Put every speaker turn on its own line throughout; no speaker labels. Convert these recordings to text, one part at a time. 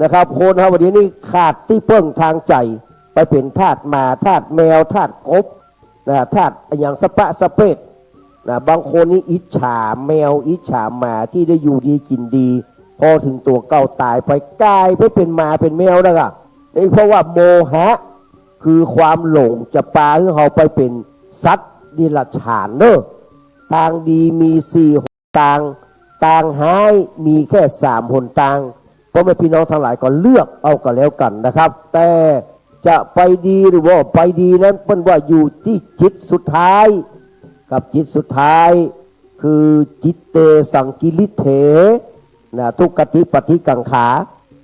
นะครับคนเฮาวันนี้นี่ขาดที่เพิ่งทางใจไปเป็นทาสหมาทาสแมวทาสกบนะทาสอย่างสปะสเปดนะบางคนนี่อิจฉาแมวอิจฉาหมาที่ได้อยู่ดีกินดีพอถึงตัวเก่าตายไปกลายไปเป็นหมาเป็นแมวนะครับนี่เพราะว่าโมหะคือความหลงจะพาให้เราไปเป็นสัตว์ดิลฉานเนอะทางดีมี4 หนทางทางหายมีแค่3 หนทางเพราะแม่พี่น้องทั้งหลายก็เลือกเอาก็แล้วกันนะครับแต่จะไปดีหรือว่าไปดีนั้นเป็นว่าอยู่ที่จิตสุดท้ายกับจิตสุดท้ายคือจิตเตสังกิริเถนะทุกขติปฏิกังขา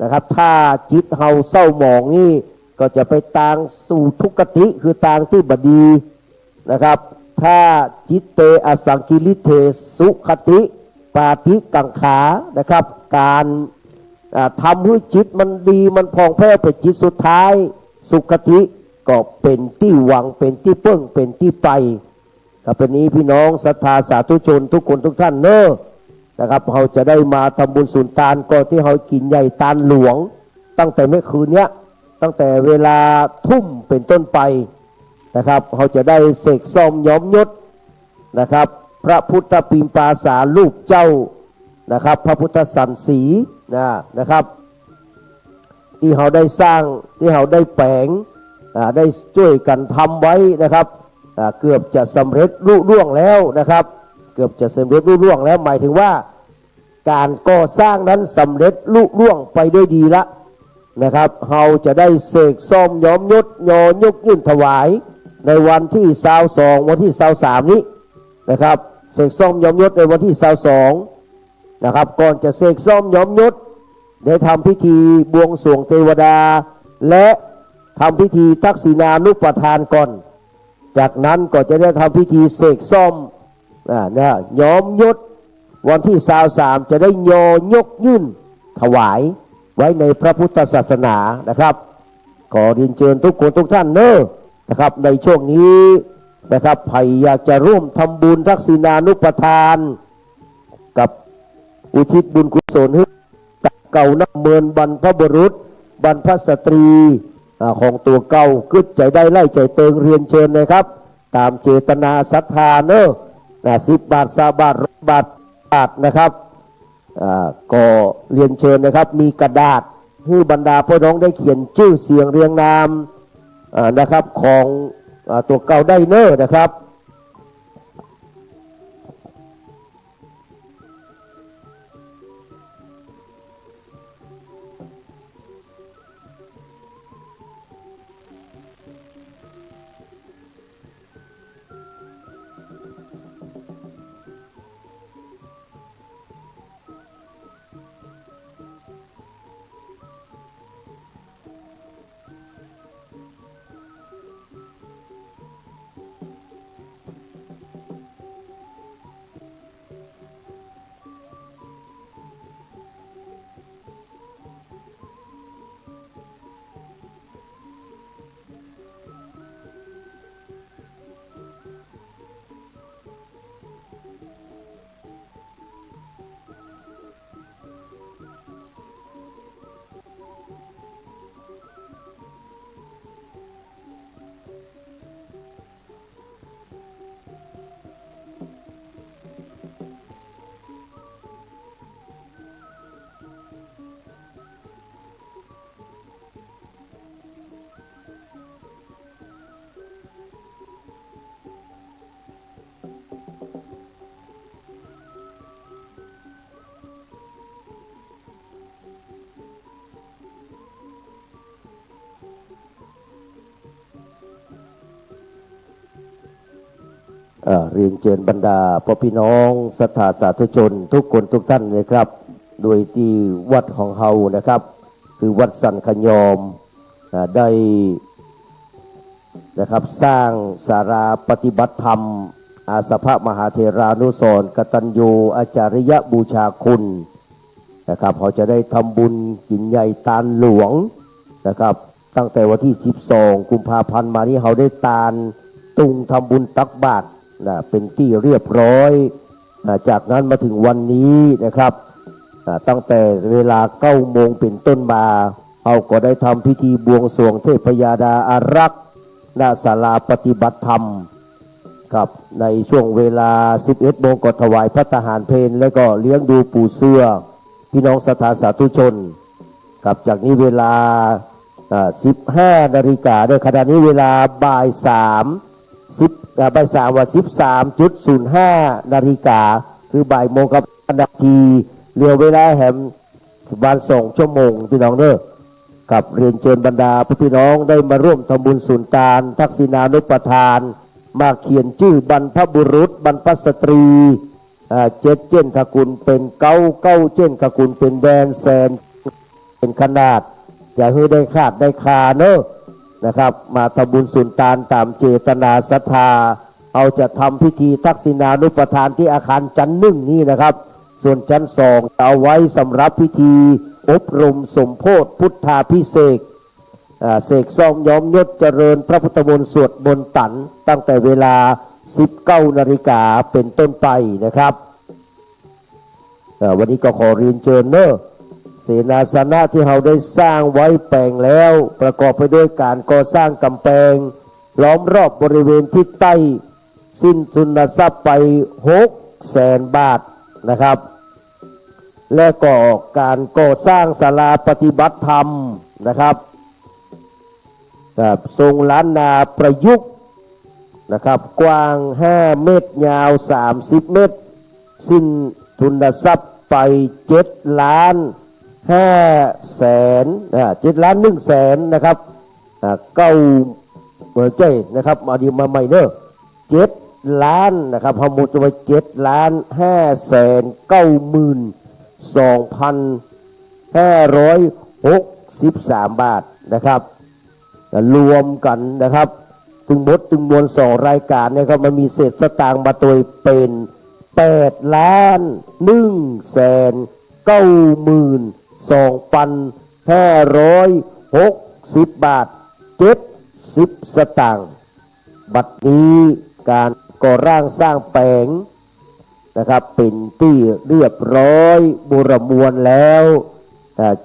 นะครับถ้าจิตเฮาเศร้าหมองนี่ก็จะไปทางสู่ทุกขติคือทางที่บดีนะครับถ้าจิตเตอสังกิริเถสุขติปาฏิกังขานะครับการทำให้จิตมันดีมันพองแผ้วไปจิตสุดท้ายสุขติก็เป็นที่หวังเป็นที่เพิ่งเป็นที่ไปกับเป็นนี้พี่น้องศรัทธาสาธุชนทุกคนทุกท่านเนอะนะครับเราจะได้มาทำบุญสุนทานก่อนที่เรากินใหญ่ตาลหลวงตั้งแต่เมื่อคืนเนี้ยตั้งแต่เวลาทุ่มเป็นต้นไปนะครับเราจะได้เสกซ่อมย้อมยศนะครับพระพุทธปิมปาสารูปเจ้านะครับพระพุทธสันสีนะครับที่เราได้สร้างที่เราได้แปลงได้ช่วยกันทำไว้นะครับเกือบจะสำเร็จลุล่วงแล้วนะครับเกือบจะสำเร็จลุล่วงแล้วหมายถึงว่าการก่อสร้างนั้นสำเร็จลุล่วงไปด้วยดีละนะครับเราจะได้เสกซ่อมย้อมยศยกยื่นถวายในวันที่22วันที่23นี้นะครับเสกซ่อมย้อมยศในวันที่22นะครับก่อนจะเสกซ่อมย้อมยศได้ทำพิธีบวงสรวงเทวดาและทำพิธีทักษิณานุปทานก่อนจากนั้นก็จะได้ทำพิธีเสกซ่อมย้อมยศวันที่23จะได้ยกยื่นถวายไว้ในพระพุทธศาสนานะครับขอเรียนเชิญทุกคนทุกท่านเนอะนะครับในช่วงนี้นะครับใครอยากจะร่วมทำบุญทักษิณานุปทานกับอุทิศบุญกุศลให้เก่าน้ำเมินบรรพบุรุษบรรพสตรีของตัวเก่าขึ้นใจได้ไล่ใจเติงเรียนเชิญนะครับตามเจตนาศรัทธาเนอะ10 บาท3 บาท100 บาทนะครับก็เรียนเชิญนะครับมีกระดาษให้บรรดาพ่อน้องได้เขียนชื่อเสียงเรียงนามนะครับของตัวเก่าได้เนอะนะครับเรียนเชิญบรรดาพ่อพี่น้องศรัทธาสาธุชนทุกคนทุกท่านเลยครับโดยที่วัดของเรานะครับคือวัดสันขยอมได้นะครับสร้างศาลาปฏิบัติธรรมอาสภมหาเถรานุสรณ์กตัญญูอาจาริยบูชาคุณนะครับเขาจะได้ทำบุญกินใหญ่ตาลหลวงนะครับตั้งแต่วันที่12 กุมภาพันธ์มานี้เขาได้ตาลตุงทำบุญตักบาตรเป็นที่เรียบร้อยจากนั้นมาถึงวันนี้นะครับ ตั้งแต่เวลา9 โมงเป็นต้นมาเราก็ได้ทำพิธีบวงสรวงเทพยดาอารักษ์ณศาลาปฏิบัติธรรมครับในช่วงเวลา 11 โมงก็ถวายพระทหารเพลแล้วก็เลี้ยงดูปู่เสื้อพี่น้องศรัทธาสาธุชนครับจากนี้เวลา 15 นาฬิกาโดยขณะนี้เวลาบ่าย3ว่า 13.05 นาฬิกาคือบ่ายโมงกับนาทีเหลือเวลาแหมวัน2 ชั่วโมงพี่น้องเด้อกับเรียนเชิญบรรดาพี่น้องได้มาร่วมทำบุญสุนทานทักษิณานุปทานมาเขียนชื่อบรรพบุรุษบรรพสตรีเจ็ดเจนขกุลเป็นเก้าเจนขกุลเป็นแดนแสนเป็นขนาดอย่าให้ได้ขาดได้คาเนอะนะครับมาทำบุญสุนทานตามเจตนาศรัทธาเอาจะทำพิธีทักษิณานุปทานที่อาคารชั้น 1นี้นะครับส่วนชั้น 2เอาไว้สำหรับพิธีอบรมสมโพธิพุทธาภิเษกเสกซองย้อมยศเจริญพระพุทธมนต์สวดมนต์ตันตั้งแต่เวลา 19 นาฬิกาเป็นต้นไปนะครับวันนี้ก็ขอเรียนเชิญเนอะเสนาสนะที่เราได้สร้างไว้แปลงแล้วประกอบไปด้วยการก่อสร้างกำแพงล้อมรอบบริเวณทิศใต้สิ้นทุนทรัพย์ไป 600,000 บาทนะครับและก็การก่อสร้างศาลาปฏิบัติธรรมนะครับทรงล้านนาประยุกต์นะครับกว้าง5 เมตรยาว30 เมตรสิ้นทุนทรัพย์ไป7 ล้าน5 แสน7 ล้าน1 แสนนะครับเหมือนใจนะครับมาดีมาใหม่เนอะ7 ล้านนะครับพมุจะไป7 ล้าน5 แสน 92,563 บาทนะครับรวมกันนะครับถึงหมดถึงมวล2 รายการเนี่ยครับมันมีเศษสตางค์มาตัวเป็น8 ล้าน1 แสน 92,560 บาท70 สตางค์บัดนี้การก่อร่างสร้างแปลงนะครับเป็นที่เรียบร้อยบูรมวลแล้ว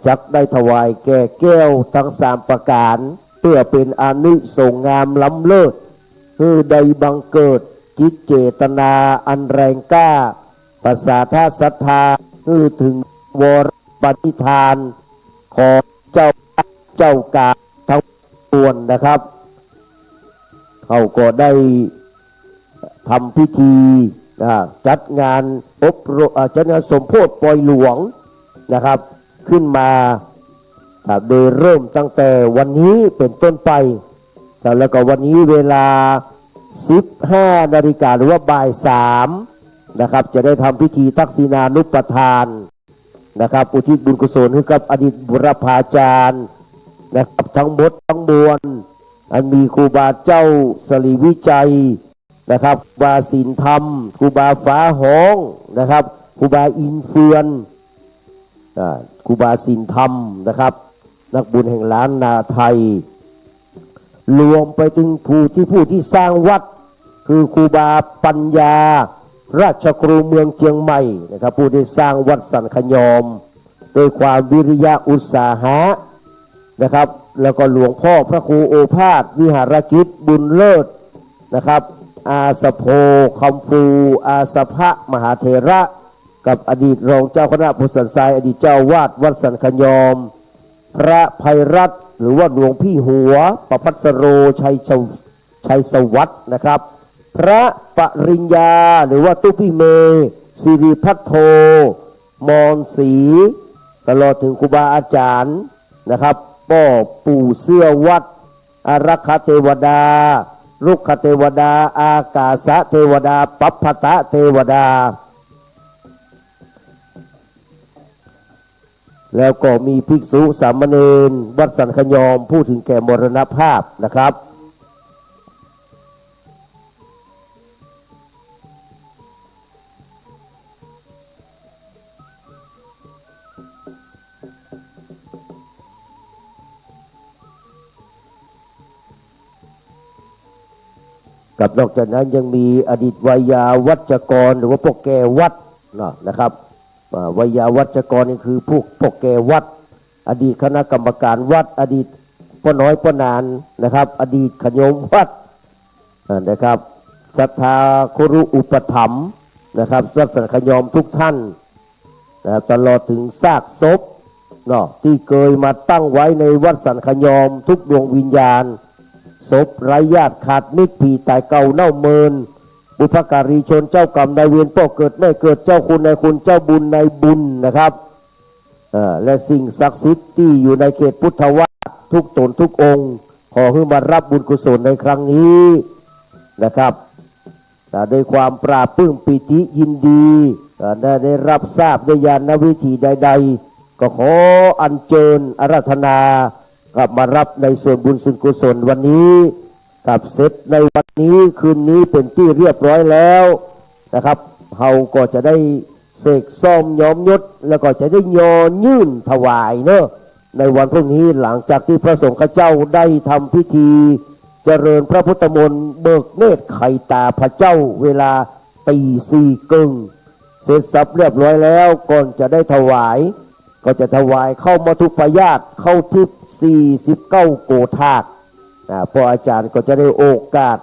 จักได้ถวายแก่แก้วทั้ง3 ประการเพื่อเป็นอานิสงส์งามล้ำเลิศคือได้บังเกิดจิตเจตนาอันแรงกล้าประสาทศรัทธาคือถึงวรปฏิทานของเจ้ากาทั้งปวงนะครับเขาก็ได้ทำพิธีจัดงานจัดงานสมโภชปล่อยหลวงนะครับขึ้นมาโดยเริ่มตั้งแต่วันนี้เป็นต้นไปแล้วก็วันนี้เวลา 15 นาฬิกาหรือว่าบ่าย 3นะครับจะได้ทำพิธีทักษิณานุปทานนะครับอุทิศบุญกุศลให้กับอดีตบุรพาจารย์นะครับทั้งหมดทั้งมวลอันมีครูบาเจ้าสลีวิจัยนะครับครูบาศีลธรรมครูบาฟ้าหองนะครับครูบาอินเฟือนครูบาศีลธรรมนะครับนักบุญแห่งล้านนาไทยรวมไปถึงผู้ที่สร้างวัดคือครูบาปัญญาราชครูเมืองเชียงใหม่นะครับผู้ที่สร้างวัดสันขยอมโดยความวิริยะอุตสาหะนะครับแล้วก็หลวงพ่อพระครูโอภาสวิหารกิจบุญเลิศนะครับอาสโพคำฟูอาสภะมหาเถระกับอดีตรองเจ้าคณะพุทธสันทรายอดีตเจ้าวาดวัดสันขยอมพระภัยรัตน์หรือว่าหลวงพี่หัวประพัสโรชัยสวัสดิ์นะครับพระปริญญาหรือว่าตุปิเมสิริพัทโทมอนศรีตลอดถึงครูบาอาจารย์นะครับพ่อปู่เสื้อวัดอารักขเทวดารุกขเทวดาอากาสเทวดาปัปพตะเทวดาแล้วก็มีภิกษุสามเณรวัดสันขยอมผู้ถึงแก่มรณภาพนะครับกับนอกจากนั้นยังมีอดีตวายาวัจกรหรือว่าพวกแก่วัดนะครับ วิยาวัจกรนี่คือพวกแกวัดอดีตคณะกรรมการวัดอดีตพ่อน้อยพ่อนานนะครับอดีตขยมวัดนะครับศรัทธาครุอุปถัมภ์นะครับสักสันขยอมทุกท่านนะครับตลอดถึงซากศพเนาะที่เคยมาตั้งไว้ในวัดสันขยอมทุกดวงวิญญาณศพไร้ญาติขาดมิตรผีตายเก่าเน่าเมินบุพการีชนเจ้ากรรมนายเวรพ่อเกิดแม่เกิดเจ้าคุณนายคุณเจ้าบุญนายบุญนะครับและสิ่งศักดิ์สิทธิ์ที่อยู่ในเขตพุทธวาสทุกตนทุกองค์ขอให้มารับบุญกุศลในครั้งนี้นะครับด้วยความปราบปลื้มปิติยินดีได้รับทราบด้วยญาณวิธีใดๆก็ขออัญเชิญอาราธนากลับมารับในส่วนบุญส่วนกุศลวันนี้กับเสร็จในวันนี้คืนนี้เป็นที่เรียบร้อยแล้วนะครับเฮาก็จะได้เสกซ่อมย้อมยศแล้วก็จะได้ยอยื่นถวายเนอะในวันพรุ่งนี้หลังจากที่พระสงฆ์เจ้าได้ทำพิธีเจริญพระพุทธมนต์เบิกเนตรไข่ตาพระเจ้าเวลาตีสี่กึ่งเสร็จสับเรียบร้อยแล้วก่อนจะได้ถวายก็จะถวายเข้ามาทุปยาตเข้าทิพย์49โกธาตุพออาจารย์ก็จะได้โอกาส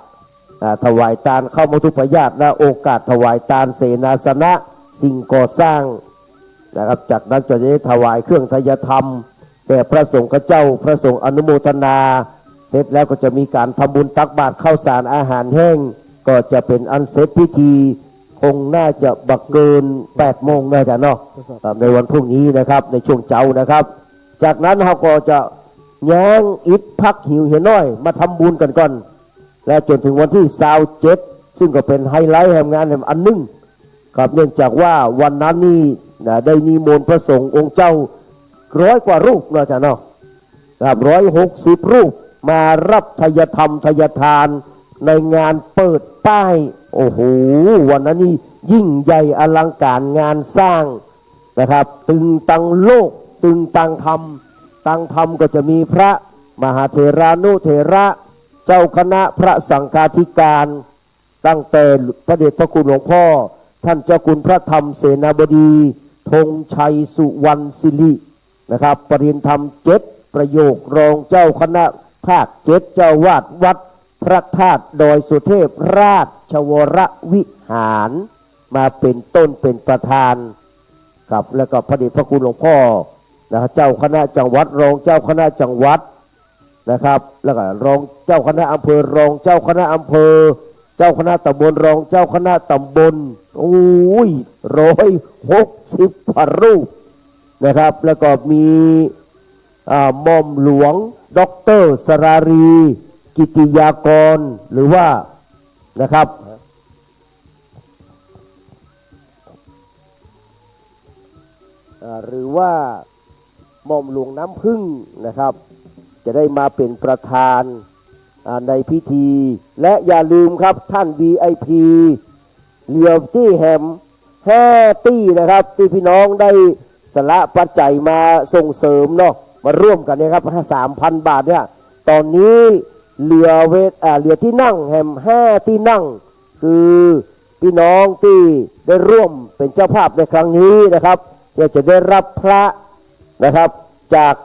ถวายทานเข้ามาทุปยาตและโอกาสถวายทานเสนาสนะสิ่งก่อสร้างนะครับจากนั้นจะได้ถวายเครื่องทายธรรมแด่พระสงฆ์เจ้าพระสงฆ์อนุโมทนาเสร็จแล้วก็จะมีการทำบุญตักบาตรข้าวสารอาหารแห้งก็จะเป็นอันเสร็จพิธีคงน่าจะบักเกิน8 โมงนะจ๊ะเนาะในวันพรุ่งนี้นะครับในช่วงเช้านะครับจากนั้นเราก็จะย่างอิฐพักหิวเหี่ยน้อยมาทำบุญกันก่อนและจนถึงวันที่27ซึ่งก็เป็นไฮไลท์แห่งงานแห่งอันหนึ่งครับเนื่องจากว่าวันนั้นนี่ได้นิมนต์พระสงฆ์องค์เจ้า100 กว่ารูปนะจ๊ะเนาะครับ160 รูปมารับทายธรรมทายทานในงานเปิดป้ายโอ้โหวันนั้นนี่ยิ่งใหญ่อลังการงานสร้างนะครับตึงตังโลกตึงตังธรรมตังธรรมก็จะมีพระมหาเถรานุเถระเจ้าคณะพระสังฆาธิการตั้งแต่พระเดชพระคุณหลวงพ่อท่านเจ้าคุณพระธรรมเสนาบดีธงชัยสุวรรณศิรินะครับปริญธรรม7 ประโยครองเจ้าคณะภาค7เจ้าวาดวัดพระธาตุดอยสุเทพราชวรวิหารมาเป็นต้นเป็นประธานครับแล้วก็พระเดชพระคุณหลวงพ่อนะครับเจ้าคณะจังหวัดรองเจ้าคณะจังหวัดนะครับแล้วก็รองเจ้าคณะอำเภอรองเจ้าคณะอำเภอเจ้าคณะตำบลรองเจ้าคณะตำบลโอ้ย160 กว่ารูปนะครับแล้วก็มีหม่อมหลวงด็อกเตอร์สรารีกิติยากรหรือว่านะครับหรือว่าหม่อมหลวงน้ำพึ่งนะครับจะได้มาเป็นประธานในพิธีและอย่าลืมครับท่าน VIP เรือที่แฮมตี้นะครับที่พี่น้องได้สละปัจจัยมาส่งเสริมเนาะมาร่วมกันเนี่ยครับ3,000 บาทเนี่ยตอนนี้เรือที่นั่งแฮมที่นั่งคือพี่น้องที่ได้ร่วมเป็นเจ้าภาพในครั้งนี้นะครับที่จะได้รับพระนะครับจาก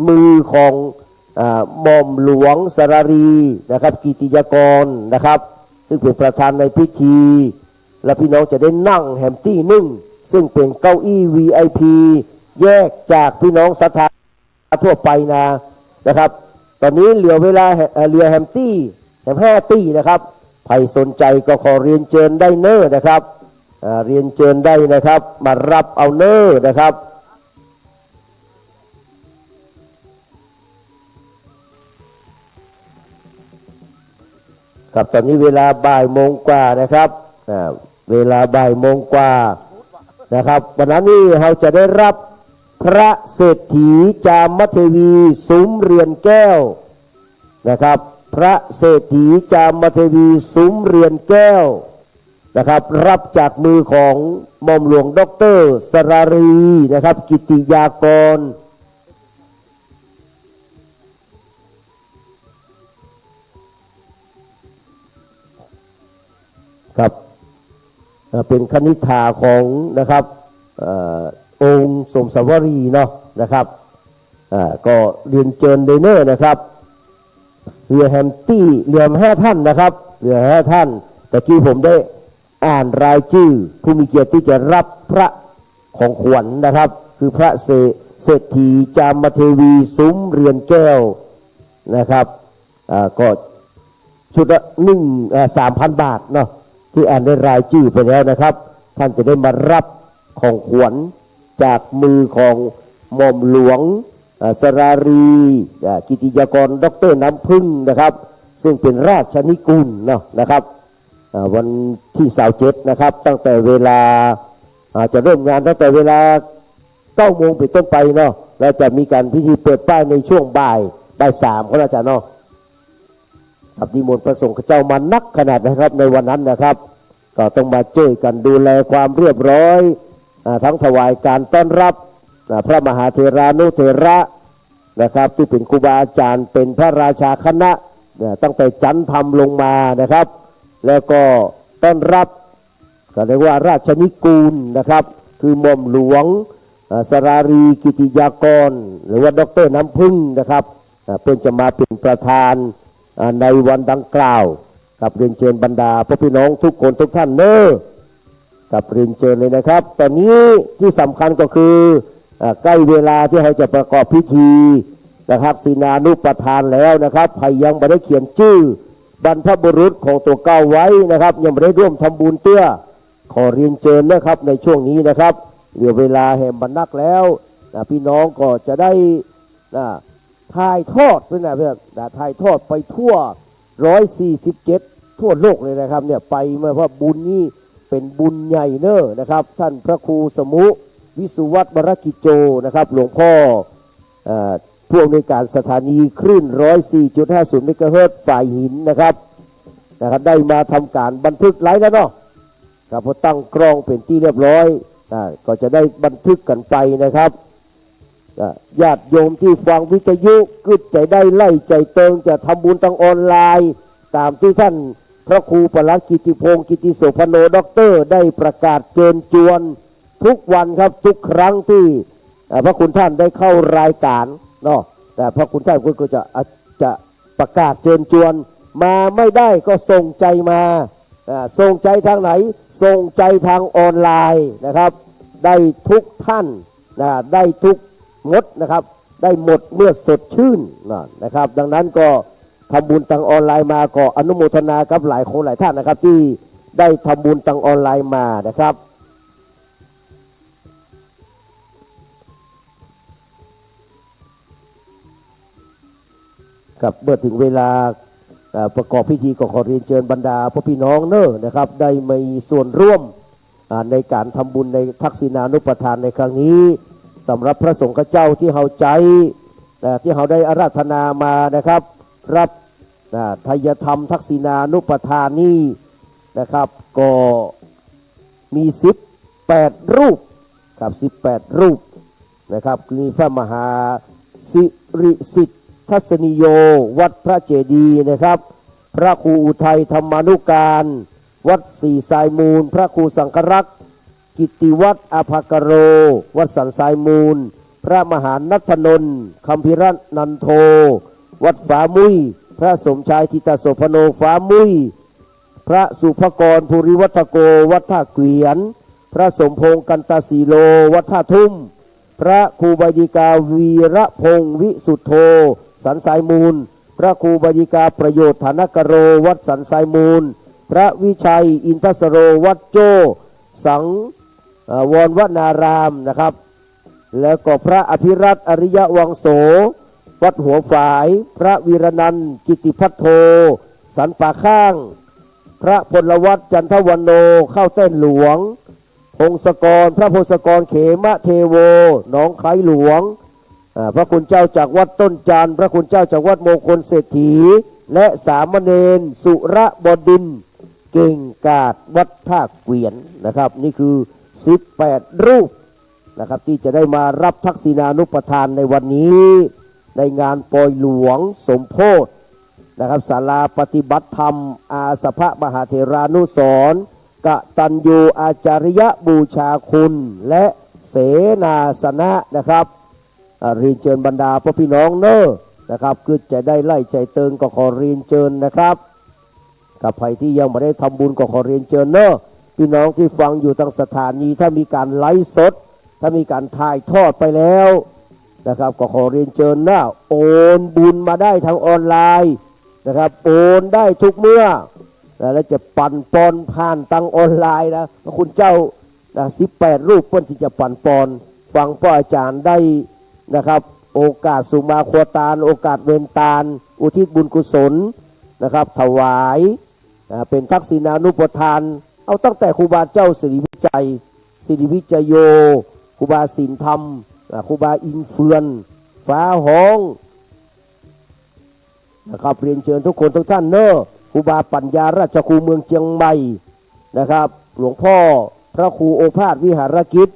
มือของหม่อมหลวงสรารีนะครับกิติยากรนะครับซึ่งเป็นประธานในพิธีและพี่น้องจะได้นั่งแฮมที่นึ่งซึ่งเป็นเก้าอี้ VIP แยกจากพี่น้องศรัทธาทั่วไปนะครับตอนนี้เหลือเวลาเรือแฮมตี้นะครับใครสนใจก็ขอเรียนเชิญได้เน้อนะครับเรียนเชิญได้นะครับมารับเอาเน้อนะครับครับตอนนี้เวลาบ่ายโมงกว่านะครับเวลาบ่ายโมงกว่านะครับวันนั้นนี่เราจะได้รับพระเศรษฐีจามเทวีซุ้มเรือนแก้วนะครับพระเศรษฐีจามเทวีซุ้มเรือนแก้วนะครับรับจากมือของหม่อมหลวงด็อกเตอร์สรารีนะครับกิติยากรครับเป็นคณิษฐาของนะครับ องค์สมสวรีเนาะนะครับก็เรียนเชิญเดเนอร์นะครับเรือแฮมตี้เรือ5 ท่านนะครับเรือ5 ท่านแต่กี้ผมได้อ่านรายชื่อผู้มีเกียรติที่จะรับพระของขวัญนะครับคือพระเศรษฐีจามเทวีซุ้มเรือนแก้วนะครับก็ชุดละ3,000 บาทเนาะที่อ่านได้รายชื่อไปแล้วนะครับท่านจะได้มารับของขวัญจากมือของหม่อมหลวงสรารีกิติยากรดร.น้ำพึ่งนะครับซึ่งเป็นราชนิกูลเนาะนะครับวันที่27นะครับตั้งแต่เวลาจะเริ่มงานตั้งแต่เวลา9 โมงเป็นต้นไปเนาะแล้วจะมีการพิธีเปิดป้ายในช่วงบ่าย3เขาจะเนาะครับนิมนต์พระสงฆ์เจ้ามานักขนาดนะครับในวันนั้นนะครับก็ต้องมาช่วยกันดูแลความเรียบร้อยทั้งถวายการต้อนรับพระมหาเถรานุเถระนะครับที่เป็นครูบาอาจารย์เป็นพระราชาคณะตั้งแต่จันทำลงมานะครับแล้วก็ต้อนรับก็เรียกว่าราชนิกูลนะครับคือหม่อมหลวงสรารีกิติยากรหรือว่าดร.น้ำพึ่งนะครับเพื่อจะมาเป็นประธานในวันดังกล่าวกับเรียนเชิญบรรดาพ่อพี่น้องทุกคนทุกท่านเนอะกับเรียนเชิญเลยนะครับตอนนี้ที่สำคัญก็คือใกล้เวลาที่เราจะประกอบพิธีนะครับศีนานุปทานแล้วนะครับใครยังไม่ได้เขียนชื่อบรรพบุรุษของตัวเก่าไว้นะครับยังไม่ได้ร่วมทำบุญเตื้อขอเรียนเชิญนะครับในช่วงนี้นะครับเหลือเวลาแห่งบรรนักแล้วพี่น้องก็จะได้ถ่ายทอดเพื่อนถ่ายทอดไปทั่ว147ทั่วโลกเลยนะครับเนี่ยไปมาเพราะบุญนี้เป็นบุญใหญ่เนอะนะครับท่านพระครูสมุวิสุวัตรบรกิจโจนะครับหลวงพ่อผู้อำนวยการสถานีคลื่น 104.50 เมกะเฮิรตซ์ฝ่ายหินนะครับได้มาทำการบันทึกไลฟ์แล้วเนาะครับพอตั้งกล้องเป็นที่เรียบร้อยก็จะได้บันทึกกันไปนะครับญาติโยมที่ฟังวิทยุกึดใจได้ไล่ใจเติงจะทำบุญทางออนไลน์ตามที่ท่านพระครูปลัดกิติพงศ์กิติโสพโนด็อกเตอร์ได้ประกาศเชิญชวนทุกวันครับทุกครั้งที่พระคุณท่านได้เข้ารายการเนาะแต่พระคุณท่านก็จะประกาศเชิญชวนมาไม่ได้ก็ส่งใจมาส่งใจทางไหนส่งใจทางออนไลน์นะครับได้ทุกท่านได้ทุกงดนะครับได้หมดเมื่อสดชื่นนะครับดังนั้นก็ทำบุญทางออนไลน์มาก็อนุโมทนากับหลายคนหลายท่านนะครับที่ได้ทำบุญทางออนไลน์มานะครับกับเมื่อถึงเวลาประกอบพิธีก็ขอเรียนเชิญบรรดาพ่อพี่น้องเนอะนะครับได้มีส่วนร่วมในการทำบุญในทักษิณานุปทานในครั้งนี้สำหรับพระสงฆ์เจ้าที่เฮาใจที่เฮาได้อาราธนามานะครับรับทายธรรมทักษิณานุปทานนี้นะครับก็มี18 รูปครับ18 รูปนะครับคือพระมหาสิริสิทธิทัศนิโยวัดพระเจดีย์นะครับพระครูอุทัยธรรมานุการวัดสี่สายมูลพระครูสังฆรักษ์กิติวัฒน์อภากโรวัดสันสายมูลพระมหานัทนนท์คัมภิรัตน์นันโทวัดฝามุยพระสมชายทิตาโสพโนฝามุยพระสุภกรภูริวัฒโกวัดท่าเกวียนพระสมพงษ์กันตสีโลวัดท่าทุ่มพระครูบดีกาวีระพงศ์วิสุทโธสันสายมูลพระครูบดีกาประโยชน์ฐานกโรวัดสันสายมูลพระวิชัยอินทสโรวัดโจสังวรวนารามนะครับแล้วก็พระอภิรัตน์อริยวังโสวัดหัวฝายพระวีรนันท์กิติพัทโทสันป่าข้างพระพลวัตจันทวันโนเข้าเต้นหลวงพงศกรพระพงศกรเขมะเทโวหนองคายหลวงพระคุณเจ้าจากวัดต้นจันทร์พระคุณเจ้าจากวัดมงคลเศรษฐีและสามเณรสุระบดินทร์เก่งกาจวัดท่าเกวียนนะครับนี่คือ18 รูปนะครับที่จะได้มารับทักษิณานุปทานในวันนี้ในงานปอยหลวงสมโพธินะครับศาลาปฏิบัติธรรมอาสภมหาเถรานุสรณ์กตัญญูอาจาริยบูชาคุณและ เสนาสนะนะครับเรียนเชิญบรรดาพ่อพี่น้องเนอะนะครับคือจะได้ไล่ใจเติงก็ขอเรียนเชิญนะครับกับใครที่ยังไม่ได้ทำบุญก็ขอเรียนเชิญเนอะพี่น้องที่ฟังอยู่ทางสถานีถ้ามีการไลฟ์สดถ้ามีการถ่ายทอดไปแล้วนะครับก็ขอเรียนเชิญนะโอนบุญมาได้ทางออนไลน์นะครับโอนได้ทุกเมื่อแล้วจะปั่นปอนผ่านทางออนไลน์นะพระคุณเจ้า18 รูปเพื่อนที่จะปั่นปอนฟังพ่ออาจารย์ได้นะครับโอกาสสุมาควตานโอกาสเวนตาลอุทิศบุญกุศลนะครับถวายเป็นทักษิณานุปทานเอาตั้งแต่ครูบาเจ้าสิริวิจัยสิริวิจโยครูบาสินธรรมครูบาอินเฟือนฟ้าห้องนะครับเรียนเชิญทุกคนทุกท่านเนอะครูบาปัญญาราชครูเมืองเชียงใหม่นะครับหลวงพ่อพระครูโอภาสวิหารกิจ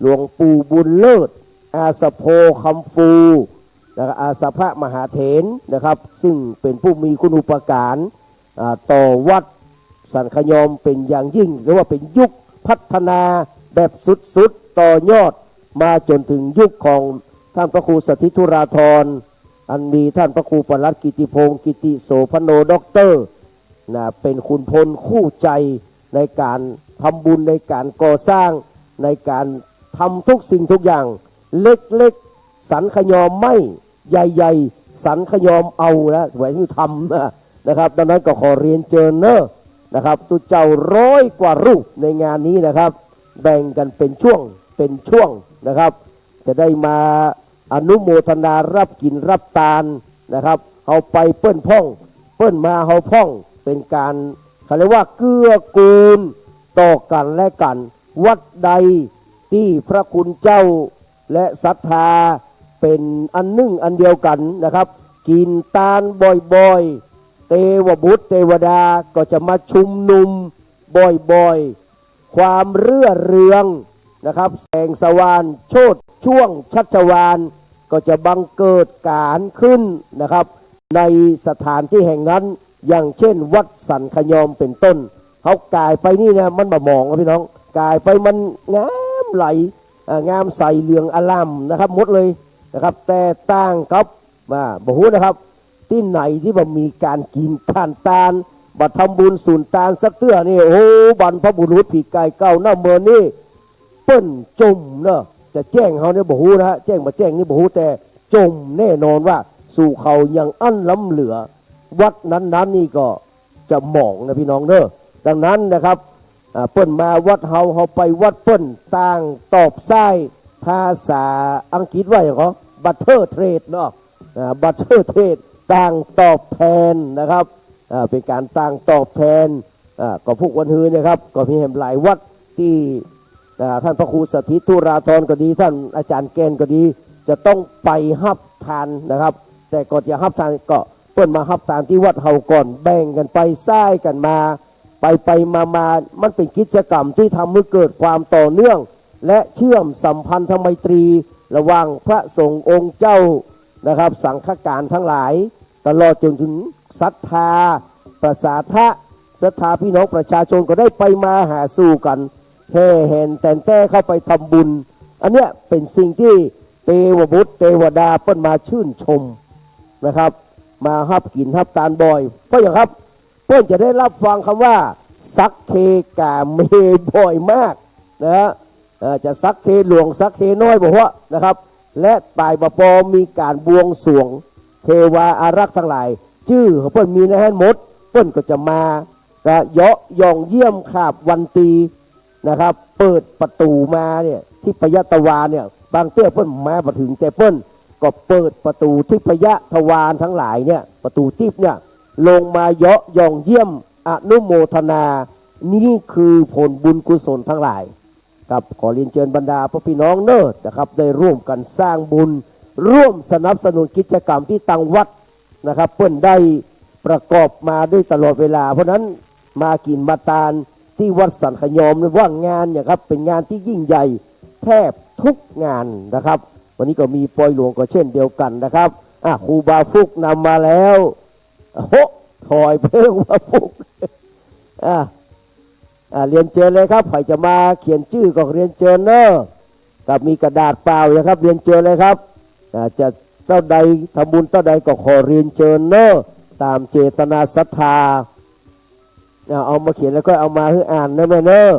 หลวงปู่บุญเลิศอาสโพคำฟูนะครับอาสภะมหาเถรนะครับซึ่งเป็นผู้มีคุณูปการต่อวัดสันขยอมเป็นอย่างยิ่งหรือว่าเป็นยุคพัฒนาแบบสุดๆต่อยอดมาจนถึงยุคของท่านพระครูสถิตุราธรอันมีท่านพระครูปลัดกิติพงศ์กิติโสพโนด็อกเตอร์เป็นคุณพลคู่ใจในการทำบุญในการก่อสร้างในการทำทุกสิ่งทุกอย่างเล็กๆสันขยอมไม่ใหญ่ๆสันขยอมเอานะแหวนที่ทำนะครับดังนั้นก็ขอเรียนเชิญเนอะนะครับตุเจ้า100 กว่ารูปในงานนี้นะครับแบ่งกันเป็นช่วงนะครับจะได้มาอนุโมทนารับกินรับทานนะครับเอาไปเปิ้นพ่องเปิ้นมาเอาพ่องเป็นการเขาเรียกว่าเกื้อกูลต่อกันและกันวัดใดที่พระคุณเจ้าและศรัทธาเป็นอันหนึ่งอันเดียวกันนะครับกินทานบ่อยๆเทวบุตรเทวดาก็จะมาชุมนุมบ่อยๆความเรื่อเรืองนะครับแสงสว่างโชติช่วงชัชวาลก็จะบังเกิดการขึ้นนะครับในสถานที่แห่งนั้นอย่างเช่นวัดสันขยอมเป็นต้นเขากายไปนี่นะมันบะมองนะพี่น้องกายไปมันงามไหลงามใสเหลืองอลามนะครับหมดเลยนะครับแต่ต่างครับบ่ฮู้นะครับที่ไหนที่บ่มีการกินข้านตาลบัดทำบุญสูนตาลสักเตื้อนี่โอ้บรรพบุรุษผีกายเก้าหน้าเมือนี่เปิ้นจมเนาะจะแจ้งเขาเนี่ยบ่ฮู้นะฮะแจ้งมาแจ้งนี่บ่ฮู้แต่จมแน่นอนว่าสู่เขายังอั้นล้ำเหลือวัดนั้นนี่ก็จะหมองนะพี่น้องเด้อดังนั้นนะครับเปิ้นมาวัดเฮาไปวัดเปิ้นต่างตอบไส้ภาษาอังกฤษว่าอย่างก็บัตเทอร์เทรดเนาะบัตเทอร์เทรดต่างตอบแทนนะครับเป็นการต่างตอบแทนก็พวกวันฮือนะครับก็มีหลายวัดที่ท่านพระครูสถิตุราธรก็ดีท่านอาจารย์แกนก็ดีจะต้องไปฮับทานนะครับแต่ก่อนจะฮับทานก็เปิ้นมาฮับทานที่วัดเฮาก่อนแบ่งกันไปซ้ายกันมาไปมามันเป็นกิจกรรมที่ทำให้เกิดความต่อเนื่องและเชื่อมสัมพันธไมตรีระหว่างพระสงฆ์องค์เจ้านะครับสังฆการทั้งหลายตลอดจนถึงศรัทธาประสาทะศรัทธาพี่น้องประชาชนก็ได้ไปมาหาสู่กันแห่แห่นแต่นแต้เข้าไปทำบุญอันเนี้ยเป็นสิ่งที่เทวบุตรเทวดาเปิ้นมาชื่นชมนะครับมาฮับกินฮับตานบ่อยก็อย่างครับเปิ้นจะได้รับฟังคำว่าสักเคกาเมบ่อยมากนะจะสักเคหลวงสักเคน้อยบอกว่านะครับและปลายประปอมีการบวงสรวงเทวาอารักษ์ทั้งหลายชื่อเปิ้นมีนะฮะหมดเปิ้นก็จะมาเยาะยองเยี่ยมขาบวันตีนะครับเปิดประตูมาเนี่ยที่พยตวาเนี่ยบางเตื้อเปิ้นมามาถึงแต่เปิ้นก็เปิดประตูที่พยทวารทั้งหลายเนี่ยประตูทิพย์เนี่ยลงมาเยาะยองเยี่ยมอนุโมทนานี่คือผลบุญกุศลทั้งหลายครับขอเรียนเชิญบรรดาพ่อพี่น้องเนอะนะครับได้ร่วมกันสร้างบุญร่วมสนับสนุนกิจกรรมที่ตังวัดนะครับเปิ้นได้ประกอบมาด้วยตลอดเวลาเพราะนั้นมากินมาตาลที่วัดสันขยอมว่างานเนี่ยครับเป็นงานที่ยิ่งใหญ่แทบทุกงานนะครับวันนี้ก็มีปอยหลวงก็เช่นเดียวกันนะครับครูบาฟุกนำมาแล้วโหถอยเพิ่งบาฟุกเรียนเชิญเลยครับใครจะมาเขียนชื่อก็เรียนเชิญเนอะ กับมีกระดาษเปล่านะครับเรียนเชิญเลยครับจะเจ้าใดทำบุญเจ้าใดก็ขอเรียนเชิญเนอะตามเจตนาศรัทธาเอามาเขียนแล้วก็เอามาให้อ่านนะแม่เนอะ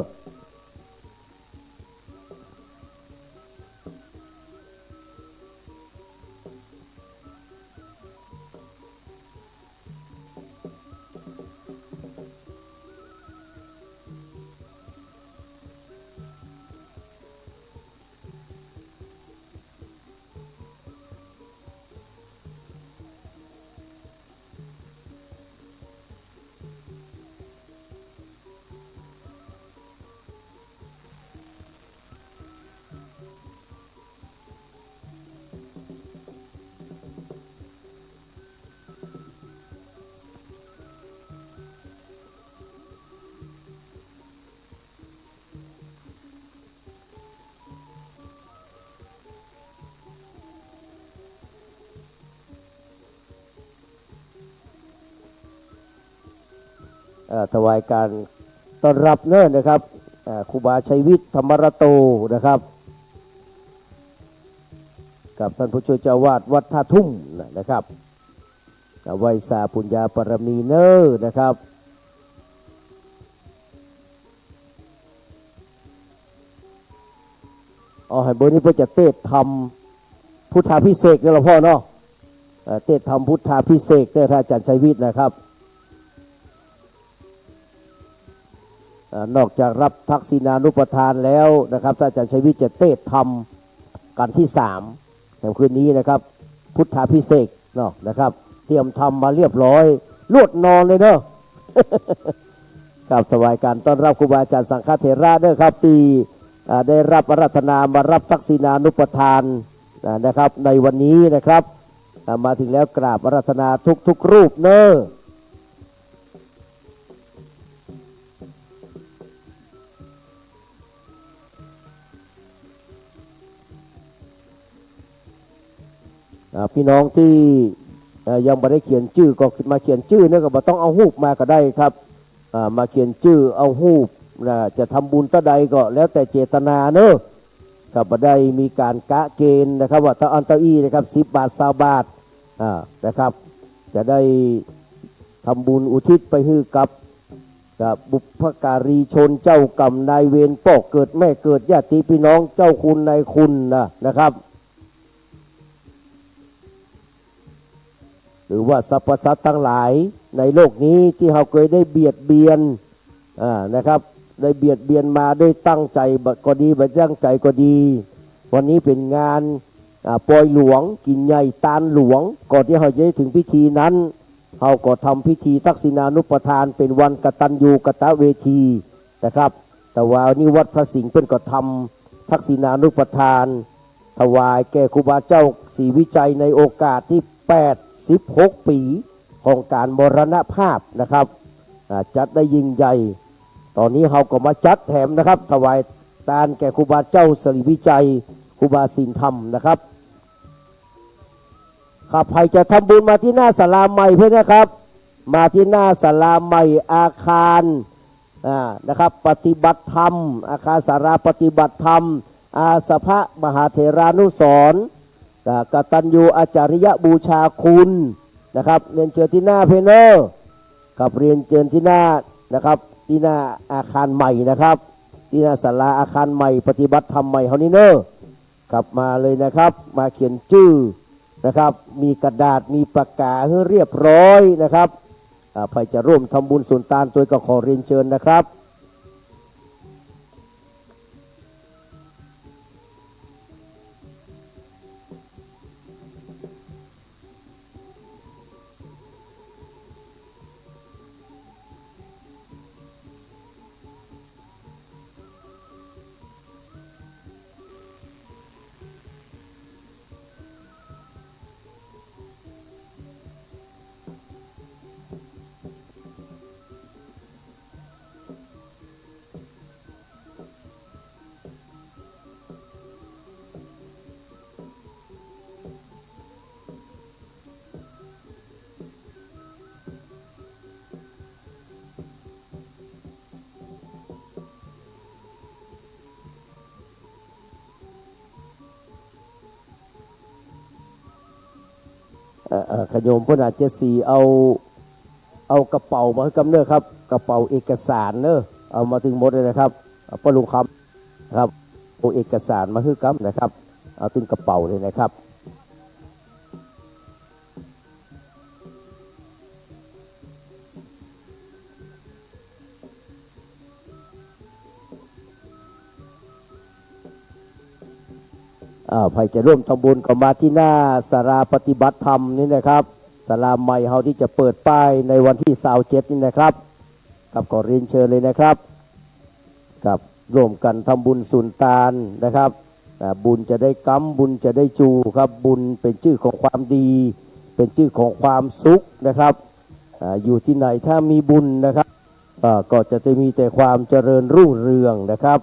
ถวายการต้อนรับเนิ่นนะครับครูบาชัยวิทย์ธรรมรโตนะครับกับท่านผู้ช่วยเจ้าวาดวัดท่าทุ่งนะครับไวยสาปุญญาปรมีเนอร์นะครับให้เบอร์นี้เพื่อจะเทศทำพุทธาพิเศษเนี่ยเราพ่อเนาะเทศทำพุทธาพิเศษเนี่ยท่านอาจารย์ชัยวิทย์นะครับนอกจากรับทักษิณานุปทานแล้วนะครับท่านอาจารย์ชัยวิทย์จะเทศทำกันที่3แห่งคืนนี้นะครับพุทธาพิเศษเนาะนะครับเตรียมทำมาเรียบร้อยลวดนอนเลยเนาะ ครับถวายการต้อนรับครูบาอาจารย์สังฆเถระเด้อครับที่ได้รับอาราธนามารับทักษิณานุปทานนะครับในวันนี้นะครับมาถึงแล้วกราบอาราธนาทุกรูปเนอะพี่น้องที่ยังไม่ได้เขียนชื่อก็มาเขียนชื่อเนี่ยก็บ่ต้องเอาหูปมาก็ได้ครับมาเขียนชื่อเอาหูปจะทำบุญต่อใดก็แล้วแต่เจตนาเนอะครับบ่ได้มีการกะเกณฑ์นะครับว่าถ้าอันเต้าอี้นะครับ10 บาท20 บาทนะครับจะได้ทำบุญอุทิศไปให้กับบุพการีชนเจ้ากรรมนายเวรพ่อเกิดแม่เกิดญาติพี่น้องเจ้าคุณนายคุณนะครับหรือว่าสรรพสัตว์ทั้งหลายในโลกนี้ที่เราเคยได้เบียดเบียนนะครับได้เบียดเบียนมาด้วยตั้งใจก็ดีไม่ตั้งใจก็ดีวันนี้เป็นงานปล่อยหลวงกินใหญ่ตาลหลวงก่อนที่เราจะถึงพิธีนั้นเราก็ทำพิธีทักษิณานุปทานเป็นวันกตัญญูกตเวทีนะครับแต่ว่านี่วัดพระสิงห์เป็นก็ทำทักษิณานุปทานถวายแก่ครูบาเจ้าศรีวิจัยในโอกาสที่86 ปีของการมรณภาพนะครับจัดได้ยิ่งใหญ่ตอนนี้เราก็มาจัดแถมนะครับถวายทานแก่ครูบาเจ้าศรีวิจัยครูบาสินธรรมนะครับข้าพายจะทำบุญมาที่หน้าศาลาใหม่เพื่อนนะครับมาที่หน้าศาลาใหม่อาคารนะครับปฏิบัติธรรมอาคารสาราปฏิบัติธรรมอาสภะมหาเถรานุสรณ์กตัญญูอาจาริยบูชาคุณนะครับเรียนเชิญที่หน้าเพเนอร์กับเรียนเชิญที่หน้านะครับที่หน้าอาคารใหม่นะครับที่หน้าศาลาอาคารใหม่ปฏิบัติธรรมใหม่เฮานี่เนอร์กลับมาเลยนะครับมาเขียนชื่อนะครับมีกระดาษมีปากกาให้เรียบร้อยนะครับใครจะร่วมทำบุญส่วนตานตัวก็ขอเรียนเชิญนะครับ ขโยมเพื่อนอาจจะสีเอากระเป๋ามาให้กำเนิดครับกระเป๋าเอกสารเนอะเอามาถึงหมดเลยนะครับป้าลุงคำครับเอาเอกสารมาให้กำนะครับเอาถึงกระเป๋าเลยนะครับใครจะร่วมทำบุญก็มาที่หน้าศาลาปฏิบัติธรรมนี่นะครับศาลาใหม่เฮาที่จะเปิดป้ายในวันที่27นี่นะครับกับขอเรียนเชิญเลยนะครับกับร่วมกันทำบุญสุนทานนะครับบุญจะได้กำบุญจะได้จูครับบุญเป็นชื่อของความดีเป็นชื่อของความสุขนะครับอยู่ที่ไหนถ้ามีบุญนะครับก็จะมีแต่ความเจริญรุ่งเรืองนะครับ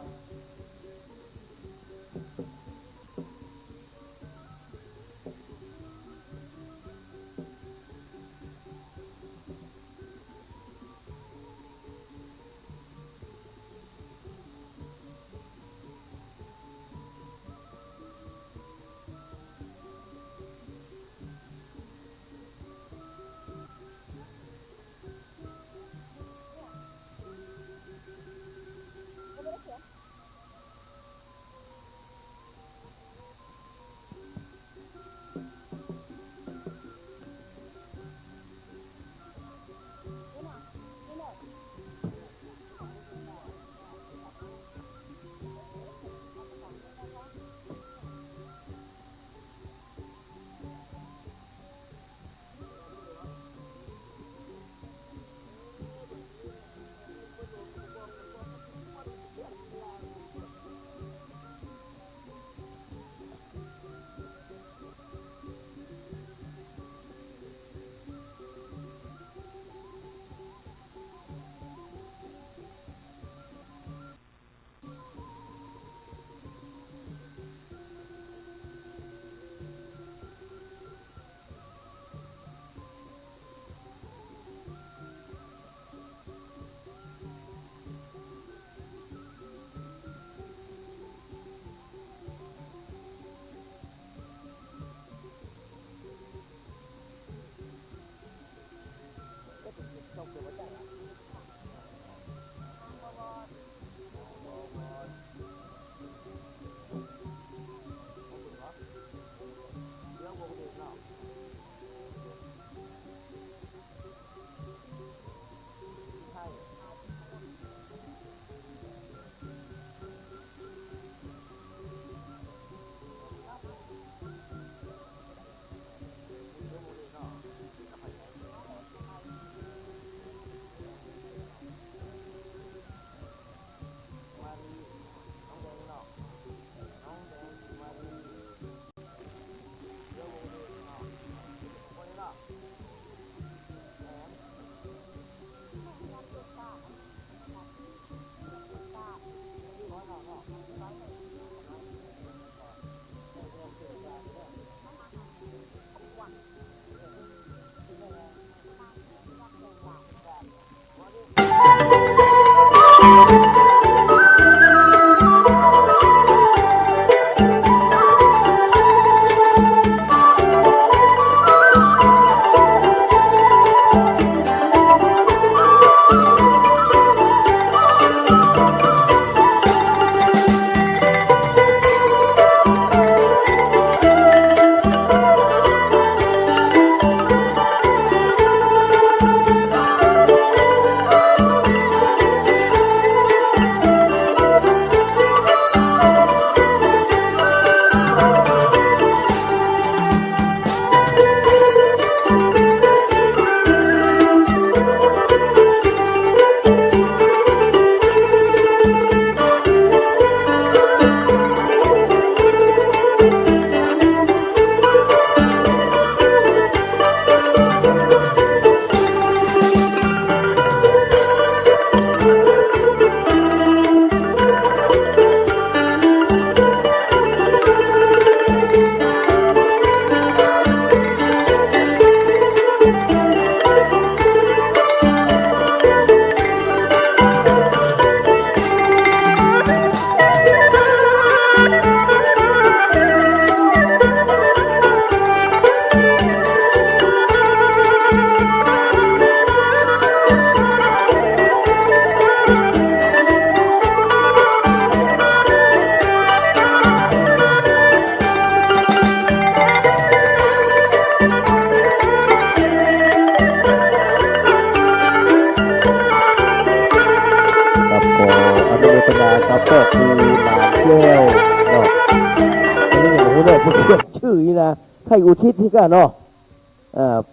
ให้อุทิศที่กันเนาะ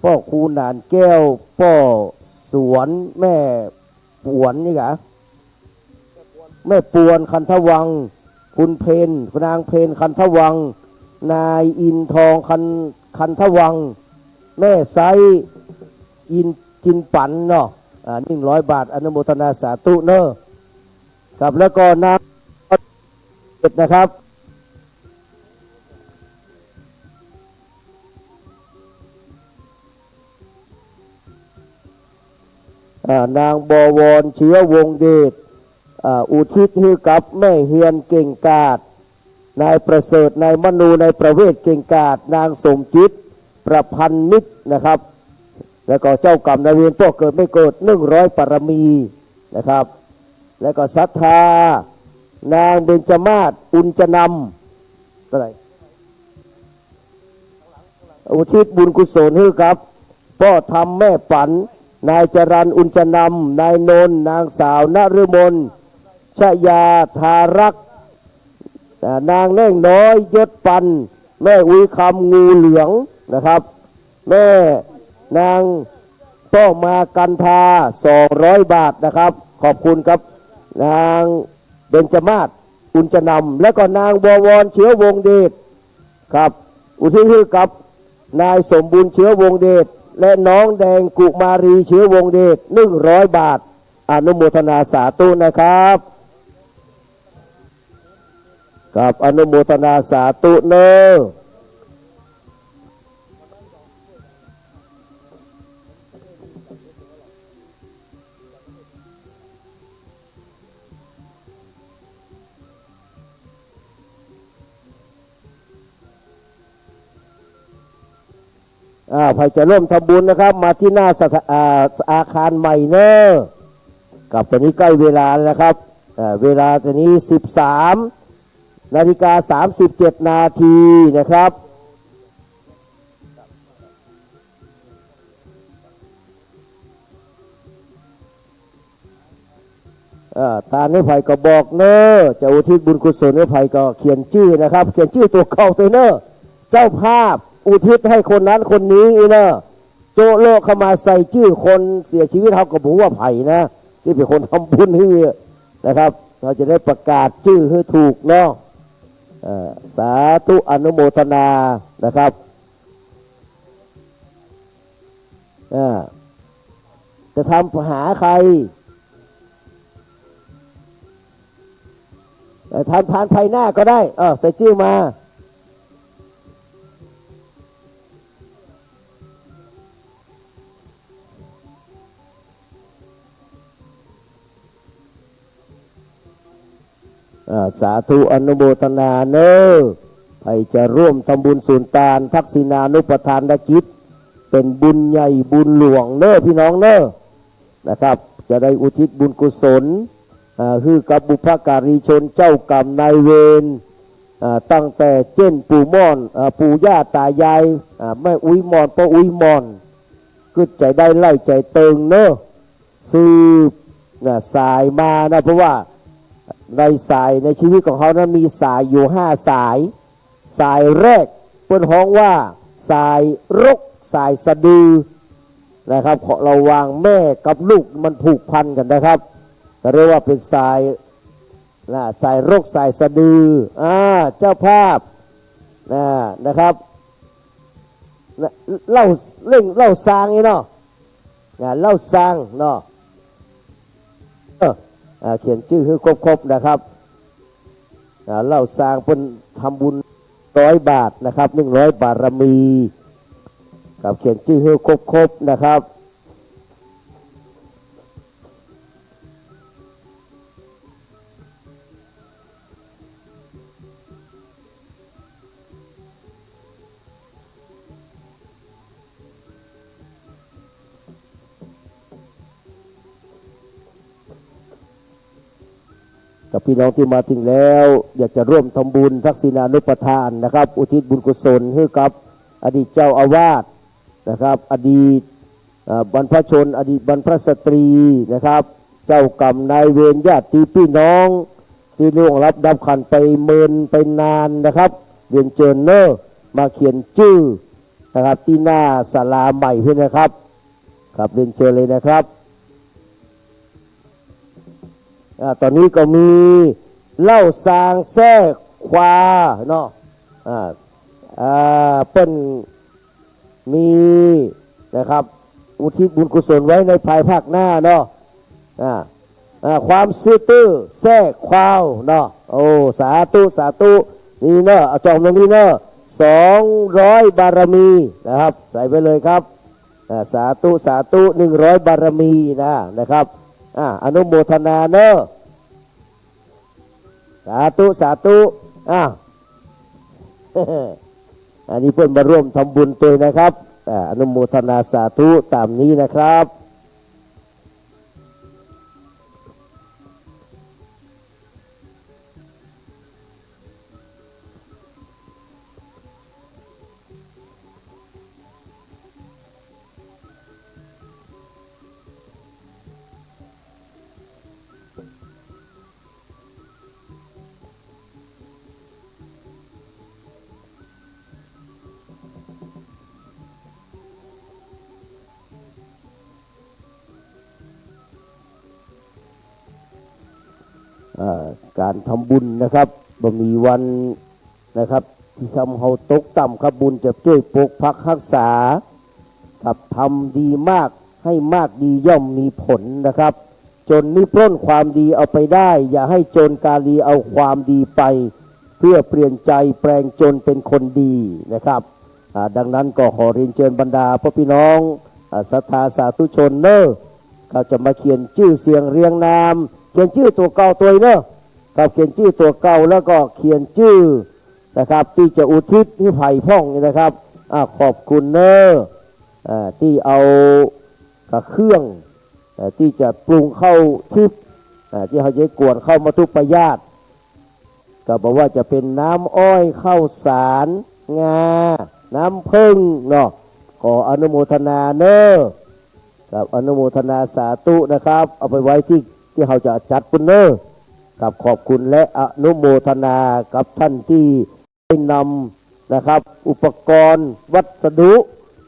พ่อครูนานแก้วพ่อสวนแม่ปวนนี่กะแม่ปวนคันทวังคุณเพนคุณนางเพนคันทวังนายอินทองคันทวังแม่ไซอินกินปันเนาะ100 บาทอนุโมทนาสาธุเนอะครับแล้วก็นางนะครับนางบวรเชื้อวงเดชอุทิศให้กับแม่เฮือนเก่งกาจนายประเสริฐนายมนูนายประเวศเก่งกาจนางสมจิตประพันธ์มิตรนะครับแล้วก็เจ้ากรรมนายเวรพวกเกิดไม่เกิด100 ปรมีนะครับแล้วก็ศรัทธานางเบญจมาศอุญจนำอะไรอุทิศบุญกุศลให้กับพ่อทำแม่ปันนายจรัญอุญจนำนายนนท์นางสาวนฤมลชยาธารักษ์นางแน่งน้อยยศปันแม่อุยคำงูเหลืองนะครับแม่นางต้องมากันทา200 บาทนะครับขอบคุณครับนางเบญจมาศอุญจนำและก็นางบวรเชื้อวงเดชครับอุทิศให้กับนายสมบูรณ์เชื้อวงเดชและน้องแดงกุมารีเชื้อวงเดช100 บาทอนุโมทนาสาธุนะครับกับอนุโมทนาสาธุเนอะใครจะร่วมทำบุญนะครับมาที่หน้าอาคารใหม่เนอะกับตอนนี้ใกล้เวลาแล้วนะครับเวลาตอนนี้13:37 นาทีนะครับทานให้ไผ่ก็บอกเนอะจะอุทิศบุญกุศลให้ไผ่ก็เขียนชื่อนะครับเขียนชื่อตัวเก่าตัวเนอะเจ้าภาพอุทิศให้คนนั้นคนนี้เนอะโจโลกเข้ามาใส่ชื่อคนเสียชีวิตเขาก็บอกว่าไผ่นะที่เป็นคนทำบุญให้นะครับเราจะได้ประกาศชื่อให้ถูกเนาะสาธุอนุโมทนานะครับจะทำหาใครทานผ่านภายหน้าก็ได้ใส่ชื่อมาสาธุอนุโมทนาเนอะใครจะร่วมทำบุญสุนทานทักษิณานุปทานกิจเป็นบุญใหญ่บุญหลวงเนอะพี่น้องเนอะนะครับจะได้อุทิศบุญกุศลคือกับบุพการีชนเจ้ากรรมนายเวรตั้งแต่เจ้นปู่ม่อนปู่ย่าตายายแม่อุ้ยมอนพ่ออุ้ยมอนกึดใจได้ไล่ใจเติงเนอะสืบสายมานะเพราะว่าในสายในชีวิตของเขานั้นมีสายอยู่5 สายสายแรกเปิ้นฮ้องว่าสายรกสายสะดือนะครับเราวางแม่กับลูกมันผูกพันกันนะครับก็เรียกว่าเป็นสายรกสายสะดือเจ้าภาพนะครับเล่าซางนี่เนาะเล่าซางเนาะเขียนชื่อให้ครบๆนะครับเล่าสร้างเพิ่นทำบุญ100 บาทนะครับ100 บารมีกับเขียนชื่อให้ครบๆนะครับ กับพี่น้องที่มาถึงแล้วอยากจะร่วมทำบุญทักษิณานุปทานนะครับอุทิศบุญกุศลให้กับอดีตเจ้าอาวาสนะครับอดีตบรรพชนอดีตบรรพสตรีนะครับเจ้ากรรมนายเวรญาติพี่น้องที่ล่วงลับดับขันไปเมินไปนานนะครับเรียนเชิญเนอ มาเขียนชื่อนะครับที่หน้าศาลาใหม่เพื่อนนะครับครับเรียนเชิญเลยนะครับตอนนี้ก็มีเหล้าซางแท้ควาเนาะเปิ้นมีนะครับอุทิศบุญกุศลไว้ในภายภาคหน้าเนาะความซื่อตื้อแท้ควาวเนาะโอ้สาธุสาธุนี่เนาะเอาจองตรงนี้เนาะ200 บารมีนะครับใส่ไปเลยครับสาธุสาธุ100 บารมีนะครับอนุโมทนาเนาะสาธุสาธุอันนี้เพื่อนมาร่วมทำบุญตัวนะครับอนุโมทนาสาธุตามนี้นะครับการทำบุญนะครับบ่มีวันนะครับที่ทำเฮาตกต่ำครับบุญจะช่วยปกปักรักษากับทำดีมากให้มากดีย่อมมีผลนะครับจนนิปล้นความดีเอาไปได้อย่าให้จนกาลีเอาความดีไปเพื่อเปลี่ยนใจแปลงจนเป็นคนดีนะครับดังนั้นก็ขอเรียนเชิญบรรดาพ่อพี่น้องศรัทธาสาธุชนเนอะเขาจะมาเขียนชื่อเสียงเรียงนามเขียนชื่อตัวเก่าตัวเนอะครับเขียนชื่อตัวเก่าแล้วก็เขียนชื่อนะครับที่จะอุทิศให้ไผ่พ่องนะครับขอบคุณเนอะที่เอากระเครื่องที่จะปรุงเข้าทิพย์ที่เขาจะกวนเข้ามาทุปยาตก็บอกว่าจะเป็นน้ำอ้อยข้าวสารงาน้ำผึ้งเนาะขออนุโมทนาเนอะครับอนุโมทนาสาธุนะครับเอาไปไว้ที่เขาจะจัดปุนเนอร์กับขอบคุณและอนุโมทนากับท่านที่ได้นำนะครับอุปกรณ์วัสดุ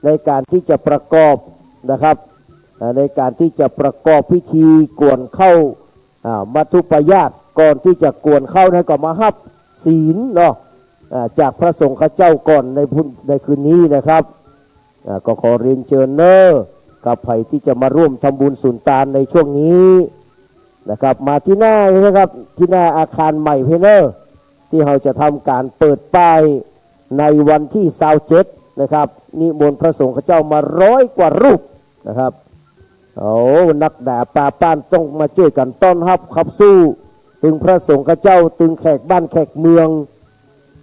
ในการที่จะประกอบนะครับในการที่จะประกอบพิธีกวนเข้ามัทุปยาตก่อนที่จะกวนเข้านะก็มาฮับศีลเนาะจากพระสงฆ์ข้าเจ้าก่อนในคืนนี้นะครับก็ขอเรียนเชิญเนอกับไผ่ที่จะมาร่วมทำบุญสุนทานในช่วงนี้นะครับมาที่หน้านะครับที่หน้าอาคารใหม่เพเนอร์ที่เราจะทำการเปิดป้ายในวันที่27นะครับนิมนต์พระสงฆ์ข้าเจ้ามา100 กว่ารูปนะครับนักด่าป่าป้านต้องมาช่วยกันต้อนรับขับสู้ถึงพระสงฆ์ข้าเจ้าถึงแขกบ้านแขกเมือง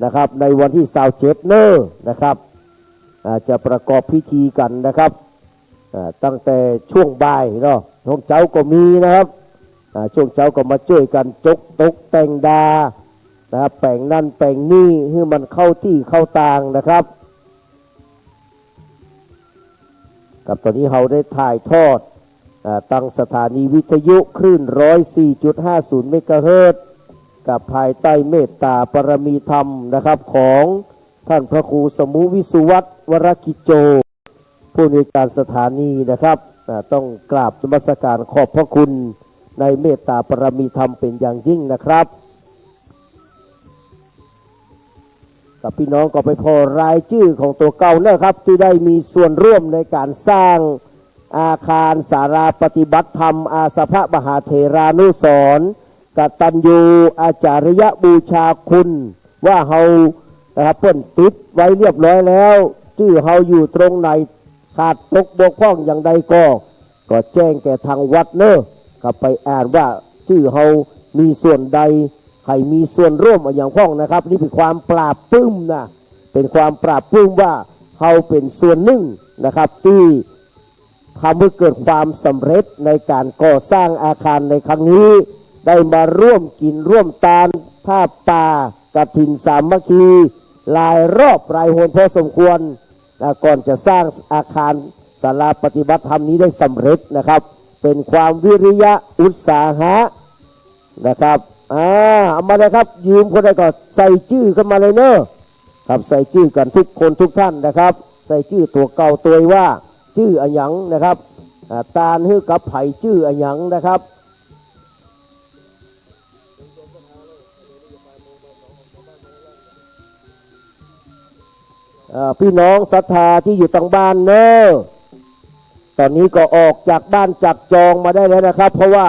นะครับในวันที่27เนอนะครับจะประกอบพิธีกันนะครับตั้งแต่ช่วงบ่ายเนาะช่วงเช้าก็มีนะครับช่วงเช้าก็มาช่วยกันจกตกแต่งดานะครับแปลงนั่นแปลงนี่ให้มันเข้าที่เข้าทางนะครับกับตอนนี้เราได้ถ่ายทอดตั้งสถานีวิทยุคลื่น 104.50 เมกะเฮิรตซ์กับภายใต้เมตตาปรมีธรรมนะครับของท่านพระครูสมุวิสุวัตรวรกิจโจผู้ในการสถานีนะครับต้องกราบนมัสการขอบพระคุณในเมตตาปรมีธรรมเป็นอย่างยิ่งนะครับกับพี่น้องก็ไปพอรายชื่อของตัวเก่านะครับที่ได้มีส่วนร่วมในการสร้างอาคารศาลาปฏิบัติธรรมอาสาพมหาเถรานุสรณ์กตัญญูอาจาริยบูชาคุณว่าเฮานะครับเปิ้นติดไว้เรียบร้อยแล้วชื่อเฮาอยู่ตรงไหนขาดตกบกพร่องอย่างใดก็แจ้งแก่ทางวัดเนอะกลับไปอ่านว่าชื่อเฮามีส่วนใดใครมีส่วนร่วมอย่างพ้องนะครับนี่เป็นความปราบปลื้มนะเป็นความปราบปลื้มว่าเฮาเป็นส่วนหนึ่งนะครับที่ทำให้เกิดความสำเร็จในการก่อสร้างอาคารในครั้งนี้ได้มาร่วมกินร่วมทานผ้าป่ากฐินสามัคคีหลายรอบหลายหนพอสมควรก่อนจะสร้างอาคารศาลาปฏิบัติธรรมนี้ได้สำเร็จนะครับเป็นความวิริยะอุตสาหะนะครับเอามาเลยครับยืมคนใดก็ใส่ชื่อขึ้นมาเลยเนอะ ครับใส่ชื่อกันทุกคนทุกท่านนะครับ ใส่ชื่อตัวเก่าตัวว่าชื่ออันหยังนะครับตาลฮื้อกับไผ่ชื่ออันหยังนะครับพี่น้องศรัทธาที่อยู่ทางบ้านเนอะตอนนี้ก็ออกจากบ้านจากจองมาได้แล้วนะครับเพราะว่า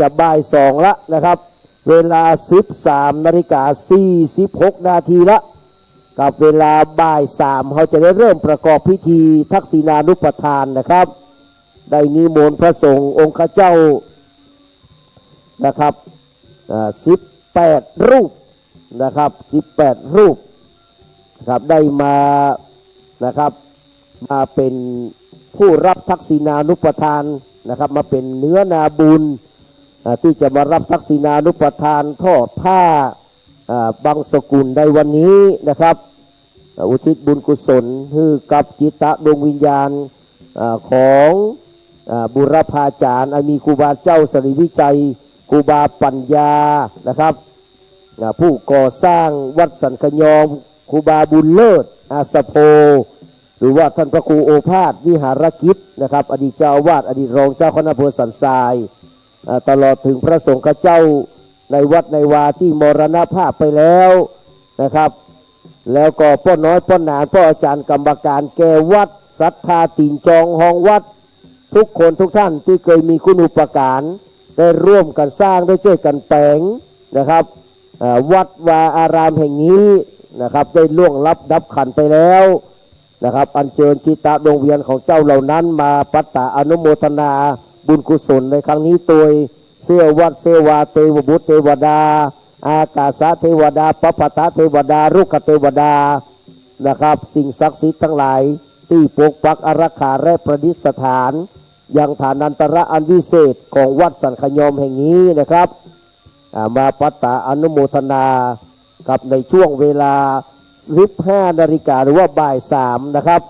จะบ่าย2ละนะครับเวลา 13:46 นาทีละกับเวลาบ่าย3เขาจะได้เริ่มประกอบพิธีทักษิณานุปทานนะครับได้นิมนต์พระสงฆ์องค์ข้าเจ้านะครับ18 รูปนะครับ18 รูปครับได้มานะครับมาเป็นผู้รับทักษิณานุปทานนะครับมาเป็นเนื้อนาบุญที่จะมารับทักษิณานุปทานทอดผ้าบางสกุลในวันนี้นะครับอุทิศบุญกุศลให้กับจิตตะดวงวิญญาณของบุรพาจารย์มีครูบาเจ้าสริวิจัยครูบาปัญญานะครับผู้ก่อสร้างวัดสันคยอมครูบาบุญเลิศอาสโพหรือว่าท่านพระครูโอภาสวิหารกิจนะครับอดีตเจ้าอาวาสอดีตรองเจ้าคณะอำเภอสันทรายตลอดถึงพระสงฆ์เจ้าในวัดในวาที่มรณภาพไปแล้วนะครับแล้วก็พ่อน้อยพ่อหนานพ่ออาจารย์กรรมการแก่วัดศรัทธาติ่งจองห้องวัดทุกคนทุกท่านที่เคยมีคุณูปการได้ร่วมกันสร้างได้ช่วยกันแต่งนะครับวัดวาอารามแห่งนี้นะครับได้ล่วงลับดับขันไปแล้วนะครับอัญเชิญจิตตะดวงวิญญาณของเจ้าเหล่านั้นมาปัตตาอนุโมทนาบุญกุศลในครั้งนี้โดยเสื้อวัดเสวาเทวบุตรเทวดาอากาศเทวดาปปตะเทวดารุกขเทวดานะครับสิ่งศักดิ์สิทธิ์ทั้งหลายที่ปกปักอารักขาและประดิษฐานยังฐานันตระอันวิเศษของวัดสันขยอมแห่งนี้นะครับมาปัตตาอนุโมทนากับในช่วงเวลา 15 นาฬิกาหรือว่าบ่าย 3นะครับ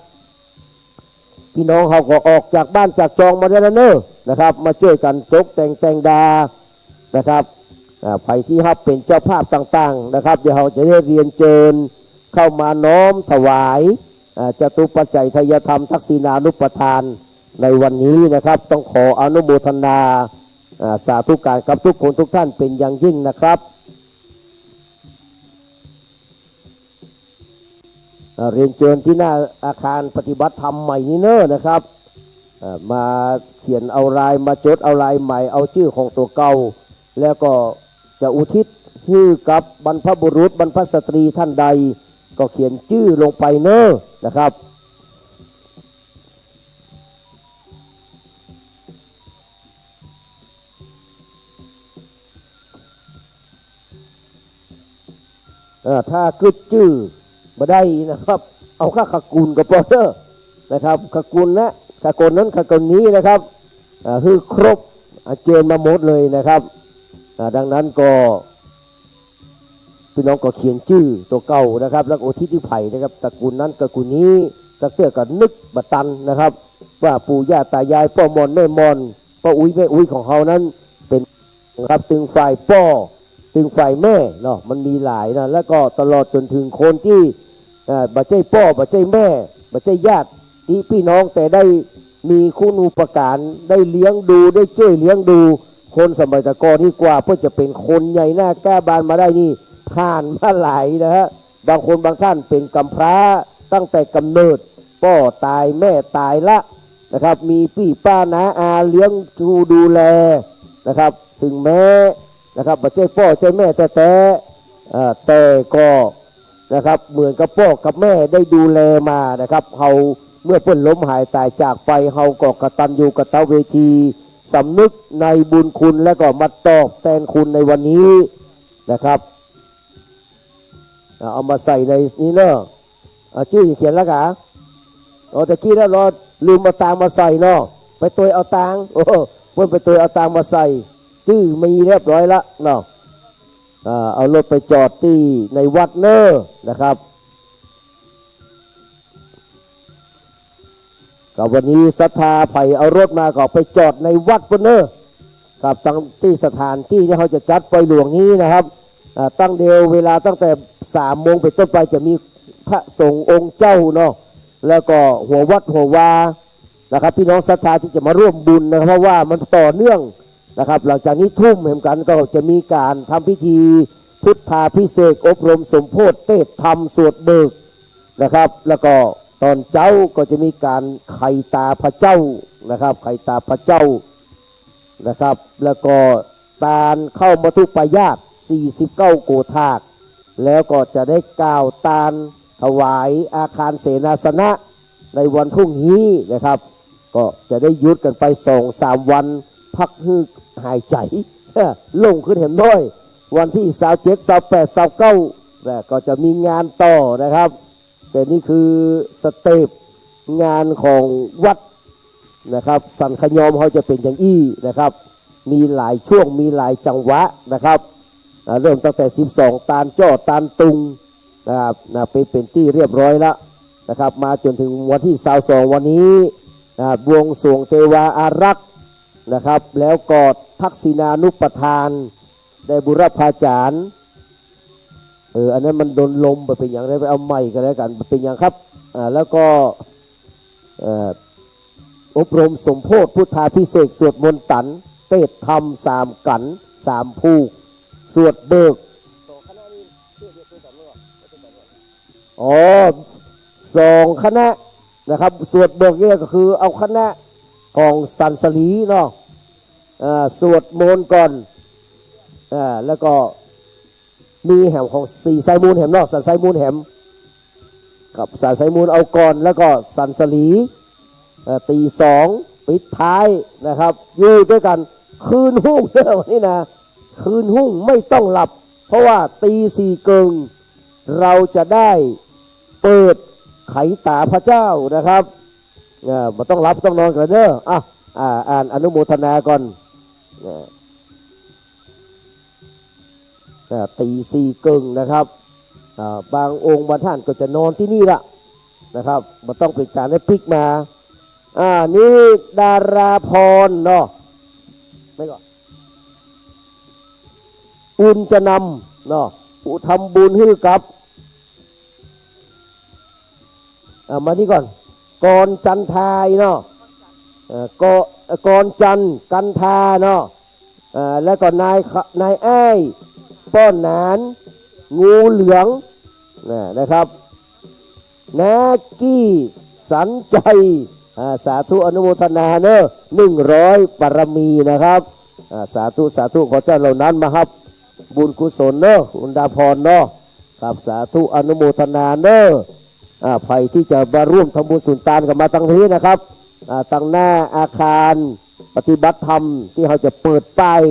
พี่น้องเขาก็ออกจากบ้านจากจองมาได้แล้วเนอะนะครับมาช่วยกันจกแต่งดานะครับไผ่ที่ครับเป็นเจ้าภาพต่างๆนะครับเดี๋ยวเราจะได้เรียนเชิญเข้ามาน้อมถวายจตุปัจจัยทายธรรมทักษิณานุปทานในวันนี้นะครับต้องขออนุโมทนาสาธุการกับทุกคนทุกท่านเป็นอย่างยิ่งนะครับเรียนเชิญที่หน้าอาคารปฏิบัติธรรมใหม่นี้เนอะนะครับมาเขียนเอาลายมาจดเอาลายใหม่เอาชื่อของตัวเก่าแล้วก็จะอุทิศให้กับบรรพบุรุษบรรพสตรีท่านใดก็เขียนชื่อลงไปเนอะนะครับถ้ากึดชื่อมาได้นะครับเอาข้าขกุลกับพอเนอร์นะครับขกุลนะขกุลนั้นขกุลนี้นะครับคือครบเจนมาหมดเลยนะครับดังนั้นก็พี่น้องก็เขียนชื่อตัวเก่านะครับแล้วโอทิศที่ไผ่นะครับตระกูลนั้นตระกูลนี้ตะเตื้อกับนึกบัตันนะครับว่าปู่ย่าตายายพ่อมอนแม่มอนพ่ออุ้ยแม่อุ้ยของเขานั้นเป็นนะครับถึงฝ่ายพ่อถึงฝ่ายแม่เนาะมันมีหลายนะแล้วก็ตลอดจนถึงคนที่บัจเจ้พ่อบัจเจ้แม่บัจเจ้ญาติที่พี่น้องแต่ได้มีคุณูปการได้เลี้ยงดูได้ช่วยเลี้ยงดูคนสมัยตะกอนที่กว่าเพื่อจะเป็นคนใหญ่หน้าแก้บานมาได้นี่ผ่านมาหลายนะฮะบางคนบางท่านเป็นกำพร้าตั้งแต่กำเนิดพ่อตายแม่ตายละนะครับมีพี่ป้าน้าอาเลี้ยงดูแลนะครับถึงแม้นะครับบัจเจ้พ่อใจแม่แต่ก็นะครับเหมือนกับพ่อกับแม่ได้ดูแลมานะครับเฮาเมื่อเพิ่นล้มหายตายจากไปเฮาก็กตัญญูกตเวทีสำนึกในบุญคุณและก็มาตอบแทนคุณในวันนี้นะครับเอามาใส่ในนี้เนอะชื่อเขียนแล้วกะตะกี้แล้วรอลืมเอาตางมาใส่เนาะไปตัวเอาตางเพิ่นไปตัวเอาตางมาใส่ชื่อมีเรียบร้อยละเนาะเอารถไปจอดที่ในวัดเนอนะครับกับวันนี้ศรัทธาไผ่เอารถมาก็ไปจอดในวัดเนอกับตั้งที่สถานที่ที่เขาจะจัดปล่อยหลวงนี้นะครับตั้งเดียวเวลาตั้งแต่3 โมงไปต้นไปจะมี พระสงฆ์องค์เจ้าเนาะแล้วก็หัววัดหัววานะครับพี่น้องศรัทธาที่จะมาร่วมบุญนะครับเพราะว่ามันต่อเนื่องนะครับหลังจากนี้ทุ่มเหมือนกันก็จะมีการทำพิธีพุทธาภิเษกอบรมสมโภชเทศธรรมสวดเบิกนะครับแล้วก็ตอนเจ้าก็จะมีการไข่ตาพระเจ้านะครับไข่ตาพระเจ้านะครับแล้วก็ตาลเข้ามาทุปายาต49 โกธากแล้วก็จะได้กล่าวตาลถวายอาคารเสนาสนะในวันพรุ่งนี้นะครับก็จะได้ยุดกันไป2-3 วันพักฮึกหายใจลงขึ้นเห็นน้อยวันที่27 28 29แล้วก็จะมีงานต่อนะครับแต่นี่คือสเต็ปงานของวัดนะครับสันขยอมเขาจะเป็นอย่างอี้นะครับมีหลายช่วงมีหลายจังหวะนะครับเริ่มตั้งแต่12ตาลจ้อตาลตุงนะครับเป็นที่เรียบร้อยแล้วนะครับมาจนถึงวันที่22วันนี้บวงสรวงเทวาอารักษ์นะครับแล้วก็ทักษิณานุปทานได้บุรพาจารย์อันนั้นมันโดนลมไปเป็นอย่างไรไปเอาใหม่กันแล้วกันเป็นอย่างครับแล้วก็อบรมสมโภชพุทธาภิเษกสวดมนต์ตันเทศธรรม3 กัน3 ภูสวดเบิก2 คณะนะครับสวดเบิกเนี่ยก็คือเอาคณะของสันสลีเนาะสวดมนต์ก่อนแล้วก็มีแหมของ4 ไซมูลแหมนอกสันไซมูลแหมกับสันไซมูลเอาก่อนแล้วก็สันสลีตี 2ปิดท้ายนะครับอยู่ด้วยกันคืนหุ้งวันนี้นะคืนหุ้งไม่ต้องหลับเพราะว่าตี 4 เกิงเราจะได้เปิดไขตาพระเจ้านะครับมันต้องรับต้องนอนกันเด้ออ่านอนุโมทนาก่อนตี 4 เกิงนะครับบางองค์บางท่านก็จะนอนที่นี่ละนะครับมันต้องเป็นการให้พลิกมานี่ดาราพรเนาะไม่ก่อนอุ่นจะนำเนาะผู้ทำบุญให้กับมานี่ก่อนกรจันทายเนาะกรจันกันทาเนาะแล้วก็นายอ้ายป้อนหนานงูเหลืองนะครับนากี้สันใจสาธุอนุโมทนาเนอะ100 บารมีนะครับสาธุขอเจ้าเหล่านั้นมาครับบุญกุศลเนอะอุณดาพรเนอะครับสาธุอนุโมทนาเนอะใครที่จะมาร่วมทำบุญสุนทานกับมาตั้งนี้นะครับตั้งหน้าอาคารปฏิบัติธรรมที่เขาจะเปิดป้าย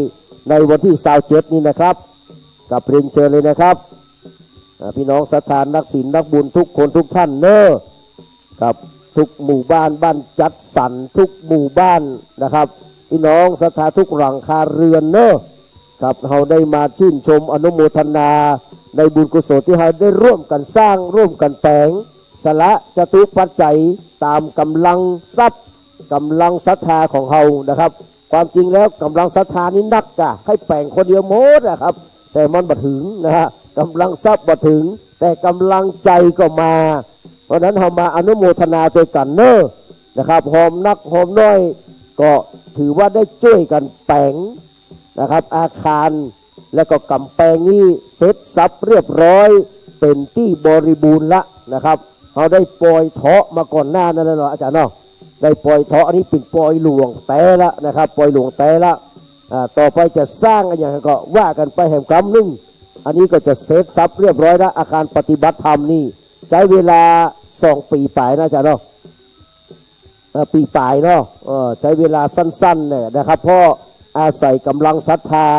ในวันที่27นี้นะครับกับเรียนเชิญเลยนะครับพี่น้องศรัทธานักศีลนักบุญทุกคนทุกท่านเนอะครับทุกหมู่บ้านบ้านจัดสรรทุกหมู่บ้านนะครับพี่น้องศรัทธาทุกหลังคาเรือนเนอะครับเราได้มาชื่นชมอนุโมทนาในบุญกุศลที่เราได้ร่วมกันสร้างร่วมกันแต่งสละจตุปัจจัยตามกำลังทรัพย์กำลังศรัทธาของเรานะครับความจริงแล้วกำลังศรัทธานี้นักกะให้แปลงคนเดียวหมดนะครับแต่มันบ่ถึงนะฮะกำลังทรัพย์บ่ถึงแต่กำลังใจก็มาเพราะนั้นเรามาอนุโมทนาด้วยกันเนอะนะครับหอมนักหอมน้อยก็ถือว่าได้ช่วยกันแปลงนะครับอาคารและก็กำแพงนี้เสร็จสับเรียบร้อยเป็นที่บริบูรณ์ละนะครับเราได้ปล่อยเถาะมาก่อนหน้านั่นแล้วเนาะอาจารย์เนาะได้ปล่อยเถาะอันนี้เป็นปล่อยหลวงแต่ละนะครับปล่อยหลวงแต่ละต่อไปจะสร้างอะไรอย่างก็ว่ากันไปแห่งกำนึงอันนี้ก็จะเสร็จสับเรียบร้อยแล้วอาคารปฏิบัติธรรมนี่ใช้เวลา2 ปีปลายนะอาจารย์เนาะปีปลายเนาะใช้เวลาสั้นๆเนี่ยนะครับเพราะอาศัยกำลังศรัทธา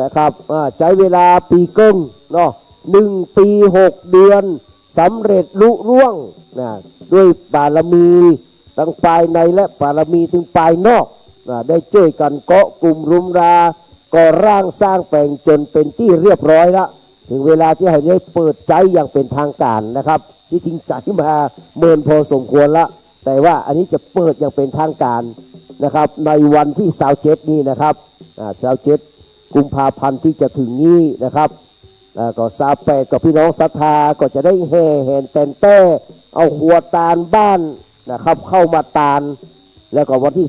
นะครับใช้เวลาปีครึ่งเนาะ1 ปี 6 เดือนสำเร็จลุล่วงนะด้วยบารมีทั้งภายในและบารมีถึงภายนอกได้ช่วยกันเกาะกลุ่มรุมราก่อร่างสร้างแปลงจนเป็นที่เรียบร้อยแล้วถึงเวลาที่ให้ได้เปิดใจอย่างเป็นทางการนะครับที่จริงใจมาเมินพอสมควรละแต่ว่าอันนี้จะเปิดอย่างเป็นทางการนะครับในวันที่27นี้นะครับ27 กุมภาพันธ์ที่จะถึงนี้นะครับ แล้วก็28กับพี่น้องศรัทธาก็จะได้แห่แห่แตนเต้เอาหัวตาลบ้านนะครับเข้ามาตาลแล้วก็วันที่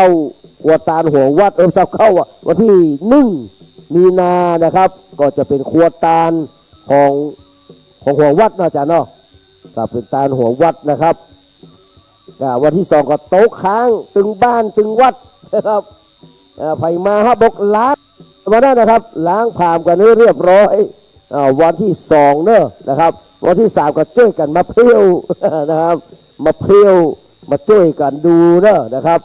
29หัวตาลหัววัด29วันที่1มีนานะครับก็จะเป็นครัวตาลของหัววัดนะจ๊ะเนาะก็เป็นตาลหัววัดนะครับวันที่2ก็โต๊ะค้างตึงบ้านตึงวัดนะครับไผ่มาฮะบกล้างมาได้นะครับล้างผามกันเรียบร้อยวันที่2เนอะนะครับวันที่3ก็ช่วยกันมาเพี้ยวนะครับมาเพี้ยวมาช่วยกันดูเนอะนะครับ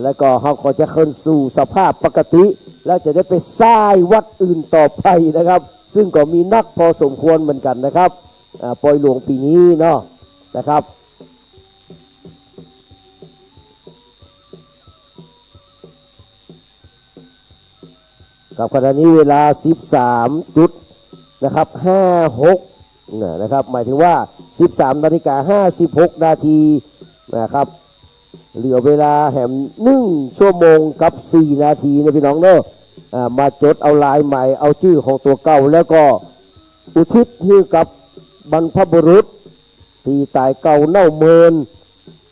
แล้วก็เขาก็จะขึ้นสู่สภาพปกติแล้วจะได้ไปสร้างวัดอื่นต่อไปนะครับซึ่งก็มีนักพอสมควรเหมือนกันนะครับปล่อยหลวงปีนี้เนาะนะครับกับขณะนี้เวลา 13 จุดนะครับ56นะครับหมายถึงว่า 13:56 นาทีนะครับเหลือเวลาแหม1 ชั่วโมงกับ 4 นาทีนะพี่น้องเนอะมาจดเอาลายใหม่เอาชื่อของตัวเก่าแล้วก็อุทิศให้กับบรรพบุรุษที่ตายเก่าเน่าเมิน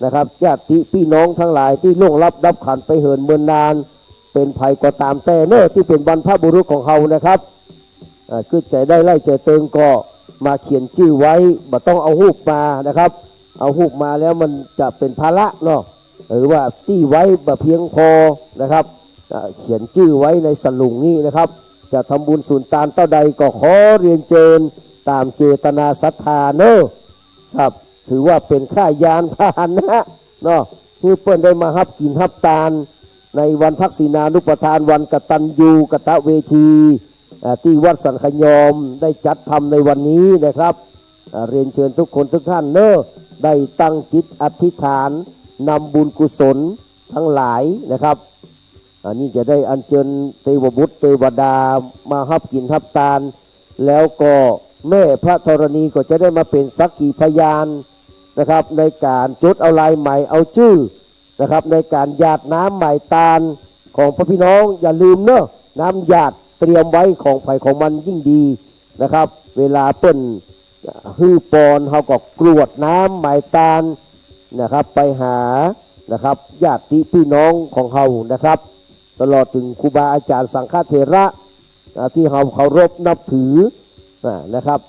นะครับญาติพี่น้องทั้งหลายที่ล่วงลับดับขันไปเหินเมือนนานเป็นภัยก็ตามแต่เนอะที่เป็นบรรพบุรุษของเขานะครับคือใจได้ไล่ใจเติงก็มาเขียนชื่อไว้บ่ต้องเอาหูปมานะครับเอาหูปมาแล้วมันจะเป็นภาระเนาะหรือว่าที่ไว้บ่เพียงพอนะครับเขียนชื่อไว้ในสลุงนี้นะครับจะทำบุญสุนทานเท่าใดก็ขอเรียนเชิญตามเจตนาศรัทธาเนอะครับถือว่าเป็นค่ายานพาหนะเนาะที่เปิ้นได้มาฮับกินฮับตาลในวันทักษิณานุปทานวันกตัญญูกตเวทีที่วัดสันขยอมได้จัดทำในวันนี้นะครับเรียนเชิญทุกคนทุกท่านเนอะได้ตั้งจิตอธิษฐานนำบุญกุศลทั้งหลายนะครับอันนี้จะได้อัญเชิญเทวบุตรเทวดามาฮับกินฮับตาลแล้วก็แม่พระธรณีก็จะได้มาเป็นสักขีพยานนะครับในการจดเอาลายใหม่เอาชื่อนะครับในการหยาดน้ำใหม่ตาลของพระพี่น้องอย่าลืมเนอะน้ำหยาดเตรียมไว้ของไผ่ของมันยิ่งดีนะครับเวลาเปิ้นฮื้อปอนเขาก็กรวดน้ำใหม่ตาลนะครับไปหานะครับญาติพี่น้องของเขานะครับตลอดถึงครูบาอาจารย์สังฆเถระที่เขาเคารพนับถือนะครับ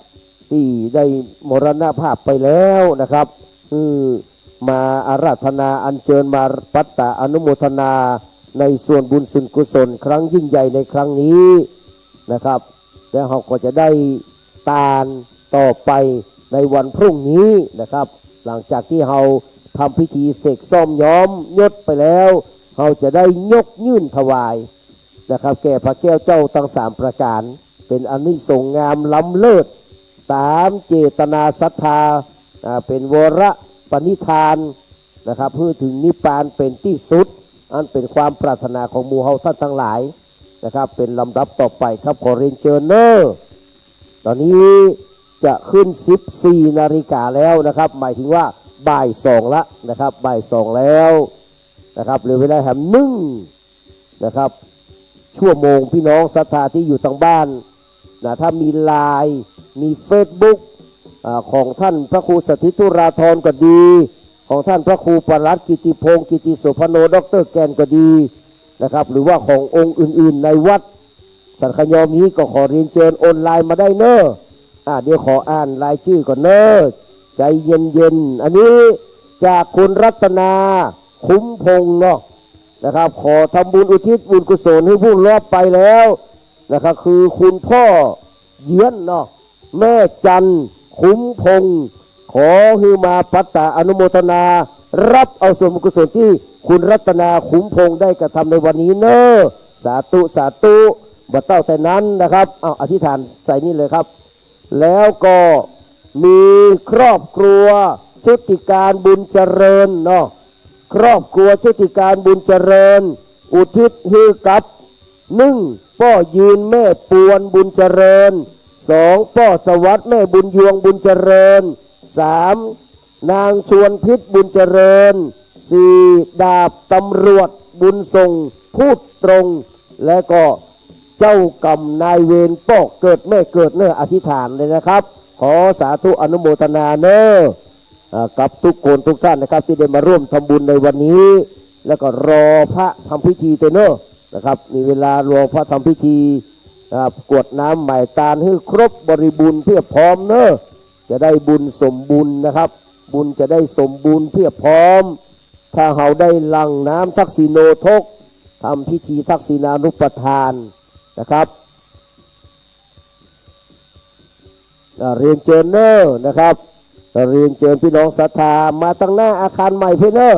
ที่ได้มรณภาพไปแล้วนะครับมาอาราธนาอัญเชิญมาปัตตาอนุโมทนาในส่วนบุญส่วนกุศลครั้งยิ่งใหญ่ในครั้งนี้นะครับแล้วเขาก็จะได้ตาลต่อไปในวันพรุ่งนี้นะครับหลังจากที่เขาทำพิธีเสกซ่อมย้อมยศไปแล้วเขาจะได้ยกยื่นถวายนะครับแก่พระแก้วเจ้าทั้ง3ประการเป็นอานิสงส์งามล้ำเลิศตามเจตนาศรัทธาเป็นวรปณิธานนะครับเพื่อถึงนิพพานเป็นที่สุดอันเป็นความปรารถนาของหมู่เฮาท่านทั้งหลายนะครับเป็นลำดับต่อไปครับขอเรียนเชิญเนอตอนนี้จะขึ้น14 นาฬิกาแล้วนะครับหมายถึงว่าบ่าย2ละนะครับบ่าย2แล้วนะครับเหลือเวลาแหมนะครับชั่วโมงพี่น้องศรัทธาที่อยู่ทางบ้านถ้ามีไลน์มีเฟซบุ๊กของท่านพระครูสถิตุราธรก็ดีของท่านพระครูปรัตกิติพงศ์กิติโสพโนดร.แกนก็ดีนะครับหรือว่าขององค์อื่นๆในวัดสันขยอมนี้ก็ขอเรียนเชิญออนไลน์มาได้เนอะเดี๋ยวขออ่านรายชื่อก่อนเนอะใจเย็นๆอันนี้จากคุณรัตนาคุ้มพงศ์เนาะนะครับขอทำบุญอุทิศบุญกุศลให้ผู้รอดไปแล้วนะครับคือคุณพ่อเยือนเนาะแม่จันคุ้มพงศ์ขอให้มาปัตตาอนุโมทนารับเอาส่วนบุญกุศลที่คุณรัตนาคุ้มพงศ์ได้กระทำในวันนี้เนอะสาธุสาธุบัดเต้าแต่นั้นนะครับเอาอธิษฐานใส่นี่เลยครับแล้วก็มีครอบครัวชุติการบุญเจริญเนาะครอบครัวชุติการบุญเจริญอุทิศให้กับป้อยืนแม่ปวนบุญเจริญ2ป้อสวัสดิ์แม่บุญยวงบุญเจริญ3นางชวนพิษบุญเจริญ4ดาบตำรวจบุญทรงพูดตรงและก็ เจ้ากรรมนายเวรปอกเกิดแม่เกิดเนออธิษฐานเลยนะครับขอสาธุอนุโมทนาเนอกับทุกคนทุกท่านนะครับที่ได้มาร่วมทำบุญในวันนี้แล้วก็รอพระทำพิธีเตเนอนะครับมีเวลารอพระทำพิธีกรวดน้ำใหม่ตาลให้ครบบริบูรณ์เพียบพร้อมเนอจะได้บุญสมบูรณ์นะครับบุญจะได้สมบูรณ์เพียบพร้อมถ้าเราได้ลังน้ำทักษิโนทกทำพิธีทักษิณานุปทานนะครับเรียนเชิญเนอนะครับเรียนเชิญพี่น้องศรัทธามาตั้งหน้าอาคารใหม่เพื่อนเนอ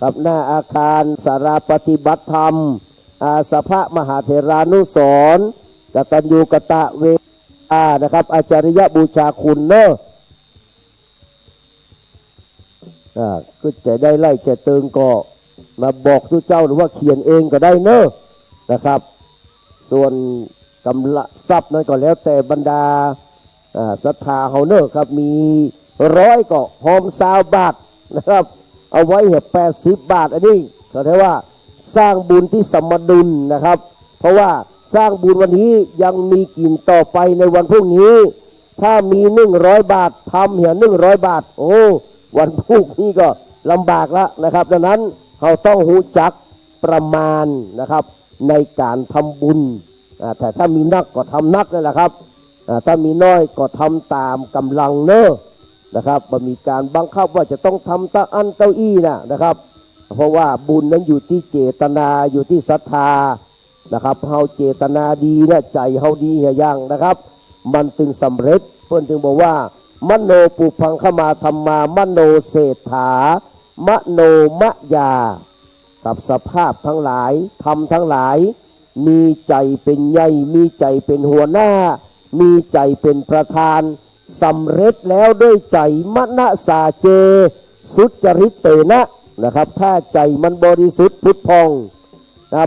ครับหน้าอาคารสาราปฏิบัติธรรมอาสภะมหาเถรานุสรณ์กตัญญูกตเวอานะครับอาจาริยบูชาคุณเนอก็จะได้ไล่จะเติงก็มาบอกทุกเจ้าหรือว่าเขียนเองก็ได้เนอนะครับส่วนกำลังทรัพย์นั้นก็แล้วแต่บรรดาศรัทธาเฮาเนอครับมี100ก็หอม20 บาทนะครับเอาไว้เหตุ80 บาทอันนี้เขาเรียกว่าสร้างบุญที่สมดุลนะครับเพราะว่าสร้างบุญวันนี้ยังมีกินต่อไปในวันพรุ่งนี้ถ้ามี100 บาททำเหี่ย100 บาทโอ้วันพรุ่งนี้ก็ลำบากแล้วนะครับดังนั้นเราต้องหูจักประมาณนะครับในการทำบุญแต่ถ้ามีนักก็ทำนักนั่นแหละครับถ้ามีน้อยก็ทำตามกำลังเนอะนะครับบ่มีการบังคับว่าจะต้องทำตะอันเต้าอี้นะครับเพราะว่าบุญนั้นอยู่ที่เจตนาอยู่ที่ศรัทธานะครับเฮาเจตนาดีเนี่ยใจเฮาดีอย่างนะครับมันจึงสำเร็จเพื่อนจึงบอกว่ามโนปุพังขมาธรรมามโนเศรษฐามโนมะยากับสภาพทั้งหลายธรรมทั้งหลายมีใจเป็นใหญ่มีใจเป็นหัวหน้ามีใจเป็นประธานสำเร็จแล้วด้วยใจมณสาเจสุจริตเตนะครับถ้าใจมันบริสุทธิ์พุทธพอง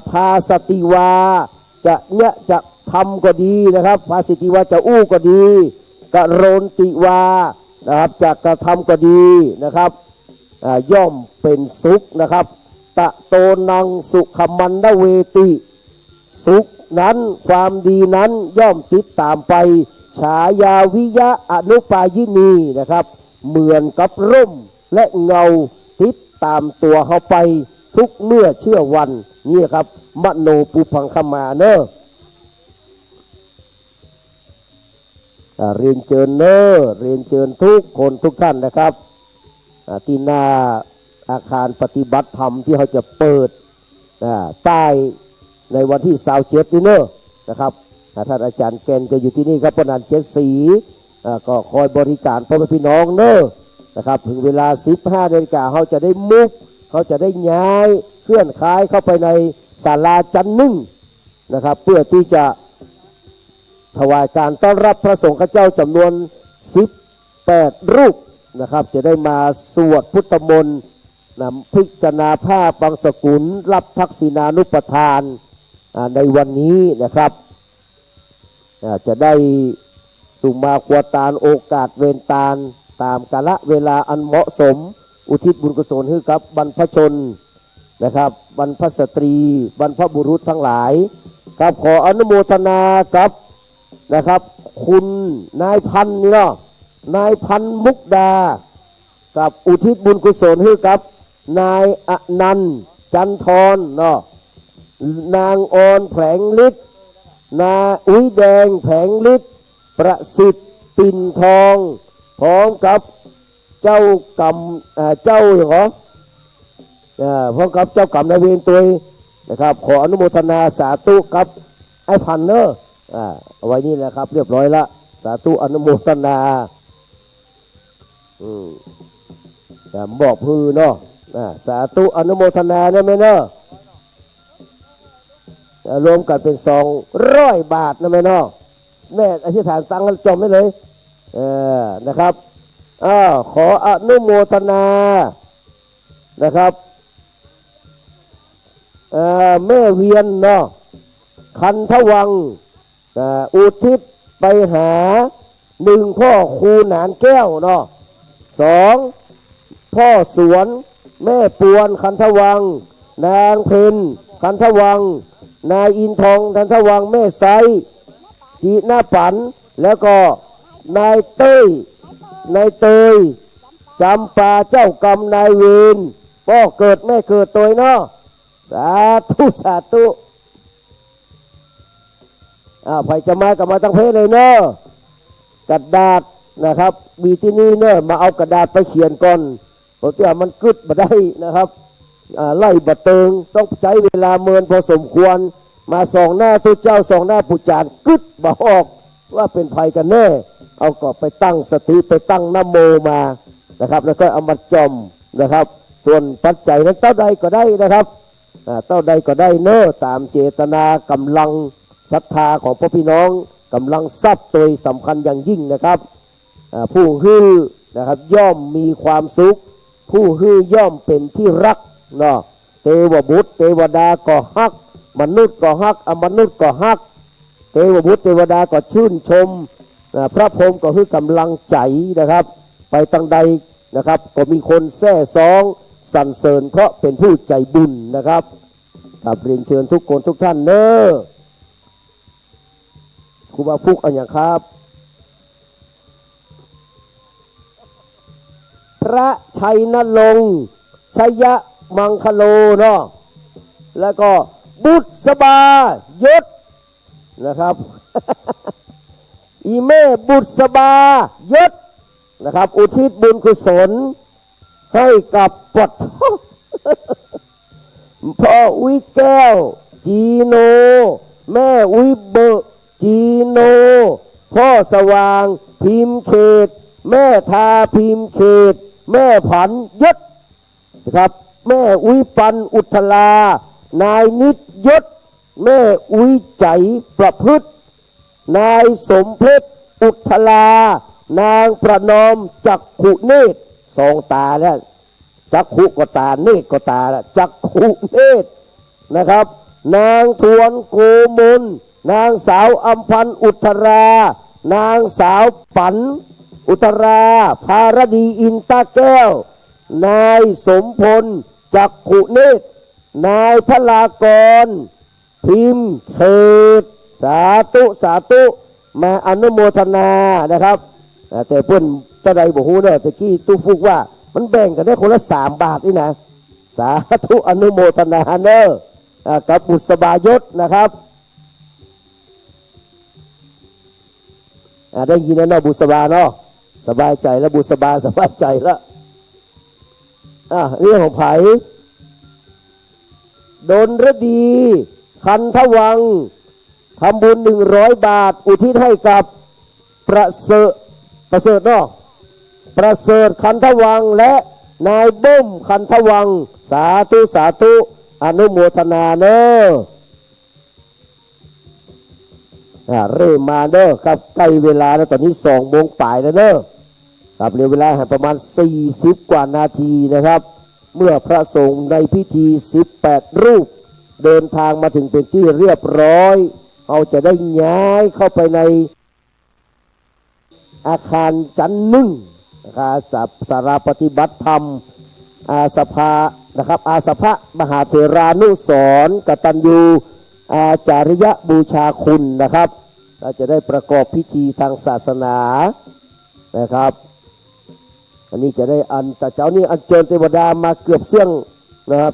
ภาสติวาจะเนี่ยจะทำก็ดีนะครับภาสติวาจะอู้ก็ดีกโรนติวานะครับจะกระทำก็ดีนะครับย่อมเป็นสุขนะครับตะโตนังสุขมันนเวติสุขนั้นความดีนั้นย่อมติดตามไปฉายาวิยะอนุปายินีนะครับเหมือนกับร่มและเงาติดตามตัวเขาไปทุกเมื่อเชื่อวันนี่ครับมโนปุพังขมาเนอเรียนเชิญเนอเรียนเชิญทุกคนทุกท่านนะครับที่หน้าอาคารปฏิบัติธรรมที่เขาจะเปิดใต้ในวันที่27นี่เนอนะครับท่านอาจารย์แกนก็อยู่ที่นี่ครับประนันเจ็ดสีก็คอยบริการพ่อแม่พี่น้องเนอนะครับถึงเวลา 15 นาฬิกาเขาจะได้มุกเขาจะได้ย้ายเคลื่อนย้ายเข้าไปในศาลาจันนึ่งนะครับเพื่อที่จะถวายการต้อนรับพระสงฆ์ข้าเจ้าจำนวน18 รูปนะครับจะได้มาสวดพุทธมนต์พิจารณาผ้าบางสกุลรับทักษิณานุปทานในวันนี้นะครับจะได้สุมาควตารโอกาสเวรตาลตามกาลเวลาอันเหมาะสมอุทิศบุญกุศลให้กับบรรพชนนะครับบรรพสตรีบรรพบุรุษทั้งหลายครับขออนุโมทนากับนะครับคุณนายพันนี่เนาะนายพันมุกดากับอุทิศบุญกุศลให้กับนายอนันต์จันทรเนาะนางออนแผลงฤทธิ์นาอุ้ยแดงแผลงฤทธิ์ประสิทธิ์ปิ่นทองพร้อมกับเจ้ากรรมเจ้าอย่างเหรอพร้อมกับเจ้ากรรมนายเวรตัวนะครับขออนุโมทนาสาธุกับไอ้พันเนอร์เอาไว้นี่นะครับเรียบร้อยละสาธุอนุโมทนาบอกพื้นเนาะสาธุอนุโมทนาเนี่ยไหมเนาะรวมกันเป็น200 บาทนะแม่เนาะแม่อธิษฐานตังค์จมได้เลยนะครับขออนุโมทนานะครับแม่เวียนเนาะคันทวังอุทิศไปหา1พ่อครูหนานแก้วเนาะ2พ่อสวนแม่ปวนคันทวังนางเพนคันทวัง นายอินทองทันทวังแม่ไซจีหน้าปันแล้วก็นายเต้ยจำปาเจ้ากรรมนายเวรพ่อเกิดแม่เกิดตัวเนาะสาธุไผจะมากับมาตั้งเพศเลยเนาะกระดาษนะครับมีที่นี่เนาะมาเอากระดาษไปเขียนก่อนเพราะที่มันกึดมาได้นะครับไล่บัดเติงต้องใช้เวลาเมินพอสมควรมาส่องหน้าทุเจ้าส่องหน้าผู้จารกึดมาออกว่าเป็นภัยกันแน่เอาก็ไปตั้งสติไปตั้งนะโมมานะครับแล้วก็เอามาจอมนะครับส่วนปัจจัยนั้นเท่าใดก็ได้นะครับเท่าใดก็ได้เนอะตามเจตนากำลังศรัทธาของพ่อพี่น้องกำลังทรัพย์ตัวสำคัญอย่างยิ่งนะครับผู้ฮือนะครับย่อมมีความสุขผู้ฮือย่อมเป็นที่รักเนาะเทวบุตรเทวดาก็ฮักมนุษย์ก็ฮักอมนุษย์ก็ฮักเทวบุตรเทวดาก็ชื่นชมพระพรหมก็คือกำลังใจนะครับไปทางใดนะครับก็มีคนแซ่ซองสรรเสริญเพราะเป็นผู้ใจบุญนะครับกับเรียนเชิญทุกคนทุกท่านเนอะครูบาพุกอันอย่างครับพระชัยนรงค์ชัยมังคโลเนาะแล้วก็บุษบายศนะครับอีเม่บุษบายศนะครับอุทิศบุญกุศลให้กับปัทพ่อวิแก้วจีโนแม่วิเบอจีโนพ่อสว่างพิมเขตแม่ทาพิมเขตแม่ผันยศนะครับแม่วิปันอุทลานายนิตยศแม่วิจัยประพฤตินายสมเพชรอุทลานางประนอมจักขุเนตรสองตาแล้วจักขุก็ตาเนตรก็ตาแล้วจักขุเนตรนะครับนางทวนโกมลนางสาวอัมพันธ์อุทรานางสาวปันอุทราภารดีอินตาแก้วนายสมพลจักขุเนตรนายพลากรพิมพ์เขตสาธุมาอนุโมทนานะครับแต่เพื่อนตะไดบอกฮู้เนี่ยตะกี้ตู้ฟุกว่ามันแบ่งกันได้คนละ3 บาทนี่นะสาธุอนุโมทนาเนอะกับบุษบายศนะครับได้ยินแล้วเนาะบุษบาเนาะสบายใจแล้วบุษบาสบายใจแล้วเรื่องของไผ่ดนฤดีคันทวังทำบุญ100 บาทอุทิศให้กับประเสริฐเนาะประเสริฐคันทวังและนายบุ้มคันทวังสาธุอนุโมทนาเนอะเริ่มมาเนอะครับใกล้เวลาแล้วตอนนี้2 โมงป่ายแล้วเนอะครับเหลือเวลาประมาณ40 กว่านาทีนะครับเมื่อพระสงฆ์ในพิธี18 รูปเดินทางมาถึงเป็นที่เรียบร้อยเราจะได้ย้ายเข้าไปในอาคารชั้น1นะครับสาราปฏิบัติธรรมอาสภานะครับอาสภะมหาเถรานุสรณ์กตัญญูอาจาริยบูชาคุณนะครับเราจะได้ประกอบพิธีทางศาสนานะครับอันนี้จะได้แต่เจ้านี่อัญเชิญเทวดามาเกือบเสี่ยงนะครับ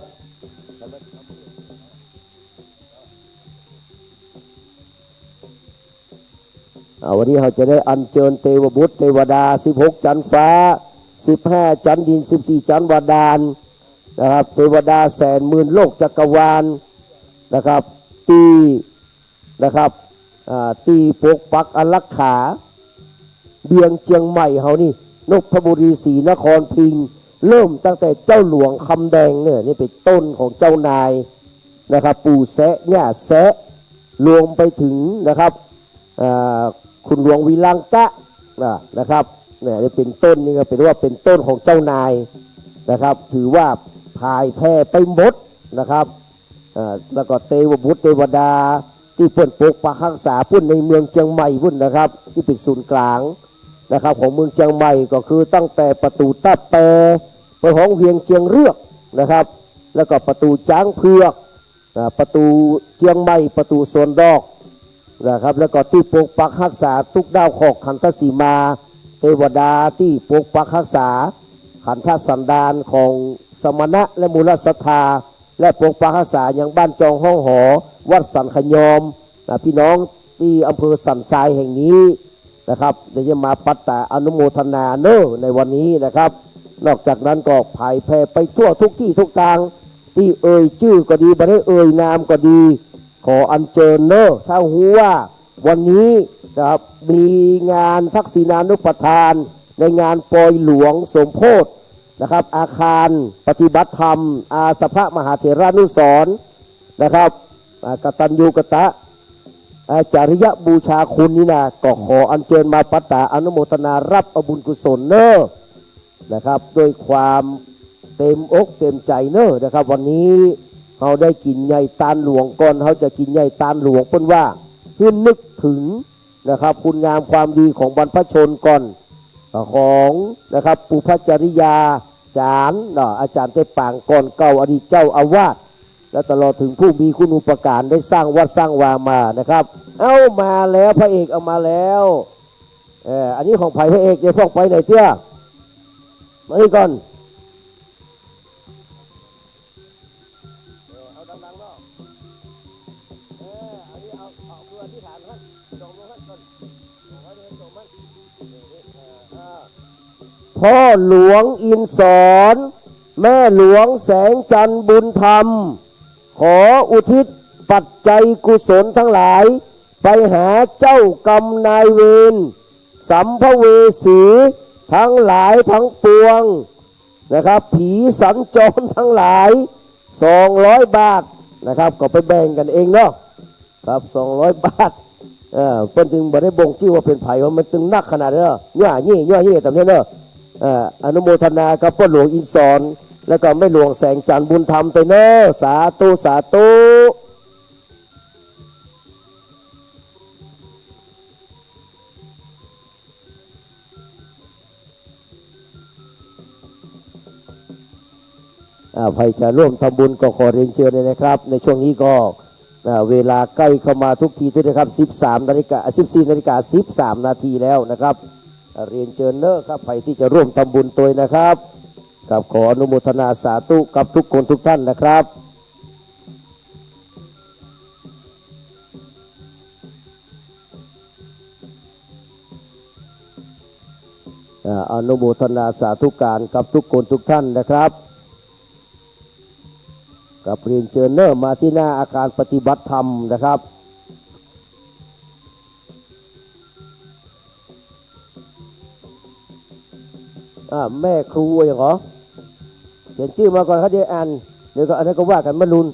วันนี้เราจะได้อัญเชิญเทวบุตรเทวดา16 จันทร์ฟ้า15 จันทร์ดิน14 จันทร์บาดาลนะครับเทวดาแสนหมื่นโลกจักรวาลนะครับตีปกปักอารักขาเบียงเจียงใหม่เขานี่นพบุรีศรีนครพิงค์เริ่มตั้งแต่เจ้าหลวงคำแดงเนี่ยนี่เป็นต้นของเจ้านายนะครับปู่แสะย่าแสะรวมไปถึงนะครับคุณหลวงวิลังกะนะครับเนี่ยเป็นต้นนี่ก็เป็นว่าเป็นต้นของเจ้านายนะครับถือว่าพ่ายแพ้ไปหมดนะครับแล้วก็เทวบุตรเทวดาที่เปิดปกปักรักษาพุ่นในเมืองเชียงใหม่พุ่นนะครับที่เป็นศูนย์กลางนะครับของเมืองเชียงใหม่ก็คือตั้งแต่ประตูตาแปรไปของเวียงเชียงเรือกนะครับแล้วก็ประตูจ้างเผือก ประตูเจียงใหม่ประตูสวนดอกนะครับแล้วก็ที่ปกปักรักษาทุกดาวขอกขันธสีมาเทวดาที่ปกปักรักษาขันธสันดานของสมณะและมูลศรัทธาและปกปักรักษาอย่างบ้านจองห้องหอวัดสันขยอมพี่น้องที่อำเภอสันทรายแห่งนี้นะครับเดี๋ยวจะมาปัตตาอนุโมทนาเนอในวันนี้นะครับนอกจากนั้นก็เผยแพร่ไปทั่วทุกที่ทุกทางที่เอ่ยชื่อก็ดีไม่ได้เอ่ยนามก็ดีขออัญเชิญเนอถ้าหูว่าวันนี้นะครับมีงานทักษิณานุปทานในงานปอยหลวงสมโพธินะครับอาคารปฏิบัติธรรมอาสภะมหาเถรานุสรณ์นะครับกตัญญูกตะจริยบูชาคุณนี่นะก็ขออัญเชิญมาปัตตาอนุโมทนารับอบุญกุศลเนอนะครับด้วยความเต็มอกเต็มใจเนอนะครับวันนี้เราได้กินใหญ่ตาลหลวงก่อนเขาจะกินใหญ่ตาลหลวงเพิ่นว่าเพื่อนึกถึงนะครับคุณงามความดีของบรรพชนก่อนของนะครับปุพจริยาจารย์อาจารย์เตปางก่อนเก่าอดีตเจ้าอาวาสและตลอดถึงผู้มีคุณูปการได้สร้างวัดสร้างวามานะครับเอามาแล้วพระเอกเอามาแล้วอันนี้ของไผ่พระเอกเดี๋ยวฟ้องไปไหนเตี้ยมานี่ก่อนเอาดังๆเนาะอันนี้เอาเพื่อที่ฐานท่านจงมือท่านก่อนเอาเดินจงมันพ่อหลวงอินสอนแม่หลวงแสงจันทร์บุญธรรมขออุทิศปัจจัยกุศลทั้งหลายไปหาเจ้ากรรมนายเวรสัมภเวสีทั้งหลายทั้งปวงนะครับผีสัญจรทั้งหลาย200 บาทนะครับก็ไปแบ่งกันเองเนาะครับ200 บาทเพิ่นจึงบ่ได้บ่งชื่อว่าเป็นไผ่ว่ามันตึงนักขนาดนี้เนาะย่ายี่ตามนี้เนาะอนุโมทนากับพ่อหลวงอินสอนแล้วก็แม่หลวงแสงจันทร์บุญธรรมเตเนอสาธุสาธุใครจะร่วมทำบุญก็ขอเรียนเชิญเลยนะครับในช่วงนี้ก็เวลาใกล้เข้ามาทุกทีทุกนะครับ14 นาฬิกา13 นาทีแล้วนะครับเรียนเชิญเนอะครับใครที่จะร่วมทำบุญตัวนะครับกับขออนุโมทนาสาธุกับทุกคนทุกท่านนะครับอนุโมทนาสาธุการกับทุกคนทุกท่านนะครับกับเรียนเชิญเนอะมาที่หน้าอาคารปฏิบัติธรรมนะครับแม่ครูอย่างเหรอเขียนชื่อมาก่อนเขาจะอ่านเดี๋ยวก็อันนั้นก็ว่ากันมาลุน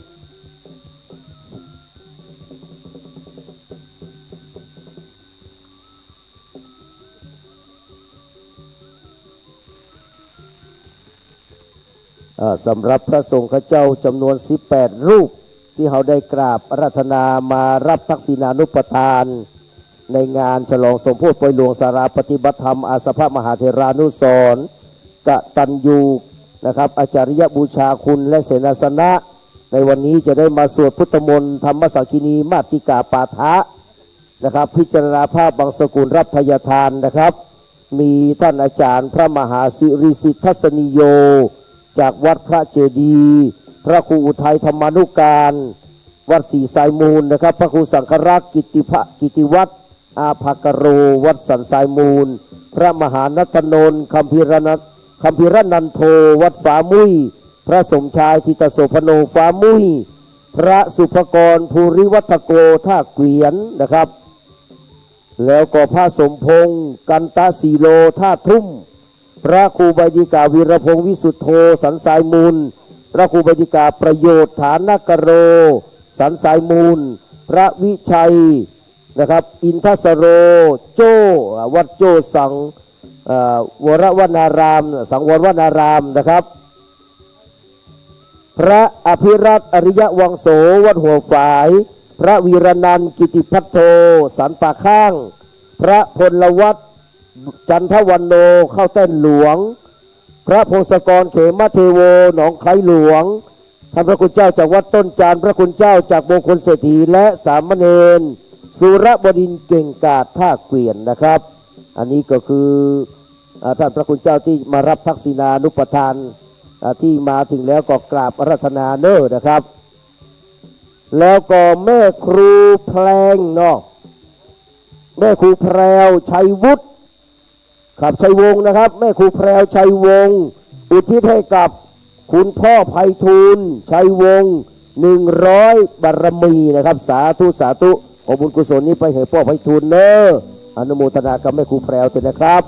สำหรับพระสงฆ์เจ้าจำนวน18 รูปที่เขาได้กราบอาราธนามารับทักษิณานุปทานในงานฉลองสมโภชปอยหลวงสาราปฏิบัติธรรมอาสภะมหาเถรานุสรณ์กตัญญูนะครับอาจาริยบูชาคุณและเสนาสนะในวันนี้จะได้มาสวดพุทธมนต์ธรรมสังคีนีมาติกาปาฐะนะครับพิจารณาภาพบางสกุลรับทายทานนะครับมีท่านอาจารย์พระมหาสิริสิทธัสนิโยจากวัดพระเจดีย์พระครูอุทัยธรรมานุการวัดศรีสายมูลนะครับพระครูสังฆรักษ์กิติวัฒน์อาภากโรวัดสันสายมูลพระมหานัตนนท์คัมภีรนันโทวัดฝามุ้ยพระสมชายทิตโสพโนฝามุ้ยพระสุภกรภูริวัฒโกท่าเกวียนนะครับแล้วก็พระสมพงศ์กันตาสีโลท่าทุ่มพระครูบดิกาวีรพงศ์วิสุทโธสันสายมูลพระครูบดิกาประโยชน์ฐานกโรสันสายมูลพระวิชัยนะครับอินทสโรโจวัดโจสังวรวนารามสังวรวนารามนะครับพระอภิรัตน์อริยวังโสวัดหัวฝายพระวีรนันท์กิติพัทโทสันป่าข้างพระพลวัฒน์จันทวันโนเข้าเต้นหลวงพระพงศกรเขมเทโวหนองไคหลวง ท่านพระคุณเจ้าจากวัดต้นจานพระคุณเจ้าจากมงคลเศรษฐีและสามเณรสุรบดินทร์เก่งกาจท่าเกวียนนะครับอันนี้ก็คือท่านพระคุณเจ้าที่มารับทักษิณานุปทานที่มาถึงแล้วก็กราบอาราธนาเนอนะครับแล้วก็แม่ครูแพลงเนาะแม่ครูแพรวชัยวุฒิครับชัยวงศ์นะครับแม่ครูแพรวชัยวงศ์อุทิศให้กับคุณพ่อไพฑูรย์ชัยวงศ์100 บารมีนะครับสาธุสาธุขอบุญกุศลนี้ไปให้พ่อไพฑูรย์เนอะอนุโมทนากับแม่ครูแพรวด้วยนะครับ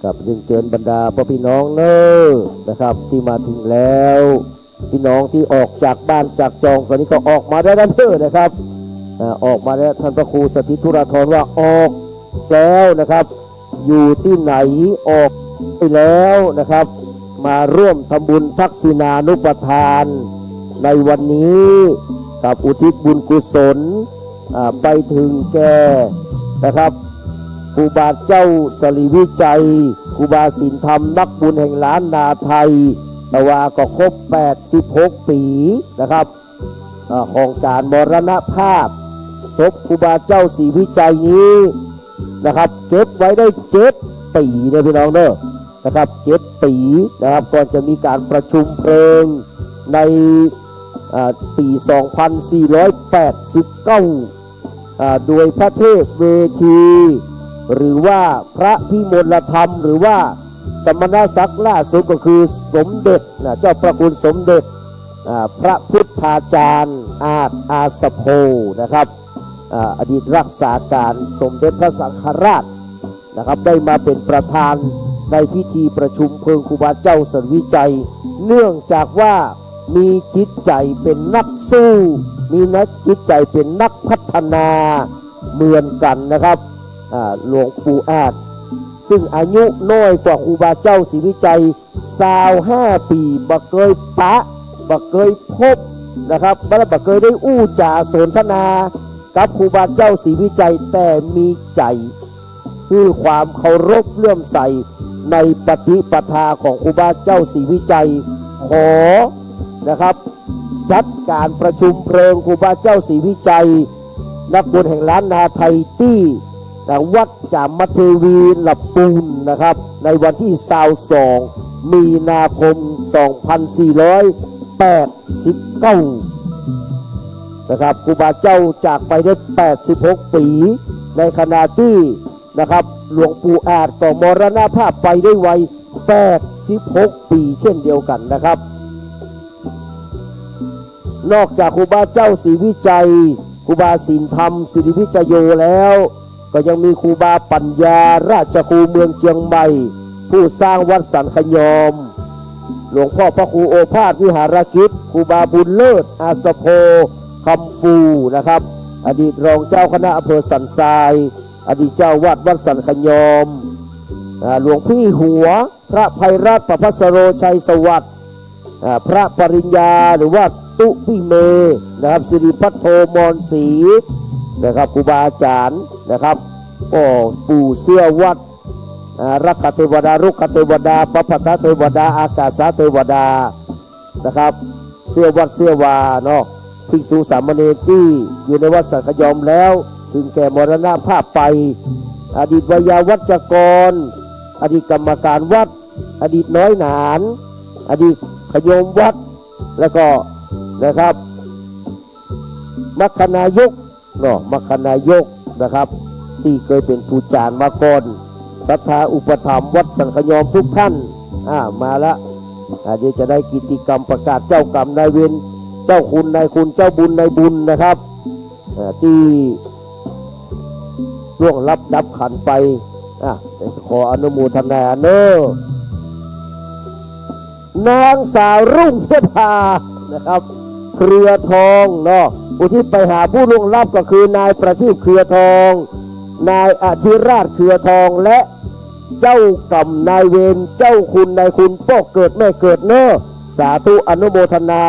กับเรียนเชิญบรรดาพ่อพี่น้องเนอะนะครับที่มาถึงแล้วพี่น้องที่ออกจากบ้านจากจองตอนนี้ก็ออกมาได้แล้วเนอะนะครับออกมาแล้วท่านพระครูสถิตธุราธรว่าออกแล้วนะครับอยู่ที่ไหนออกไปแล้วนะครับมาร่วมทำบุญทักษิณานุปทานในวันนี้กับอุทิศบุญกุศลไปถึงแก่นะครับครูบาเจ้าสลีวิจัยครูบาศีลธรรมนักบุญแห่งล้านนาไทยแต่ว่าก็ครบ86 ปีนะครับของการมรณภาพศพครูบาเจ้าศรีวิจัยนี้นะครับเก็บไว้ได้7 ปีนะพี่น้องเนอะนะครับ7 ปีนะครับก่อนจะมีการประชุมเพลิงในปี 2489โดยพระเทพเวทีหรือว่าพระพิมลธรรมหรือว่าสมณศักดิ์ล่าสุดก็คือสมเด็จเจ้าประคุณสมเด็จพระพุทธาจารย์อาสโพนะครับอดีตรักษาการสมเด็จพระสังฆราชนะครับได้มาเป็นประธานในพิธีประชุมเพลิงครูบาเจ้าสนวิจัยเนื่องจากว่ามีจิตใจเป็นนักสู้มีจิตใจเป็นนักพัฒนาเหมือนกันนะครับหลวงปู่อาจซึ่งอายุน้อยกว่าครูบาเจ้าศรีวิจัย25 ปีบ่เคยปะบ่เคยพบนะครับบ่เคยได้อู้จ่าสนทนากับครูบาเจ้าศรีวิจัยแต่มีใจคือความเคารพเลื่อมใสในปฏิปทาของครูบาเจ้าศรีวิจัยขอนะครับจัดการประชุมเพลิงครูบาเจ้าศรีวิจัยนักบุญแห่งล้านนาไทยที่วัดจามเทวีหลับปูนนะครับในวันที่22 มีนาคม 2489นะครับครูบาเจ้าจากไปได้86 ปีในขณะที่นะครับหลวงปู่อาจก็มรณภาพไปด้วยวัย86 ปีเช่นเดียวกันนะครับนอกจากครูบาเจ้าศรีวิจัยครูบาศีลธรรมสิริวิจโยแล้วก็ยังมีครูบาปัญญาราชครูเมืองเชียงใหม่ผู้สร้างวัดสันขยอมหลวงพ่อพระครูโอภาสวิหารกิจครูบาบุญเลิศอาสโพคำฟูนะครับอดีตรองเจ้าคณะอำเภอสันทรายอดีตเจ้าวัดสันขยอมหลวงพี่หัวพระไพรัตน์ประภัสโรชัยสวัสดิ์พระปริญญาหรือว่าตุปิเมนะครับสิริพัทโทมรศรีนะครับครูบาอาจารย์นะครับปู่เสื้อวัดรักขเทวดารุกขเทวดาปปัตตเทวดาอากาสเทวดานะครับเสื้อวัดเสื้อวาเนาะภิกษุสามเณรที่อยู่ในวัดสังขยอมแล้วถึงแก่มรณภาพไปอดีตวิยาวัจกรอดีตกรรมการวัดอดีตน้อยหนานอดีตขยมวัดแล้วก็นะครับมัคคณายกเนาะมัคคณายกนะครับที่เคยเป็นผู้จารมาก่อนศรัทธาอุปถัมภ์วัดสังขยอมทุกท่านมาละเดี๋ยวจะได้กิจกรรมประกาศเจ้ากรรมนายเวรเจ้าคุณนายคุณเจ้าบุญนายบุญนะครับที่ล่วงลับดับขันไปขออนุโมทนาเนอนางสาวรุ่งเทพานะครับเครือทองเนาะอุทิศไปหาผู้ล่วงลับก็คือนายประทีปเครือทองนายอธิราชเครือทองและ เจ้ากรรมนายเวรเจ้าคุณนายคุณพ่อเกิดแม่เกิดเนอะสาธุอนุโมทนา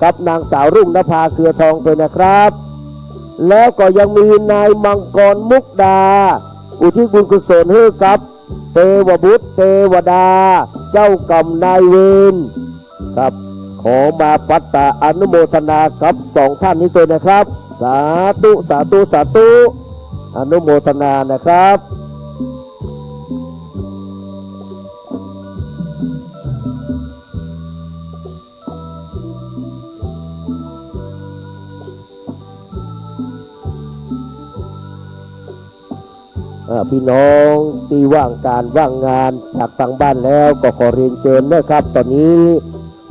กับนางสาวรุ่งนภาเครือทองไปนะครับ แล้วก็ยังมีนายมังกรมุกดาอุทิศบุญกุศลให้กับเทวบุตรเทวดาเจ้ากรรมนายเวรครับขอมาปัตตาอนุโมทนากับสองท่านนี้ตัวนะครับสาธุสาธุสาธุอนุโมทนานะครับพี่น้องที่ว่างการว่างงานจากทางบ้านแล้วก็ขอเรียนเชิญนะครับตอนนี้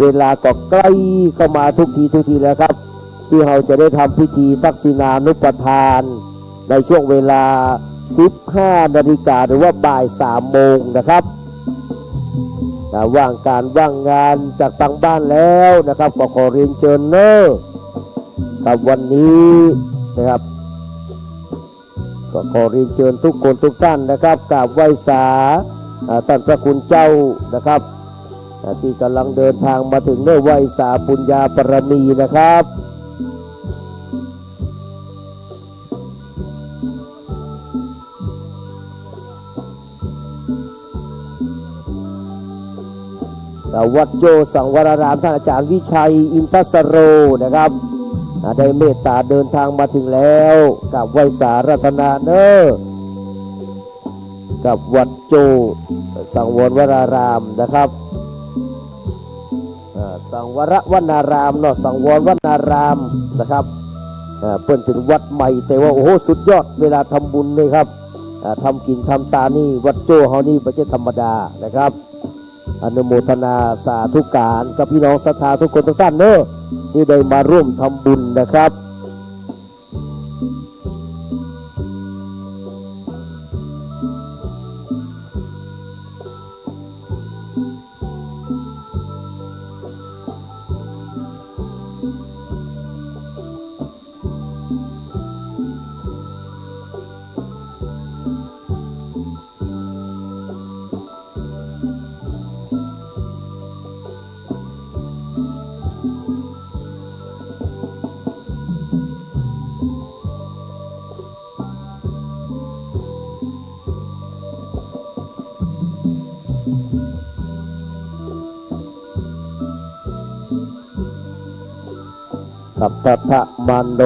เวลาก็ใกล้เข้ามาทุกทีแล้วครับที่เราจะได้ทำพิธีทักษิณานุปทานในช่วงเวลา 15 นาฬิกาหรือว่าบ่าย 3 โมงนะครับว่างการว่างงานจากทางบ้านแล้วนะครับก็ขอเรียนเชิญเนอะครับวันนี้นะครับก็ขอเรียนเชิญทุกคนทุกท่านนะครับกราบไหว้สาท่านพระคุณเจ้านะครับที่กำลังเดินทางมาถึงเนื้อไหว้สาปุญญาปรมีนะครับวัดโจสังวรารามท่านอาจารย์วิชัยอินทสโรนะครับได้เมตตาเดินทางมาถึงแล้วกับไหว้สารัตนาเนอกับวัดโจสังวรวรารามนะครับสังวรวนารามเนาะสังวรวนารามนะครับเพิ่นเป็นวัดใหม่แต่ว่าโอ้โหสุดยอดเวลาทำบุญเลยครับทำกินทำตานี่วัดโจเฮานี่ไม่ใช่ธรรมดานะครับอนุโมทนาสาธุการกับพี่น้องศรัทธาทุกคนทุกท่านเนอะที่ได้มาร่วมทำบุญนะครับกับทัตถะมานโน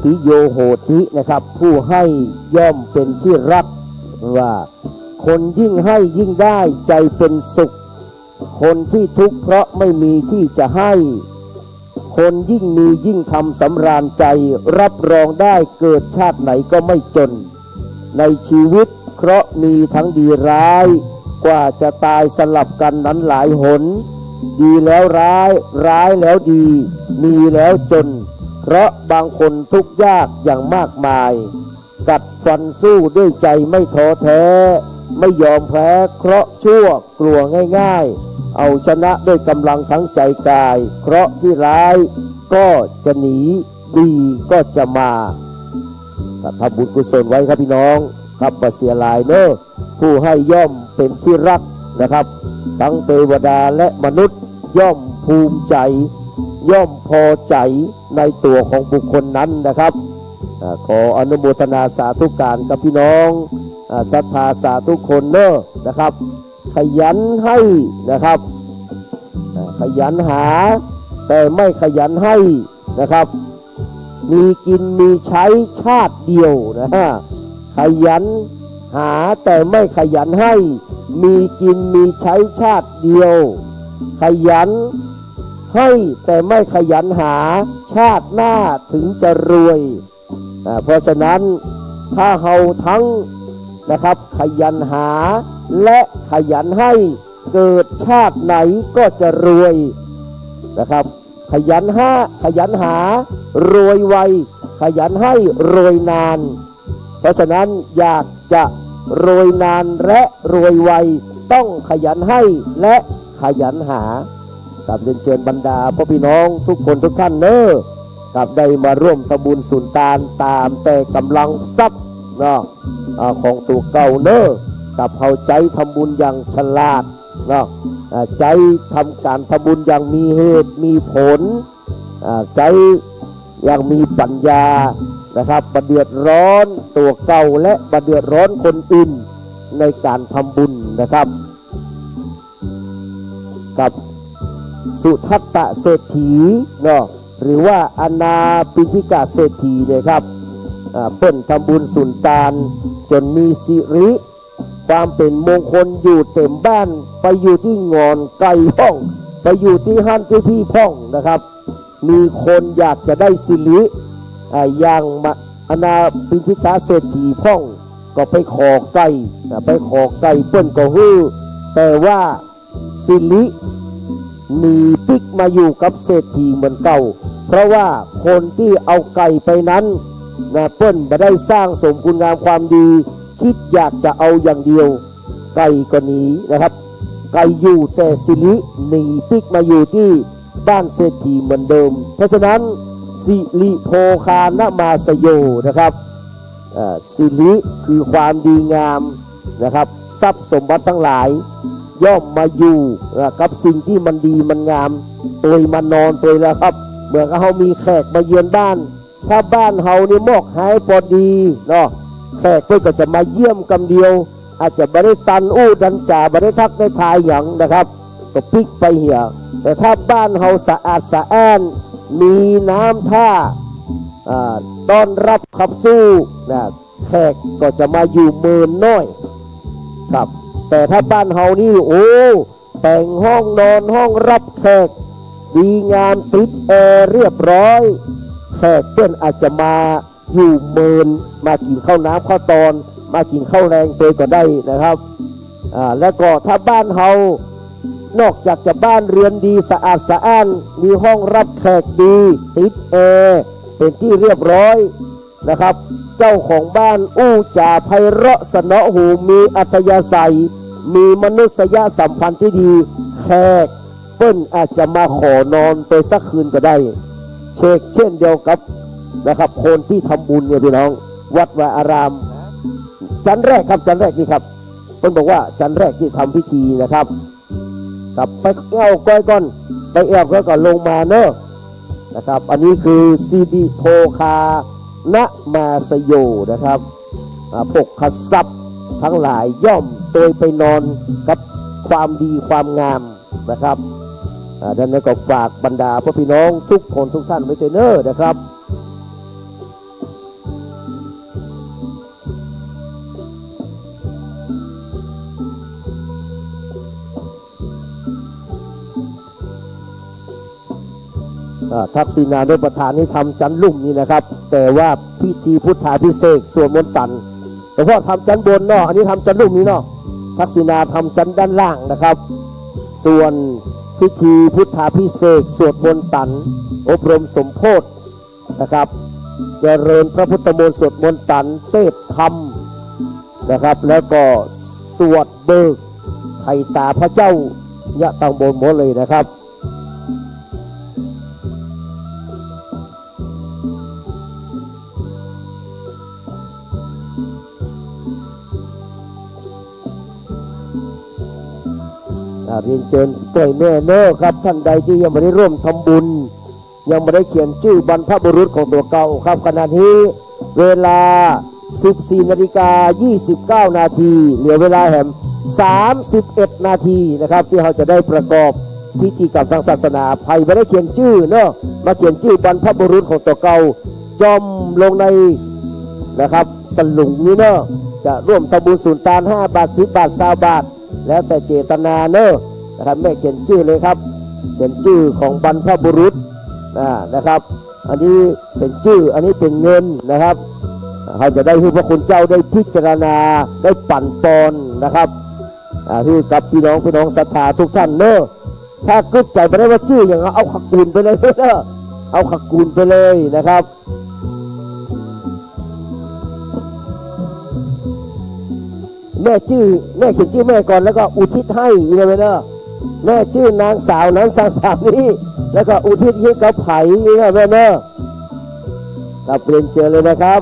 ปิโยโหตินะครับผู้ให้ย่อมเป็นที่รักว่าคนยิ่งให้ยิ่งได้ใจเป็นสุขคนที่ทุกข์เพราะไม่มีที่จะให้คนยิ่งมียิ่งทำสำราญใจรับรองได้เกิดชาติไหนก็ไม่จนในชีวิตเคราะห์มีทั้งดีร้ายกว่าจะตายสลับกันนั้นหลายหนดีแล้วร้ายร้ายแล้วดีมีแล้วจนเพราะบางคนทุกข์ยากอย่างมากมายกัดฟันสู้ด้วยใจไม่ท้อแท้ไม่ยอมแพ้เคราะห์ชั่วกลัวง่ายๆเอาชนะด้วยกำลังทั้งใจกายเคราะห์ที่ร้ายก็จะหนีดีก็จะมาทำบุญกุศลไว้ครับพี่น้องครับบ่เสียหลายเนอะผู้ให้ย่อมเป็นที่รักนะครับทั้งเทวดาและมนุษย์ย่อมภูมิใจย่อมพอใจในตัวของบุคคลนั้นนะครับขออนุโมทนาสาธุการกับพี่น้องศรัทธาสาธุคนเนอะนะครับขยันให้นะครับขยันหาแต่ไม่ขยันให้นะครับมีกินมีใช้ชาติเดียวนะขยันหาแต่ไม่ขยันให้มีกินมีใช้ชาติเดียวขยันให้แต่ไม่ขยันหาชาติหน้าถึงจะรวยเพราะฉะนั้นถ้าเราทั้งนะครับขยันหาและขยันให้เกิดชาติไหนก็จะรวยนะครับขยันหารวยไวขยันให้รวยนานเพราะฉะนั้นอยากจะรวยนานและรวยไวต้องขยันให้และขยันหากับเรียนเชิญบรรดาพ่อพี่น้องทุกคนทุกท่านเนอะกับได้มาร่วมทำบุญสุนทานตามแต่กำลังทรัพย์เนาะของตัวเก่าเนอะ กับเฮาใจทำบุญอย่างฉลาดเนาะใจทำการทำบุญอย่างมีเหตุมีผลใจอย่างมีปัญญานะครับบ่เดือดร้อนตัวเก่าและบ่เดือดร้อนคนอื่นในการทำบุญนะครับกับสุทัตตะเศรษฐีเนาะหรือว่าอนาปินทิกาเศรษฐีเนี่ยครับเปิ้นทำบุญสุนทานจนมีสิริความเป็นมงคลอยู่เต็มบ้านไปอยู่ที่งอนไก่พ่องไปอยู่ที่ฮั่นที่พี่พ่องนะครับมีคนอยากจะได้สิริอย่างอนาปินทิกาเศรษฐีพ่องก็ไปขอไก่เปิ้นก็ฮื้อแต่ว่าสิริหนีปิกมาอยู่กับเศรษฐีเหมือนเก่าเพราะว่าคนที่เอาไก่ไปนั้นเปิ้นบ่ได้สร้างสมคุณงามความดีคิดอยากจะเอาอย่างเดียวไก่ก็หนีนะครับไก่อยู่แต่สิริหนีปิกมาอยู่ที่บ้านเศรษฐีเหมือนเดิมเพราะฉะนั้นสิริโภคานมาสโยนะครับสิริคือความดีงามนะครับทรัพย์สมบัติทั้งหลายย่อมมาอยู่กับสิ่งที่มันดีมันงามตัวมันนอนตัวแล้วครับเมื่อเขามีแขกมาเยือนบ้านถ้าบ้านเฮานี่มอกหายพอดีเนาะแขกเพื่อก็จะมาเยี่ยมกำเดียวอาจจะไม่ได้ตันอู้ดันจ่าไม่ได้ทักได้ทายอย่างนะครับก็พลิกไปเหี่ยแต่ถ้าบ้านเฮาสะอาดสะอ้านมีน้ำท่าต้อนรับขับสู้นะแขกก็จะมาอยู่เมินน้อยครับแต่ถ้าบ้านเฮานี่โอ้แต่งห้องนอนห้องรับแขกดีงามติดแอร์เรียบร้อยแขกเพื่อนอาจจะมาอยู่เมินมากินข้าวน้ำข้าวตอนมากินข้าวแรงตัวก็ได้นะครับแล้วก็ถ้าบ้านเฮานอกจากจะบ้านเรือนดีสะอาดสะอ้านมีห้องรับแขกดีติดแอร์เป็นที่เรียบร้อยนะครับเจ้าของบ้านอู้จ่าไพเราะสนอหูมีอัธยาศัยมีมนุษยสัมพันธ์ที่ดีแขกเปิ้นอาจจะมาขอนอนตัวสักคืนก็ได้เช่นเดียวกับนะครับคนที่ทำบุญเนี่ยพี่น้องวัดวาอารามจันแรกครับจันแรกนี่ครับเปิ้นบอกว่าจันแรกที่ทำพิธีนะครับกับไปเอ้าก้อยก่อนไปเอ้าก้อยก่อนลงมาเนอะนะครับอันนี้คือซีบิโภคานะมาสโยนะครับพวกขสับทั้งหลายย่อมโดยไปนอนกับความดีความงามนะครับดังนั้นก็ฝากบรรดาพ่อพี่น้องทุกคนทุกท่านไว้เถอะเนอะนะครับทักษิณานุประธานนี่ทำจันลุ่มนี่นะครับแต่ว่าพิธีพุทธาภิเษกสวดมนต์ตันแต่พ่อทำจันบนเนาะอันนี้ทำจันลุ่มนี่เนาะทักษิณาทำจันด้านล่างนะครับส่วนพิธีพุทธาภิเษกสวดมนต์ตันอบรมสมโภชนะครับเจริญพระพุทธมนต์สวดมนต์ตันเทศธรรมนะครับแล้วก็สวดเบิกไข่ตาพระเจ้ายะตังบนหมดเลยนะครับเรียนเชิญต้วยแม่เนอครับท่านใดที่ยังไม่ได้ร่วมทำบุญยังไม่ได้เขียนชื่อบรรพบุรุษของตัวเก่าครับขณะนี้เวลา 14:29 นาทีเหลือเวลาแหม31 นาทีนะครับที่เราจะได้ประกอบพิธีกรรมทางศาสนาภัยไม่ได้เขียนชื่อเนาะมาเขียนชื่อบรรพบุรุษของตัวเก่าจอมลงในนะครับสลุงนี้เนาะจะร่วมทำบุญสุนทาน5 บาท10 บาท20 บาทแล้วแต่เจตนาเนอะนะครับแม่เขียนชื่อเลยครับเขียนชื่อของบรรพบุรุษนะครับอันนี้เป็นชื่ออันนี้เป็นเงินนะครับเขาจะได้ให้พระคุณเจ้าได้พิจารณาได้ปั่นปอนนะครับคือกับพี่น้องศรัทธาทุกท่านเนอะถ้ากึศใจไปได้ว่าชื่ออย่างเอาขักกูลไปเลยเนอะเอาขักกูลไปเลยนะครับแม่เขียนชื่อแม่ก่อนแล้วก็อุทิศให้อีกเลยเนอะแม่ชื่อนางสาวนั้นสาวนี้แล้วก็อุทิศให้กับไผ่อีกเลยเนอะกับเรียนเชิญเลยนะครับ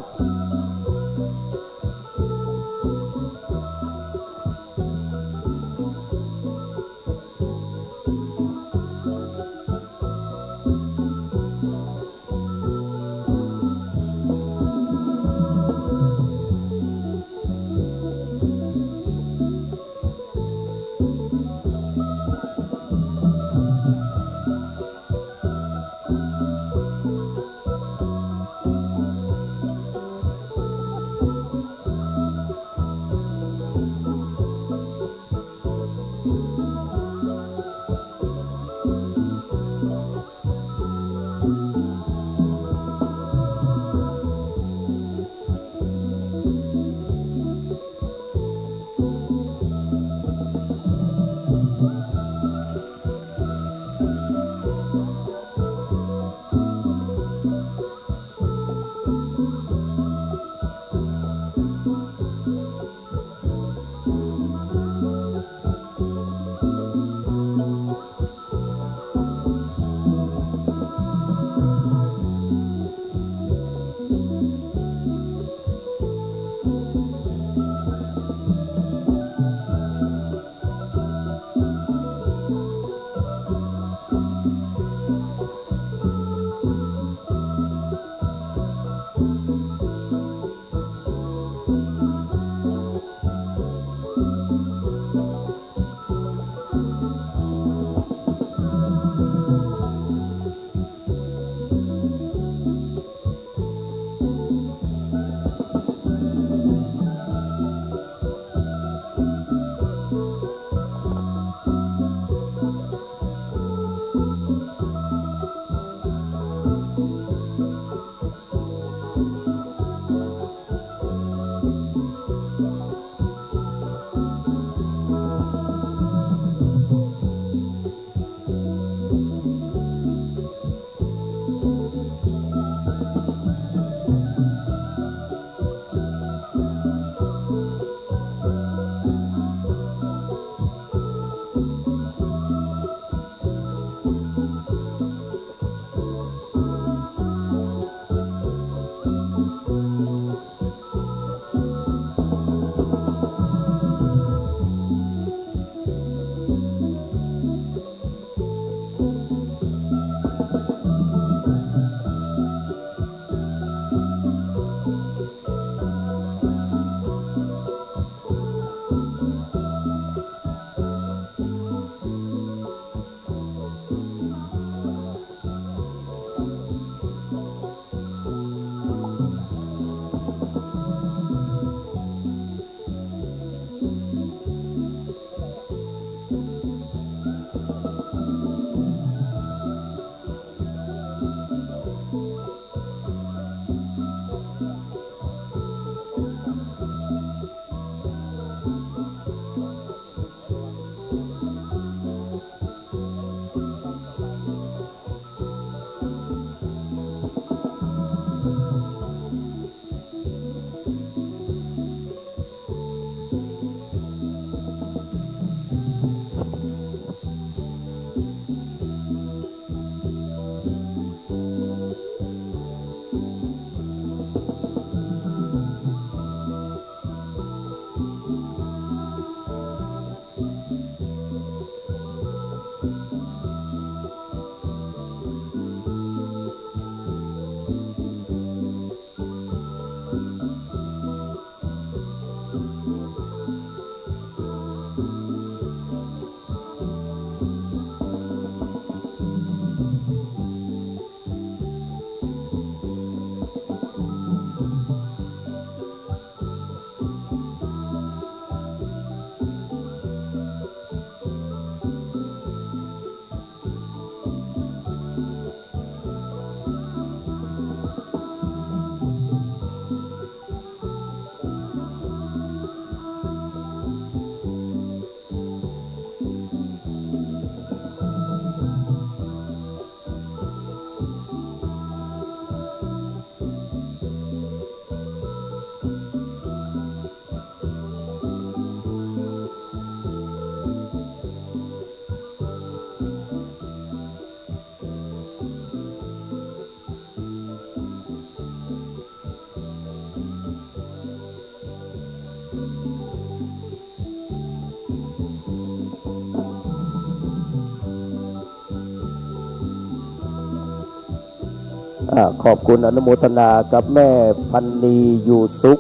ขอบคุณอนุโมทนากับแม่พันนีอยู่สุข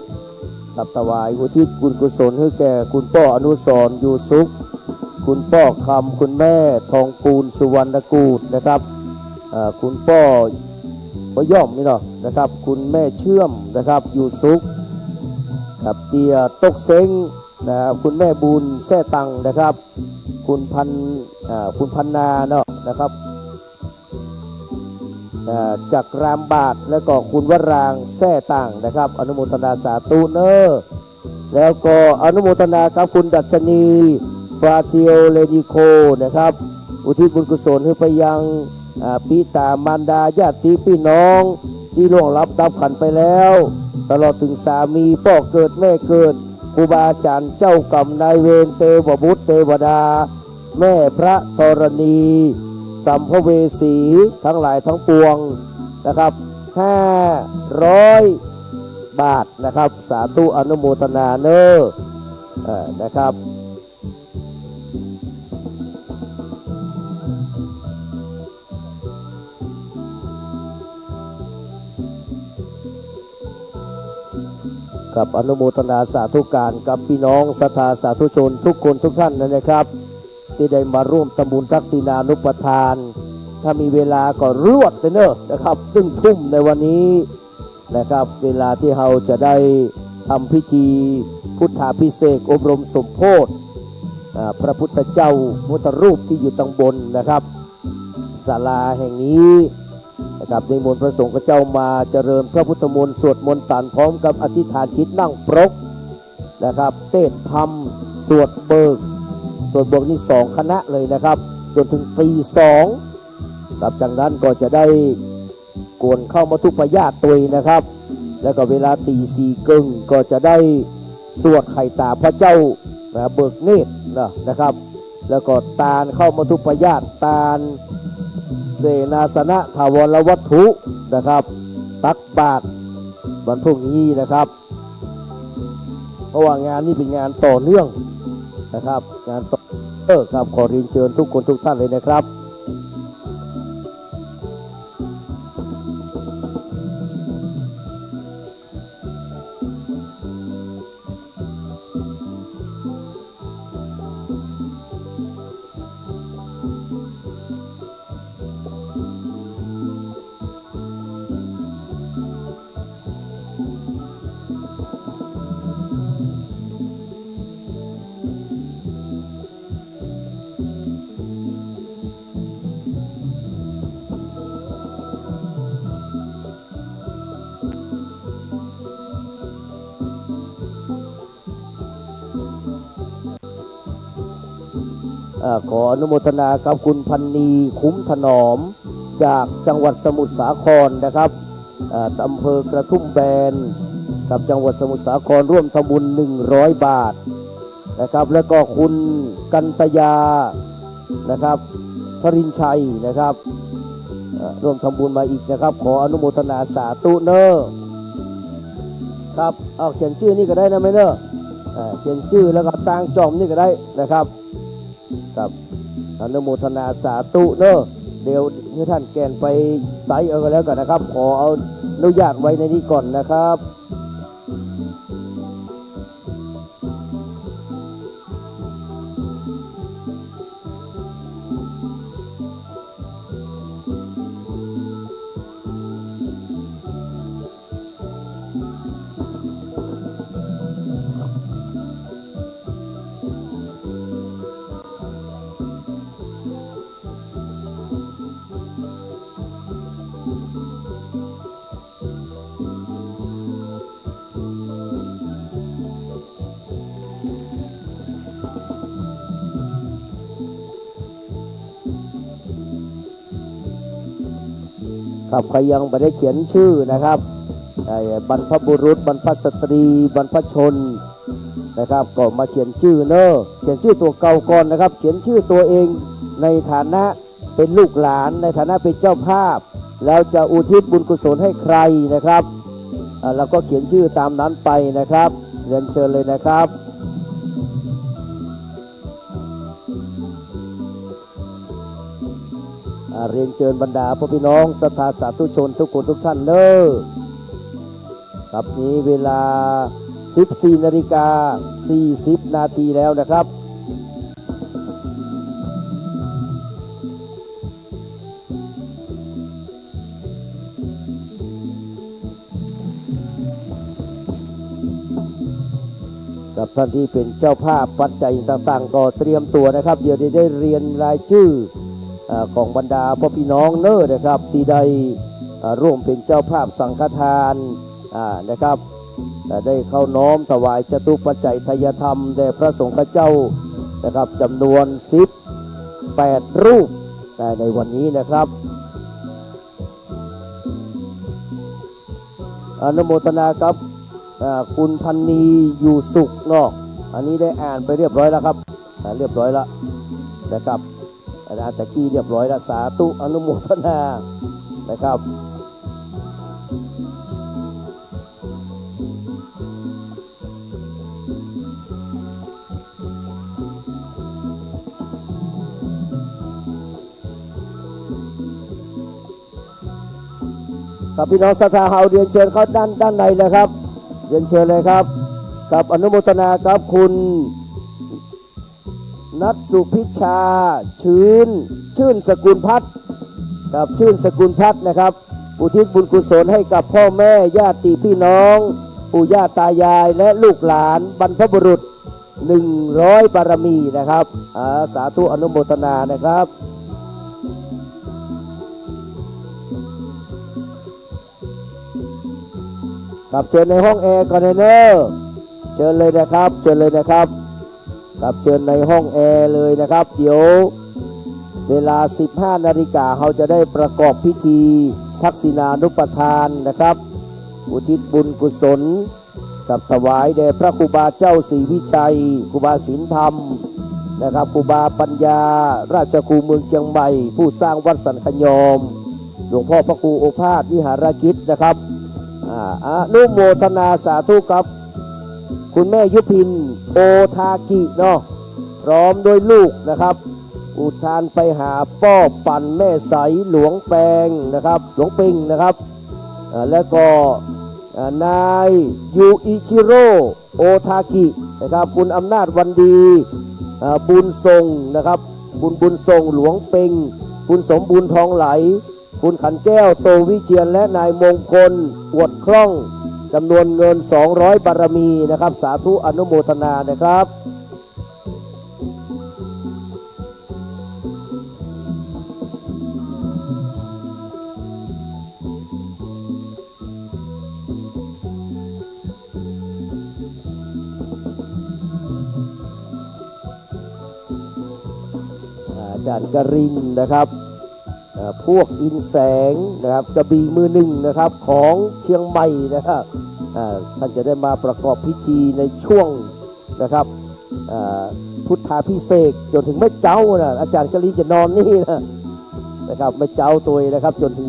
กับถวายอุทิศบุญกุศลให้แก่คุณพ่ออนุสรณ์อยู่สุขคุณพ่อคำคุณแม่ทองกูลสุวรรณกูลนะครับคุณพ่อย่อมนี่เนาะนะครับคุณแม่เชื่อมนะครับอยู่สุขกับเตียตกเซ้งนะครับคุณแม่บุญแท่ตังนะครับคุณพันนาเนาะนะครับจากรามบาทแล้วก็คุณวรางแท่ต่างนะครับอนุโมทนาสาธุเนอแล้วก็อนุโมทนากับคุณดัชนีฟาเทียวเลดิโคนะครับอุทิศบุญกุศลให้ไปยังปิตามารดาญาติพี่น้องที่ล่วงลับดับขันไปแล้วตลอดถึงสามีพ่อเกิดแม่เกิดครูบาอาจารย์เจ้ากรรมนายเวรเทวบุตรเทวดาแม่พระธรณีสัมภเวสีทั้งหลายทั้งปวงนะครับ500 บาทนะครับสาธุอนุโมทนาเนอนะครับกับอนุโมทนาสาธุการกับพี่น้องศรัทธาสาธุชนทุกคนทุกท่านนะครับที่ได้มาร่วมทำบุญทักษิณานุปทานถ้ามีเวลาก็รวดเลยเนอะนะครับตึ้งทุ่มในวันนี้นะครับเวลาที่เราจะได้ทำพิธีพุทธาภิเษกอบรมสมโภชพระพุทธเจ้าพุทธรูปที่อยู่ตรงบนนะครับศาลาแห่งนี้นะครับในมนต์พระสงฆ์เจ้ามาเจริญพระพุทธมนต์สวดมนต์ตันพร้อมกับอธิษฐานจิตนั่งปรกนะครับเต้นธรรมสวดเบิกนี่2 คณะเลยนะครับจนถึงตี 2ครับจากนั้นก็จะได้กวนเข้ามาทุกปญาติตัวนะครับแล้วก็เวลาตี 4 กึ่งก็จะได้สวดไข่ตาพระเจ้าเบิกเนตรนะครับแล้วก็ตาลเข้ามาทุกปญาติตาลเสนาสนะถาวรวัตถุนะครับตักบาตรวันพรุ่งนี้นะครับเพราะว่างานนี้เป็นงานต่อเนื่องนะครับงานต่อครับขอเรียนเชิญทุกคนทุกท่านเลยนะครับขออนุโมทนากับคุณพันนีคุ้มถนอมจากจังหวัดสมุทรสาครนะครับอำเภอกระทุ่มแบนกับจังหวัดสมุทรสาครร่วมทำบุญ100 บาทนะครับแล้วก็คุณกันตยานะครับพรินชัยนะครับร่วมทำบุญมาอีกนะครับขออนุโมทนาสาธุเนอครับเอาเขียนชื่อนี่ก็ได้นะไหมเนอเขียนชื่อแล้วก็ตางจอมนี่ก็ได้นะครับกับอนุโมทนาสาธุเนอะเดี๋ยวให้ท่านแกนไปใส่เอากันแล้วกันนะครับขอเอาอนุญาตไว้ในนี้ก่อนนะครับ ครับใครยังไม่ได้เขียนชื่อนะครับบรรพบุรุษบรรพสตรีบรรพชนนะครับก็มาเขียนชื่อเนอะเขียนชื่อตัวเก่าก่อนนะครับเขียนชื่อตัวเองในฐานะเป็นลูกหลานในฐานะเป็นเจ้าภาพแล้วจะอุทิศบุญกุศลให้ใครนะครับแล้วก็เขียนชื่อตามนั้นไปนะครับเรียนเชิญเลยนะครับ เรียนเชิญบรรดาพ่อพี่น้องศรัทธาสาธุชนทุกคนทุกท่านเลยครับนี้เวลา 14:40 นาทีแล้วนะครับกับท่านที่เป็นเจ้าภาพปัจจัยต่างๆก็เตรียมตัวนะครับเดี๋ยวได้เรียนรายชื่อของบรรดาพ่อพี่น้องเนอนะครับที่ได้ร่วมเป็นเจ้าภาพสังฆทานนะครับได้เข้าน้อมถวายจตุปัจจัยทายธรรมแด่พระสงฆ์เจ้านะครับจำนวน18รูปในวันนี้นะครับอนุโมทนาครับคุณพันนีอยู่สุขเนาะอันนี้ได้อ่านไปเรียบร้อยแล้วครับเรียบร้อยแล้วนะครับตะกี้เรียบร้อยแล้วสาธุอนุโมทนานะครับครับพี่น้องศรัทธาเฮาเรียนเชิญเข้าด้านในเลยครับเรียนเชิญเลยครับกับอนุโมทนาครับคุณนัทสุพิชาชื่นสกุลพัฒน์กับชื่นสกุลพัฒน์นะครับอุทิศบุญกุศลให้กับพ่อแม่ญาติพี่น้องปู่ย่าตายายและลูกหลานบรรพบุรุษ100บารมีนะครับสาธุอนุโมทนานะครับครับเชิญในห้องแอร์ก่อนเนอะเชิญเลยนะครับเชิญเลยนะครับครับเชิญในห้องแอร์เลยนะครับเดี๋ยวเวลา 15 นาฬิกาเราจะได้ประกอบพิธีทักษิณานุปทานนะครับอุทิศบุญกุศลกับถวายแด่พระครูบาเจ้าศรีวิชัยครูบาศีลธรรมนะครับครูบาปัญญาราชครูเมืองเชียงใหม่ผู้สร้างวัดสันขยอมหลวงพ่อพระครูโอภาสวิหารกิจนะครับอนุโมทนาสาธุกับคุณแม่ยุพินโอทากิเนาะพร้อมด้วยลูกนะครับอุทานไปหาป้อปั่นแม่ใสหลวงแปงนะครับหลวงปิงนะครับแล้วก็นายยูอิชิโร่โอทากินะครับคุณอำนาจวันดีบุญทรงนะครับบุญทรงหลวงเปงคุณสมบูรณ์ทองไหลคุณขันแก้วโตวิเชียนและนายมงคลอวดคล่องจำนวนเงิน200บารมีนะครับสาธุอนุโมทนานะครับอาจารย์กรินนะครับพวกอินแสงนะครับกระบี่มือหนึ่งนะครับของเชียงใหม่นะครับท่านจะได้มาประกอบพิธีในช่วงนะครับพุทธาพิเศษจนถึงแม่เจ้านะอาจารย์กรินจะนอนนี่นะครับแม่เจ้าตัวนะครับจนถึง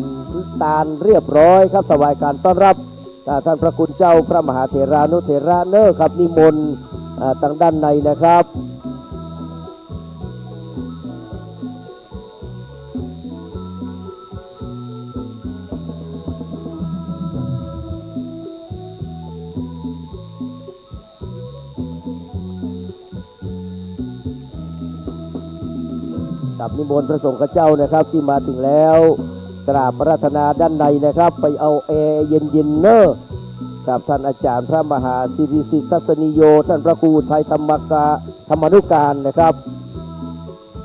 ตาลเรียบร้อยครับถวายการต้อนรับท่านพระคุณเจ้าพระมหาเถรานุเถระเนอครับนิมนต์ทางด้านในนะครับกับนิมนต์พระสงฆ์เจ้านะครับที่มาถึงแล้วกราบอาราธนาด้านในนะครับไปเอาแอร์เย็นๆเนอกับท่านอาจารย์พระมหาสิริสิทธิทัศนิโยท่านพระครูไทยธรรมนุการนะครับ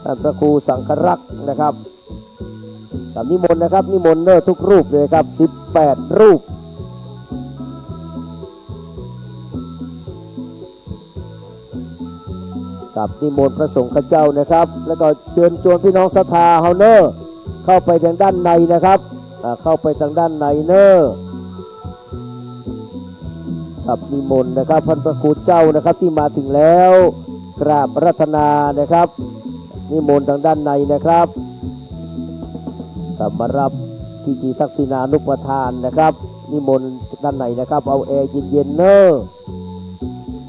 ท่านพระครูสังฆรักษ์นะครับกับนิมนต์นะครับนิมนต์เนอทุกรูปเลยครับ18รูปกับนิมนต์พระสงฆ์เจ้านะครับแล้วก็เชิญชวนพี่น้องศรัทธาเฮาเนอร์เข้าไปทางด้านในนะครับเข้าไปทางด้านในเนอร์กับนิมนต์นะครับท่านพระครูเจ้านะครับที่มาถึงแล้วกราบอาราธนานะครับนิมนต์ทางด้านในนะครับมารับพิธีทักษิณานุปทานนะครับนิมนต์ด้านในนะครับเอาแอร์เย็นๆเนอร์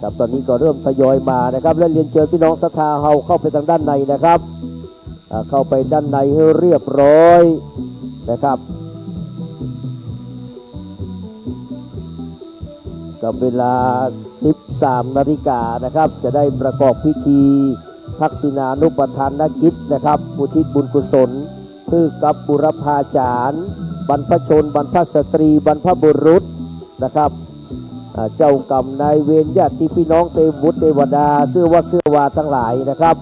ครับตอนนี้ก็เริ่มทยอยมานะครับและเรียนเชิญพี่น้องศรัทธาเฮาเข้าไปทางด้านในนะครับ เข้าไปด้านในให้เรียบร้อยนะครับกับเวลา 13 นาฬิกานะครับจะได้ประกอบพิธีทักษิณานุปทานกิจนะครับอุทิศบุญกุศลเพื่อกับบุรพาจารย์บรรพชนบรรพสตรีบรรพบุรุษนะครับเจ้ากรรมนายเวรญาติพี่น้องเทวบุตรเทวดาเสื้อวัดเสื้อวาทั้งหลายนะครับ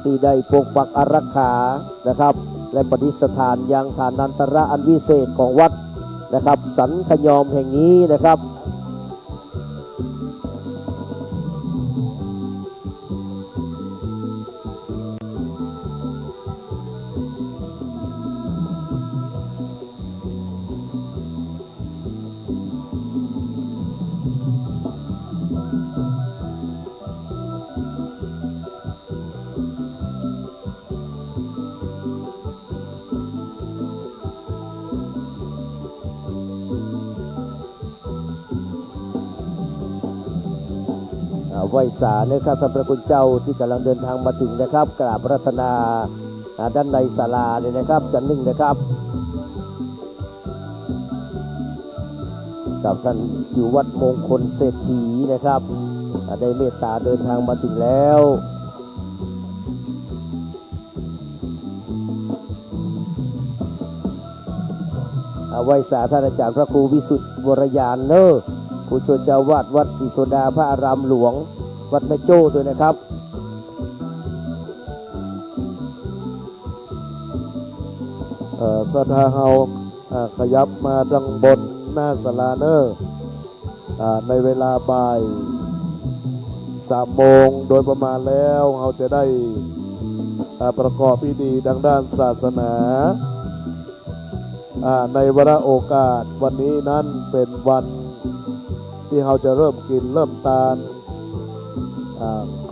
ที่ได้ปกปักอารักขานะครับและปฏิสถานยังฐานันตระอันวิเศษของวัดนะครับสันขยอมแห่งนี้นะครับไหว้สานะครับท่านพระคุณเจ้าที่กำลังเดินทางมาถึงนะครับกราบพระรัตนาด้านในศาลาเลยนะครับจันนึ่งนะครับกับท่านอยู่วัดมงคลเศรษฐีนะครับได้เมตตาเดินทางมาถึงแล้วไหว้สาท่านอาจารย์พระครูวิสุทธิ์วรยานเนอร์ผู้ช่วยเจ้าวาดวัดศรีโสดาพระอารามหลวงวัดแม่โจ้ด้วยนะครับ
ศรัทธาเฮาขยับมาดังบนหน้าศาลาเนอร์ในเวลาบ่าย3 โมงโดยประมาณแล้วเราจะได้ประกอบพิธีดังด้านศาสนาในวาระโอกาสวันนี้นั้นเป็นวันที่เราจะเริ่มกินเริ่มทาน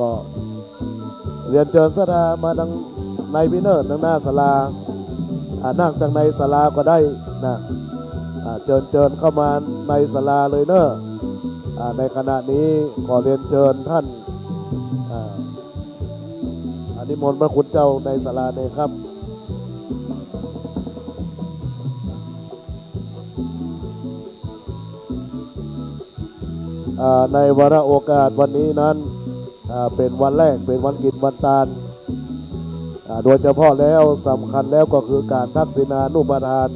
ก็เรียนเชิญศรัทธามาดังในพิเนอร์ดังหน้าศาลานั่งดังในศาลาก็ได้นะเชิญเข้ามาในศาลาเลยเนอะในขณะนี้ขอเรียนเชิญท่านนิมนต์พระคุณเจ้าในศาลาเนี่ยครับในวาระโอกาสวันนี้นั้นเป็นวันแรกเป็นวันกินวันทานโดยเฉพาะแล้วสำคัญแล้วก็คือการทักษิณานุปทาน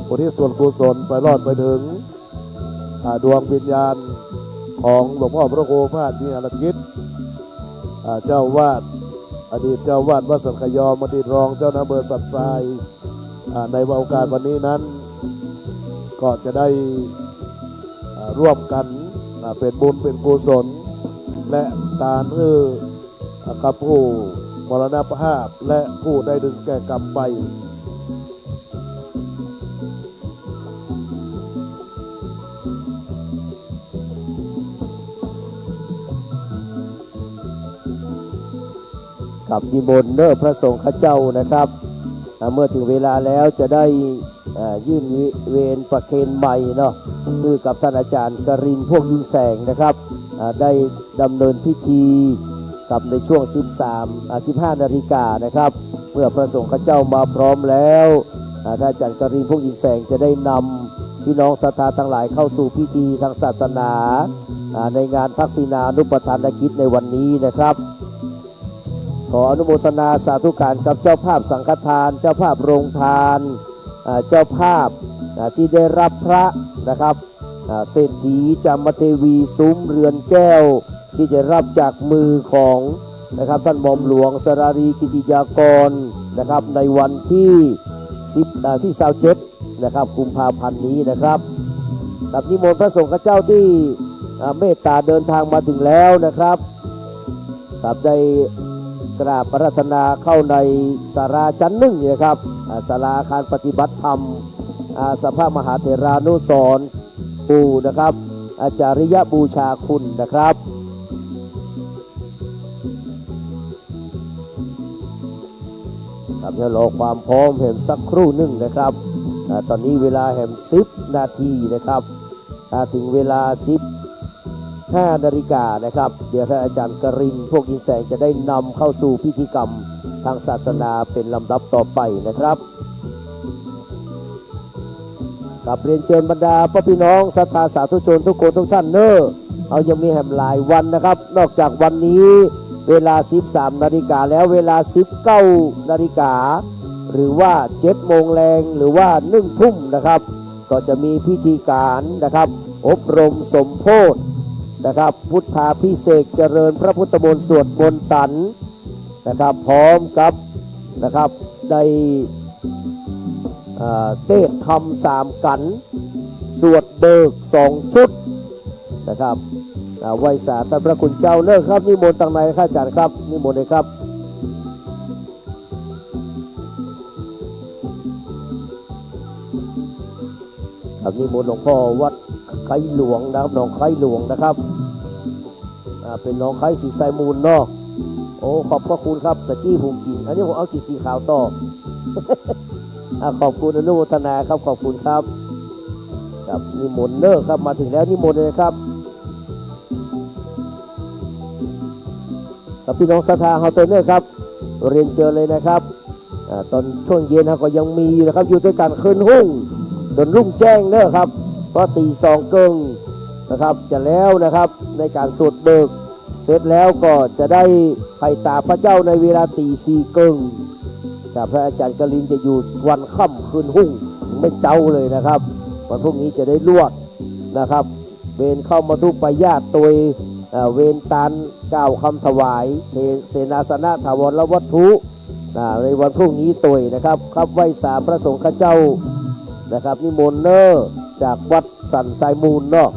อุทิศส่วนกุศลไปรอดไปถึงดวงวิญญาณของหลวงพ่อพระโคพาสนิรกิจเจ้าวาดอดีตเจ้าวาดวัดสันขยอมอดีตรองเจ้านาเบอร์สัตทรายในโอกาสวันนี้นั้นก็จะได้ร่วมกันเป็นบุญเป็นกุศลและทานกับผู้มรณภาพและผู้ได้ถึงแก่กรรมไป
กับนิมนต์เนอร์พระสงฆ์ข้าเจ้านะครับเมื่อถึงเวลาแล้วจะได้ยื่นเวรประเคนใหม่เนาะคือกับท่านอาจารย์กรินทร์พวกยิ่งแสงนะครับได้ดำเนินพิธีกับในช่วง 15 นาฬิกานะครับเมื่อพระสงฆ์ข้าเจ้ามาพร้อมแล้วท่านอาจารย์กรินทร์พวกยิ่งแสงจะได้นำพี่น้องศรัทธาทั้งหลายเข้าสู่พิธีทางศาสนาในงานทักษิณานุปทานกิจในวันนี้นะครับขออนุโมทนาสาธุการกับเจ้าภาพสังฆทานเจ้าภาพโรงทานเจ้าภาพที่ได้รับพระนะครับเศรษฐีจามเทวีซุ้มเรือนแก้วที่จะรับจากมือของนะครับท่านหม่อมหลวงสรารีกิติยากรนะครับในวันที่27นะครับกุมภาพันธ์นี้นะครับกับนิมนต์พระสงฆ์ข้าเจ้าที่เมตตาเดินทางมาถึงแล้วนะครับกับได้กราบพระรัตนาเข้าในศาลาชั้น 1นะครับศาลาอาคารปฏิบัติธรรมสภามหาเถรานุสรณ์ปู่นะครับอาจาริยบูชาคุณนะครับครับจะรอความพร้อมแห่มสักครู่หนึ่งนะครับตอนนี้เวลาแห่ม10 นาทีนะครับถึงเวลา15 นาฬิกานะครับเดี๋ยวท่านอาจารย์กรินทร์พวกยินแสงจะได้นำเข้าสู่พิธีกรรม ทางศาสนาเป็นลำดับต่อไปนะครับกับเรียนเชิญบรรดาพ่อพี่น้องศรัทธาสาธุชนทุกคนทุกท่านเนอะเอายังมีแหมหลายวันนะครับนอกจากวันนี้เวลา 13 นาฬิกาแล้วเวลา 19 นาฬิกาหรือว่า 7 โมงแรงหรือว่า 1 ทุ่มนะครับก็จะมีพิธีการนะครับอบรมสมโภชนะครับพุทธาภิเษกเจริญพระพุทธมนต์สวดมนต์ตันนะครับพร้อมกับนะครับได้เทศธรรม3 กันสวดเบิก2 ชุดนะครับไหว้สาท่านพระคุณเจ้าเลิกครับนิมนต์ตังในข้าอาจารย์ครับนิมนต์เลยครับครับนิมนต์หลวงพ่อวัดไคหลวงนะครับหนองไคหลวงนะครับเป็นหนองไคสีไซมูลเนาะโอ้ขอบพระคุณครับตะกี้ผมกินอันนี้ผมเอากินสีขาวต่อ ขอบคุณอนุโมทนาครับขอบคุณครับครับนิมนต์เลิกครับมาถึงแล้วนิมนต์เลยครับกับพี่น้องศรัทธาเฮาเตอร์เนอร์ครับเรียนเจอเลยนะครับตอนช่วงเย็นก็ยังมีอยู่นะครับอยู่ด้วยกันคืนหุ้งจนรุ่งแจ้งเนอะครับก็ตี2 เกิงนะครับจะแล้วนะครับในการสวดเบิกเสร็จแล้วก็จะได้ไข่ตาพระเจ้าในเวลาตี 4 เกิงพระอาจารย์กลินจะอยู่วันค่ำคืนหุ้งไม่เจ้าเลยนะครับวันพรุ่งนี้จะได้ลวดนะครับเวรเข้ามาทุกปญาติตัวเวรตานกล่าวคำถวายเสนาสนะถาวรวัตถุในวันพรุ่งนี้ตัวนะครับครับไหว้สาพระสงฆ์ข้าเจ้านะครับนิมนต์เนอร์จากวัดสันทรายมูลเนาะ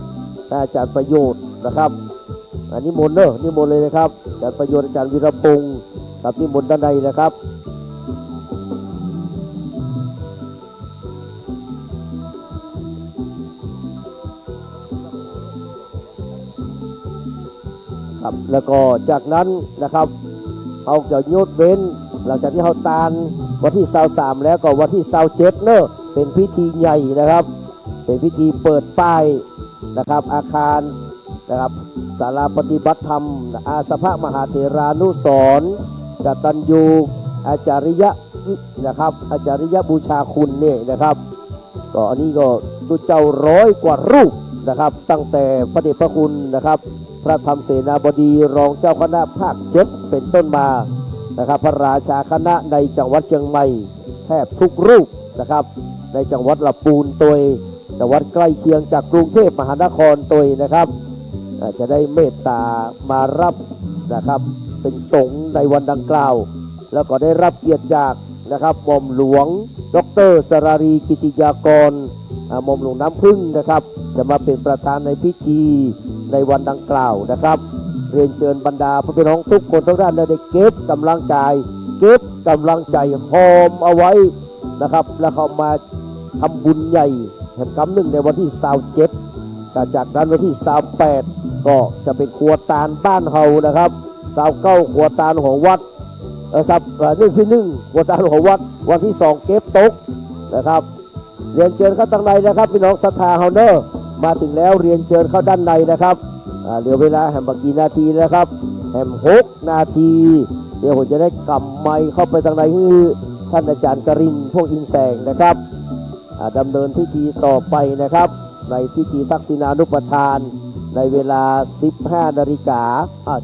อาจารย์ประโยชน์นะครับนิมนต์เนอร์นิมนต์เลยนะครับอาจารย์ประโยชน์อาจารย์วิรพงศ์ครับนิมนต์ด้านในนะครับแล้วก็จากนั้นนะครับเขาจะยดเว้นหลังจากที่เขาตานวันที่23แล้วก็วันที่27เนอะเป็นพิธีใหญ่นะครับเป็นพิธีเปิดป้ายนะครับอาคารนะครับศาลาปฏิบัติธรรมอาสภะมหาเถรานุสรณ์กตัญญูอาจาริยะนะครับอาจาริยะบูชาคุณเนี่ยนะครับก็อันนี้ก็ดูเจ้า100 กว่ารูปนะครับตั้งแต่พระเดชพระคุณนะครับพระธรรมเสนาบดีรองเจ้าคณะภาค7เป็นต้นมานะครับพระราชาคณะในจังหวัดเชียงใหม่แทบทุกรูปนะครับในจังหวัดลำพูนตัวจังหวัดใกล้เคียงจากกรุงเทพมหานครตัวนะครับจะได้เมตตามารับนะครับเป็นสงฆ์ในวันดังกล่าวแล้วก็ได้รับเกียรติจากนะครับหม่อมหลวงดร.สรารีกิติยากรหม่อมหลวงน้ำพึ่งนะครับจะมาเป็นประธานในพิธีในวันดังกล่าวนะครับเรียนเชิญบรรดาพี่น้องทุกคนทุกท่านได้เก็บกำลังกายเก็บกำลังใจหอมเอาไว้นะครับแล้วเขามาทำบุญใหญ่แห่งกำหนึ่งในวันที่27จากนั้นวันที่28ก็จะเป็นครัวตาลบ้านเฮานะครับ29ครัวตาลของวัดนี่ที่1ครัวตาลของวัดวันที่2เก็บตกนะครับเรียนเชิญเข้าตั้งในนะครับพี่น้องศรัทธาเฮาเนอร์มาถึงแล้วเรียนเชิญเข้าด้านในนะครับเหลือเวลาแหมบกี่นาทีนะครับแหม6 นาทีเดี๋ยวผมจะได้กำไมค์เข้าไปทางในคือท่านอาจารย์กรินพวกอินแสงนะครับดำเนินพิธีต่อไปนะครับในพิธีทักษิณานุปทานในเวลา 15 นาฬิกา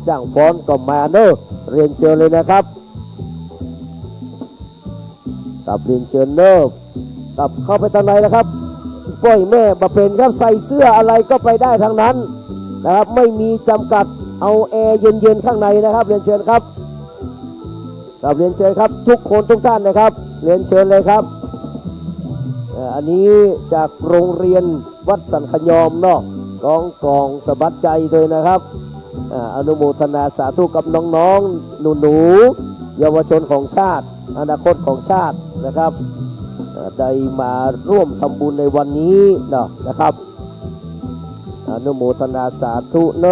จ้างฟ้อนก็มาเนอะเรียนเชิญเลยนะครับกับเรียนเชิญเนอะกับเข้าไปทางในนะครับป้อยแม่บะเป็นครับใส่เสื้ออะไรก็ไปได้ทั้งนั้นนะครับไม่มีจำกัดเอาแอร์เย็นๆข้างในนะครับเรียนเชิญครับกับเรียนเชิญครับทุกคนทุกท่านนะครับเรียนเชิญเลยครับอันนี้จากโรงเรียนวัดสันขยอมเนาะกองสะบัดใจด้วยนะครับอนุโมทนาสาธุกับน้องๆหนูๆเยาวชนของชาติอนาคตของชาตินะครับได้มาร่วมทำบุญในวันนี้เนาะนะครับอนุโมทนาสาธุเน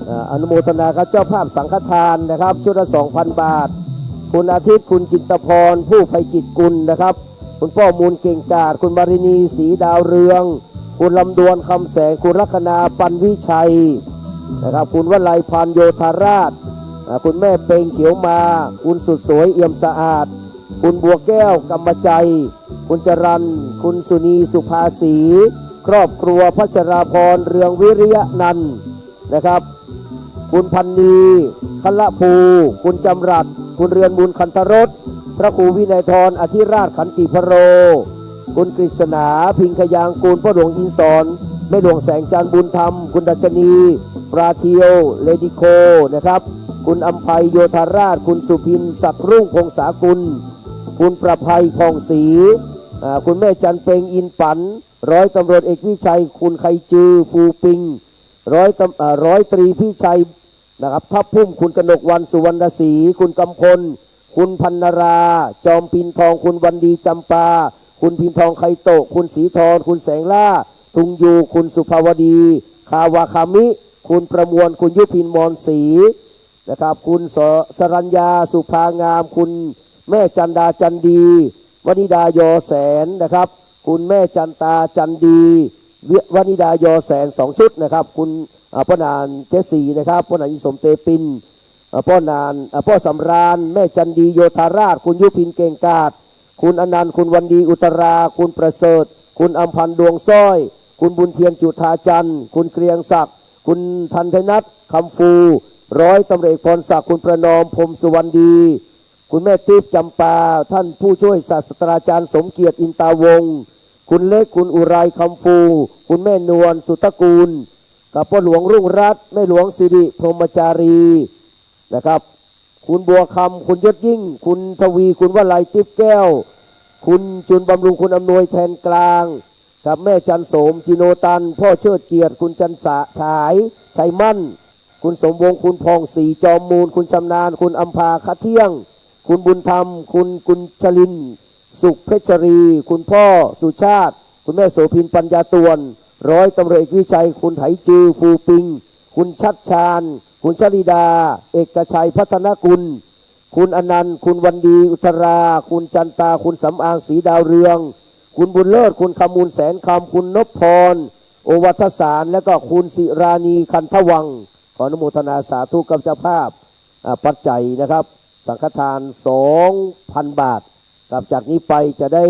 ออนุโมทนาครับเจ้าภาพสังฆทานนะครับชุดละ 2,000 บาทคุณอาทิตย์คุณจิตพรผู้ไพจิตกุลนะครับคุณพ่อมูลเก่งกาจคุณมารินีศรีดาวเรืองคุณลำดวนคำแสงคุณลัคนาปันวิชัย นะครับคุณวลัยพันธ์โยธาราชคุณแม่เปงเขียวมาคุณสุดสวยเอี่ยมสะอาดคุณบัวแก้วกำมใจคุณจรันคุณสุนีสุภาษีครอบครัวพัชราพรเรืองวิริยะนันท์นะครับคุณพันนีคัลละภูคุณจำรัดคุณเรือนมูลคันธรสพระครูวินัยธรอธิราชขันติพโรคุณกฤษณาพิงขยางกูลพ่อหลวงอินสอนแม่หลวงแสงจันทร์บุญธรรมคุณดัชนีฟราเทียวเลดิโคนะครับคุณอัมภัยโยธาราชคุณสุพินศักดิ์รุ่งพงษากุลคุณประภัยพองศรีคุณแม่จันเปงอินปันร้อยตำรวจเอกวิชัยคุณไคจือฟูปิงร้อยตรีพี่ชัยนะครับทัพพุ่มคุณกนกวันสุวรรณศรีคุณกำพลคุณพันนาราจอมพินทองคุณวันดีจำปาคุณพิมทองไคโตะคุณศรีทรคุณแสงล่าทุงยูคุณสุภาวดีคาวาคามิคุณประมวลคุณยุพินมอนศรีนะครับคุณสรัญญาสุภางามคุณแม่จันดาจันดีวนิดายอแสนนะครับคุณแม่จันตาจันดีวนิดายอแสน2 ชุดนะครับคุณพ่อนานเจสีนะครับพ่อนานอิสมเตปินพ่อสำราญแม่จันดีโยธาราชคุณยุพินเก่งกาดคุณอนันต์คุณวันดีอุตราคุณประเสริฐคุณอัมพันธ์ดวงสร้อยคุณบุญเทียนจุธาจันทร์คุณเกรียงศักดิ์คุณทันทนัทคำฟูร้อยตำรวจเอกพรศักดิ์คุณประนอมพรมสุวรรณดีคุณแม่ติ๊บจำปาท่านผู้ช่วยศาสตราจารย์สมเกียรติอินตาวงศ์คุณเล็กคุณอุไรคำฟูคุณแม่นวลสุทธกูลกับพ่อหลวงรุ่งรัตน์แม่หลวงสิริพรหมจารีนะครับคุณบัวคำคุณยศยิ่งคุณทวีคุณวลัยติ๊บแก้วคุณจุนบำรุงคุณอำนวยแทนกลางกับแม่จันโสมจิโนตันพ่อเชิดเกียรติคุณจันสะฉายชัยมั่นคุณสมวงศ์คุณพองศรีจอมมูลคุณชำนาญคุณอัมพาคเที่ยงคุณบุญธรรมคุณกุลชลินสุขเพชรีคุณพ่อสุชาติคุณแม่โสภินปัญญาตวนร้อยตำรวจเอกวิชัยคุณไหจือฟูปิงคุณชัดชาญคุณชลิดาเอกชัยพัฒนกุลคุณอนันต์คุณวันดีอุตราคุณจันตาคุณสำอางศรีดาวเรืองคุณบุญเลิศคุณคำมูลแสนคำคุณนพพรโอวัฒสารและก็คุณสิรานีคันทวังขออนุโมทนาสาธุกับเจ้าภาพปัจจัยนะครับสังฆทาน 2,000 บาทกับจากนี้ไปจะได้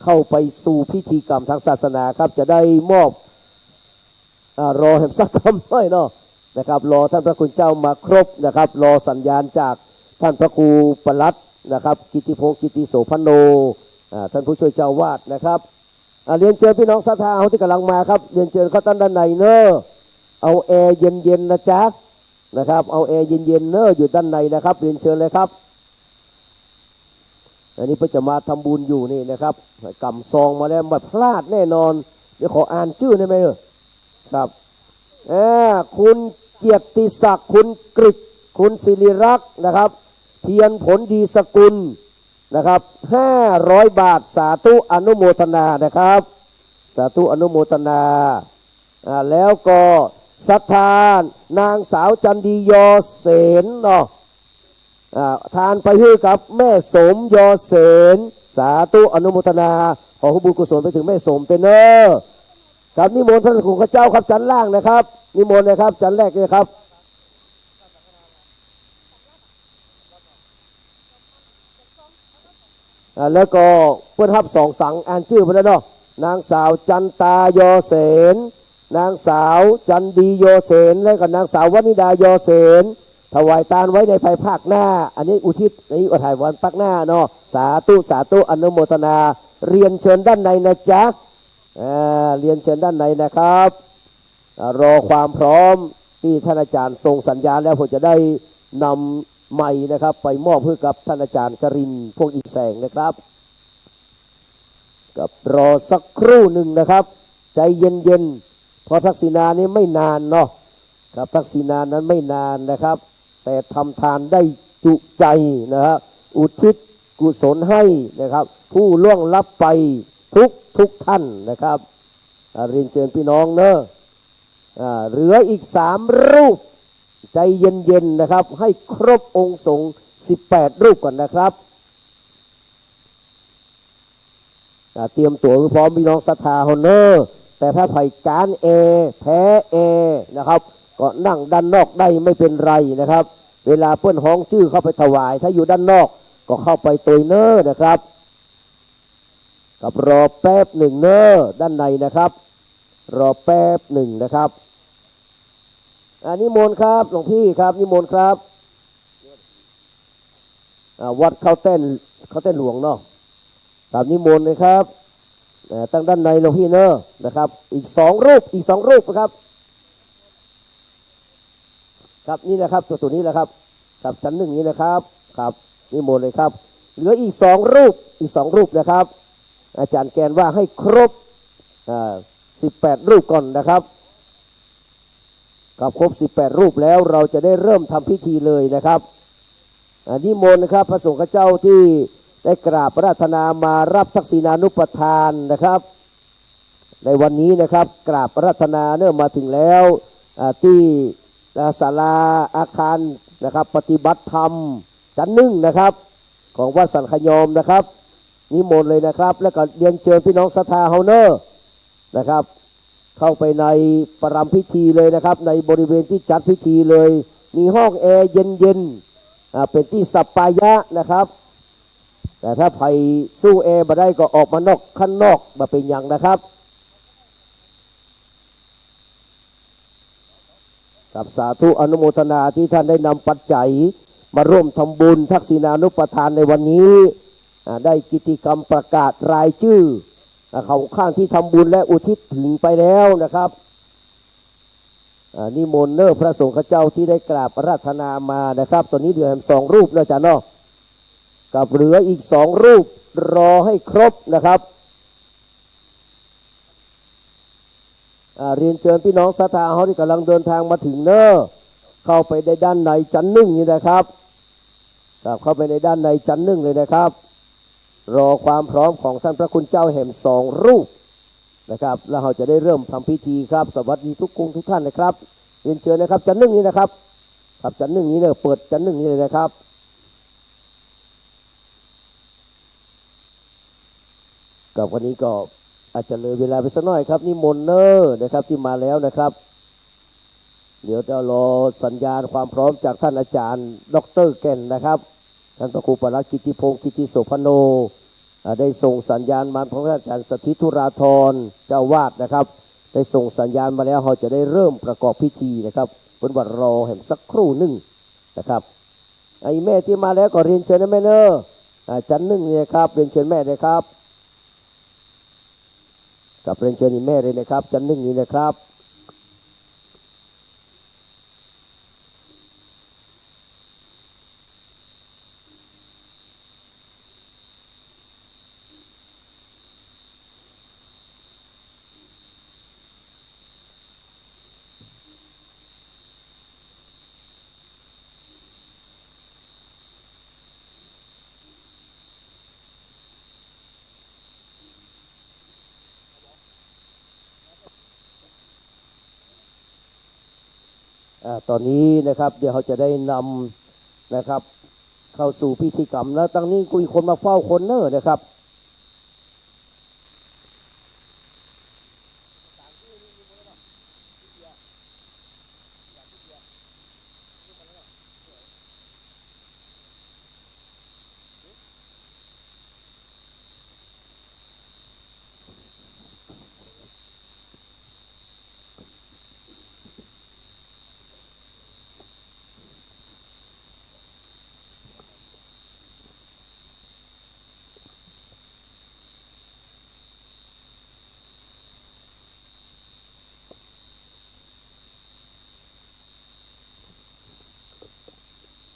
เข้าไปสู่พิธีกรรมทางศาสนาครับจะได้มอบรอแห่งสักคำด้วยเนาะนะครับรอท่านพระคุณเจ้ามาครบนะครับรอสัญญาณจากท่านพระครูปลัดนะครับกิติพงศ์กิติโสพโนท่านผู้ช่วยเจ้าวาดนะครับเรียนเชิญพี่น้องศรัทธาที่กำลังมาครับเรียนเชิญเข้าด้านในเนอะเอาแอร์เย็นๆนะจ๊ะนะครับเอาแอร์เย็นๆเนอะอยู่ด้านในนะครับเรียนเชิญเลยครับอันนี้เพื่อจะมาทำบุญอยู่นี่นะครับกำซองมาแล้วไม่พลาดแน่นอนเดี๋ยวขออ่านชื่อได้ไหมครับคุณเกียรติศักดิ์คุณกฤษคุณศิริรักษ์นะครับเพียรผลดีสกุลนะครับ500 บาทสาธุอนุโมทนานะครับสาธุอนุโมทนาแล้วก็ศรัทธานางสาวจันดียอเสนเนาะทานไปให้กับแม่สมยอเสนสาธุอนุโมทนาขอบุญกุศลไปถึงแม่สมเตเนอร์ครับนิมนต์พระคุณข้าเจ้าครับชั้นล่างนะครับนิมนต์นะครับชั้นแรกเลยครับแล้วก็เพื่อนทับ2 สังอ่านชื่อไปแล้วเนาะนางสาวจันตายอเสนนางสาวจันดีโยเสนและก็นางสาววนิดายอเสนถวายทานไว้ในภายภาคหน้าอันนี้อุทิศในอุทัยวันภาคหน้าเนาะสาธุสาธุอนุโมทนาเรียนเชิญด้านในนะจ๊ะเรียนเชิญด้านในนะครับรอความพร้อมที่ท่านอาจารย์ทรงสัญญาแล้วผมจะได้นำไม้นะครับไปมอบให้กับท่านอาจารย์กรินทร์พวกอีกแสงนะครับกับรอสักครู่หนึ่งนะครับใจเย็นๆเพราะทักษิณานี้ไม่นานเนาะครับทักษิณานั้นไม่นานนะครับแต่ทำทานได้จุใจนะฮะอุทิศกุศลให้นะครับผู้ล่วงลับไปทุกท่านนะครับเรียนเชิญพี่น้องเนอะเหลืออีก3 รูปใจเย็นๆนะครับให้ครบองค์สงฆ์18 รูปก่อนนะครับเตรียมตัวพร้อมพี่น้องศรัทธาเนอะ แต่ถ้าไผ่การแอแพ้แอนะครับก็นั่งด้านนอกได้ไม่เป็นไรนะครับเวลาเปิ้นห้องชื่อเข้าไปถวายถ้าอยู่ด้านนอกก็เข้าไปตุยเนอร์นะครับกับรอแป๊บหนึ่งเนอร์ด้านในนะครับรอแป๊บหนึ่งนะครับนิมนต์ครับหลวงพี่ครับนิมนต์ครับวัดเข้าเต้นหลวงเนาะครับนิมนต์เลยครับตั้งด้านในหลวงพี่เนอะนะครับอีกสองรูปนะครับครับนี่นะครับตัวนี้แหละครับครับชั้นหนึ่งนี้นะครับครับนิมนต์เลยครับเหลืออีกสองรูปนะครับอาจารย์แกนว่าให้ครบ18 รูปก่อนนะครับครับครบ18 รูปแล้วเราจะได้เริ่มทำพิธีเลยนะครับนิมนต์นะครับพระสงฆ์เจ้าที่ได้กราบพระราธนามารับทักษิณานุปทานนะครับในวันนี้นะครับกราบพระราธนาเนื่อมาถึงแล้วที่ศาลาอาคารนะครับปฏิบัติธรรมชั้นหนึ่งนะครับของวัดสันขยอมนะครับนิมนต์เลยนะครับแล้วก็เรียนเชิญพี่น้องศรัทธาเฮาเนอร์นะครับเข้าไปในประรำพิธีเลยนะครับในบริเวณที่จัดพิธีเลยมีห้องแอร์เย็นๆเป็นที่สัปปายะนะครับแต่ถ้าไผ่สู้แอร์มาได้ก็ออกมานอกข้างนอกมาเป็นอย่างนะครับกับสาธุอนุโมทนาที่ท่านได้นำปัจจัยมาร่วมทำบุญทักษิณานุปทานในวันนี้ได้กิจกรรมประกาศรายชื่อเขาข้างที่ทำบุญและอุทิศถึงไปแล้วนะครับนิมนต์เนอพระสงฆ์เจ้าที่ได้กราบอาราธนามานะครับตอนนี้เหลือ2 รูปนะจ๊ะเนาะกับเหลืออีก2 รูปรอให้ครบนะครับเรียนเชิญพี่น้องศรัทธาเขาที่กำลังเดินทางมาถึงเนอเข้าไปในด้านในชั้นหนึ่งนี่นะครับเข้าไปในด้านในชั้นหนึ่งเลยนะครับรอความพร้อมของท่านพระคุณเจ้าแห่ง2 รูปนะครับแล้วเราจะได้เริ่มทำพิธีครับสวัสดีทุกท่านนะครับเรียนเชิญนะครับชั้นหนึ่งนี้นะครับครับชั้นหนึ่งนี้เนี่ยเปิดชั้นหนึ่งนี้เลยนะครับกับวันนี้ก็อาจจะเลยเวลาไปสักหน่อยครับนิมนต์เนอร์นะครับที่มาแล้วนะครับเดี๋ยวจะรอสัญญาณความพร้อมจากท่านอาจารย์ดร.แก่นนะครับท่านพระครูปรัตกิติพงศ์กิติโสพโนได้ส่งสัญญาณมาของท่านอาจารย์สถิธุราธรเจ้าวาดนะครับได้ส่งสัญญาณมาแล้วเราจะได้เริ่มประกอบพิธีนะครับเป็นวันรอแห่งสักครู่หนึ่งนะครับไอ้แม่ที่มาแล้วก็เรียนเชิญนะแม่เนอชั้นหนึ่งนี่ครับเรียนเชิญแม่เลยครับกับเรียนเชิญแม่เลยนะครับชั้นหนึ่งนี้นะครับตอนนี้นะครับเดี๋ยวเขาจะได้นำนะครับเข้าสู่พิธีกรรมแล้วตั้งนี้คุยคนมาเฝ้าคนเนอร์นะครับ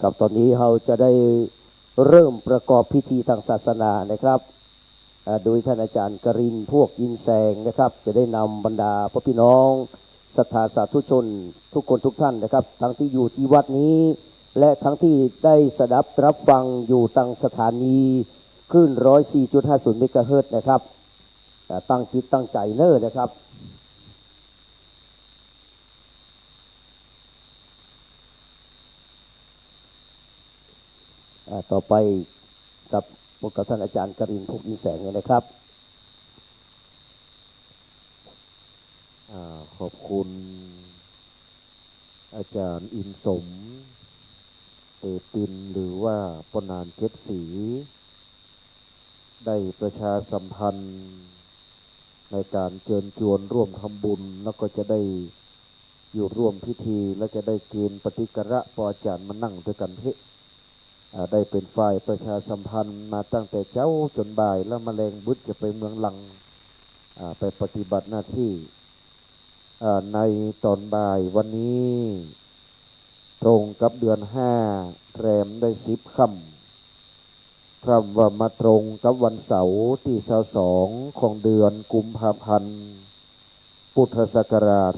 กับตอนนี้เราจะได้เริ่มประกอบพิธีทางศาสนานะครับโดยท่านอาจารย์กรินทร์พวกยินแสงนะครับจะได้นำบรรดาพ่อพี่น้องศรัทธาสาธุชนทุกคนทุกท่านนะครับทั้งที่อยู่ที่วัดนี้และทั้งที่ได้สดับรับฟังอยู่ตั้งสถานีคลื่น 104.50 เมกะเฮิรตซ์นะครับตั้งจิตตั้งใจเน้อนะครับต่อไปกับพวกกับท่านอาจารย์กรินทร์พวกยินแสงเนี่ยนะครับ
ขอบคุณอาจารย์อินสมเตปินหรือว่าปนานเกตศรีได้ประชาสัมพันธ์ในการเชิญชวนร่วมทำบุญแล้วก็จะได้อยู่ร่วมพิธีและจะได้เกณฑ์ปฏิกระปออาจารย์มานั่งด้วยกันเพ่ได้เป็นฝ่ายประชาสัมพันธ์มาตั้งแต่เช้าจนบ่ายแล้วมาแรงบุตรจะไปเมืองลังไปปฏิบัติหน้าที่ในตอนบ่ายวันนี้ตรงกับเดือน5แรมได้10 ค่ำพร่ำว่ามาตรงกับวันเสาร์ที่22ของเดือนกุมภาพันธ์พุทธศักราช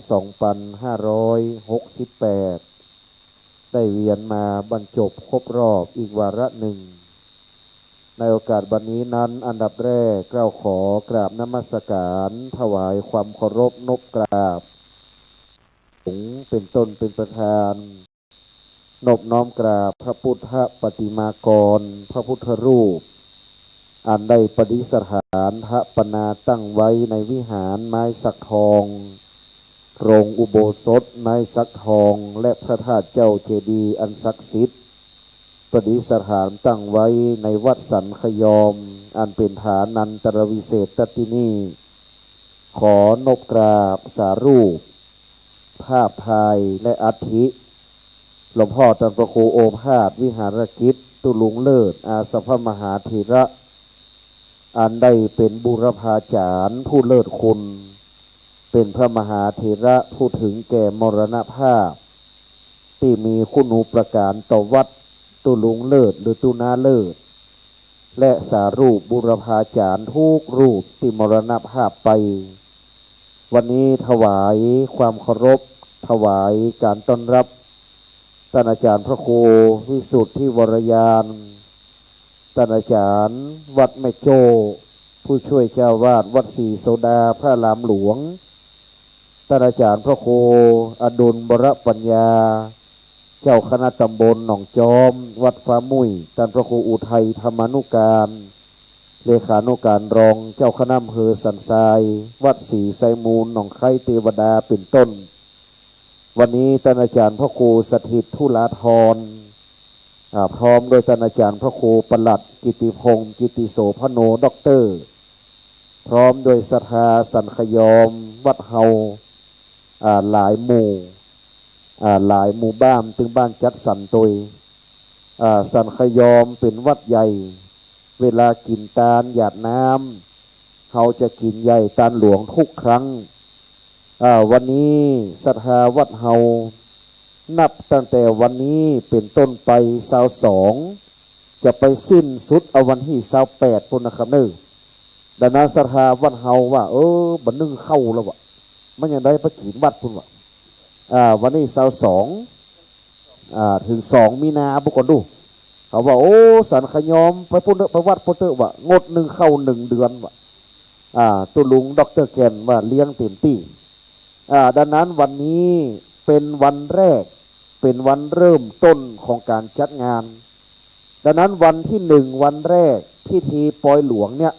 2568ได้เวียนมาบรรจบครบรอบอีกวาระหนึ่งในโอกาสวันนี้นั้นอันดับแรกกล่าวขอกราบนมัสการถวายความเคารพนบกราบเป็นต้นเป็นประธานนบน้อมกราบพระพุทธปฏิมากรพระพุทธรูปอันได้ประดิษฐานพระปนาตั้งไว้ในวิหารไม้สักทองโรงอุโบสถไม้สักทองและพระธาตุเจ้าเจดีย์อันศักดิ์สิทธิ์ประดิษฐานตั้งไว้ในวัดสันขยอมอันเป็นฐานันตรวิเศษที่นี่ขอนบกราบสารูปภาพถ่ายและอัฐิหลวงพ่อตันประโคโอภาสวิหารกิจตุลุงเลิศอาสภมหาเถระอันได้เป็นบุรพาจารย์ผู้เลิศคุณเป็นพระมหาเถระผู้ถึงแก่มรณภาพที่มีคุณูปการต่อวัดตุลุงเลิศหรือตุนาเลิศและสารูปบุรพาจารย์ทุกรูปที่มรณภาพไปวันนี้ถวายความเคารพถวายการต้อนรับท่านอาจารย์พระครูวิสุทธิวรยานท่านอาจารย์วัดแม่โจ้ผู้ช่วยเจ้าวาดวัดศรีโสดาพระรามหลวงท่านอาจารย์พระครูอดุลบรปัญญาเจ้าคณะตำบลหนองจอมวัดฟ้ามุ้ยท่านพระครูอุทัยธรรมานุการเลขานุการรองเจ้าคณะอำเภอสันทรายวัดศรีไซมูลหนองไข่เทวดาเป็นต้นวันนี้ท่านอาจารย์พระครูสถิตทุลาธรพร้อมโดยท่านอาจารย์พระครูปลัดกิติพงศ์กิติโสพโนด็อกเตอร์พร้อมโดยศรัทธาสันขยอมวัดเฮาหลายหมู่บ้านถึงบ้านจัดสรรตยสันขยอมเป็นวัดใหญ่เวลากินตาลหยาดน้ำเขาจะกินใหญ่ตาลหลวงทุกครั้งวันนี้ศรัทธาวัดเฮานับตั้งแต่วันนี้เป็นต้นไป22จะไปสิ้นสุดเอาวันที่28พุ่นนะครับเด้อดังนั้นศรัทธาวัดเฮาว่าบันนึงเข้าแล้ววะมันยังได้ไปขีดวัดพุ่นวะวันนี้22ถึง2 มีนาบุกคนดูเขาว่าสันขยอมไปพุ่นไปวัดพุ่นเตอว่างด1เข้า1 เดือนวะตุลุงดร.แกนว่าเลี้ยงเต็มที่ดังนั้นวันนี้เป็นวันแรกเป็นวันเริ่มต้นของการจัดงานดังนั้นวันที่1วันแรกพิธีปล่อยหลวงเนี่ย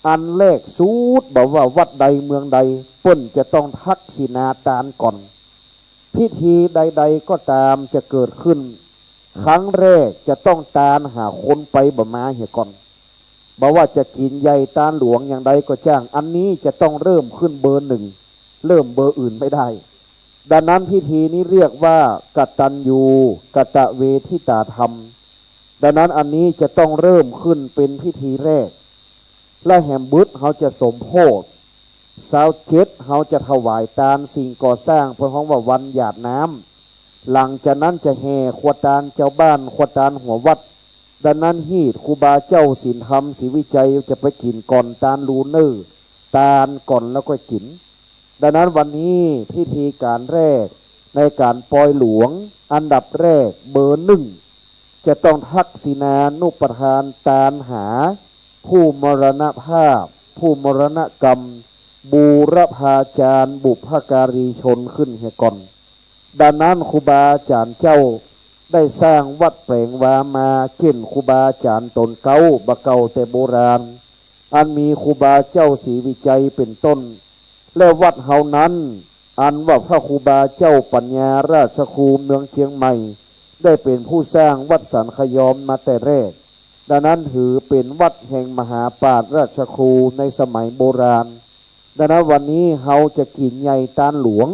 อันแรกสูตรบอกว่าวัดใดเมืองใดเปิ้นจะต้องทักษิณาทานก่อนพิธีใดๆก็ตามจะเกิดขึ้นครั้งแรกจะต้องทานหาคนไปบ่มาเหี่ยก่อนบอกว่าจะกินใหญ่ทานหลวงอย่างใดก็จ้างอันนี้จะต้องเริ่มขึ้นเบอร์ 1เริ่มเบอร์อื่นไม่ได้ดังนั้นพิธีนี้เรียกว่ากตัญญูกตเวทิตาธรรมดังนั้นอันนี้จะต้องเริ่มขึ้นเป็นพิธีแรกและแหมบึดเขาจะสมโภช27เขาจะถวายทานสิ่งก่อสร้างเพราะห้องว่าวันหยาดน้ำหลังจากนั้นจะแห่ขวดทานเจ้าบ้านขวดทานหัววัดดังนั้นฮีดครูบาเจ้าศีลธรรมศรีวิจัยจะไปกินก่อนทานลูเนอร์ทานก่อนแล้วก็กินดังนั้นวันนี้พิธีการแรกในการปล่อยหลวงอันดับแรกเบอร์ 1จะต้องทักษิณานุปทานทานหาผู้มรณภาพผู้มรณกรรมบูรพาจารย์บุพการีชนขึ้นเฮก่อนดังนั้นครูบาอาจารย์เจ้าได้สร้างวัดแปลงวามาเก่นครูบาอาจารย์ตนเก่าบะเก่าแต่โบราณอันมีครูบาเจ้าศรีวิจัยเป็นต้นและวัดเฮานั้น อันว่าพระครูบาเจ้าปัญญาราชครูเมืองเชียงใหม่ได้เป็นผู้สร้างวัดสันขยอมมาแต่แรกดังนั้นถือเป็นวัดแห่งมหาปราชญ์ราชครูในสมัยโบราณดังนั้นวันนี้เราจะกินใหญ่ตาลหลวง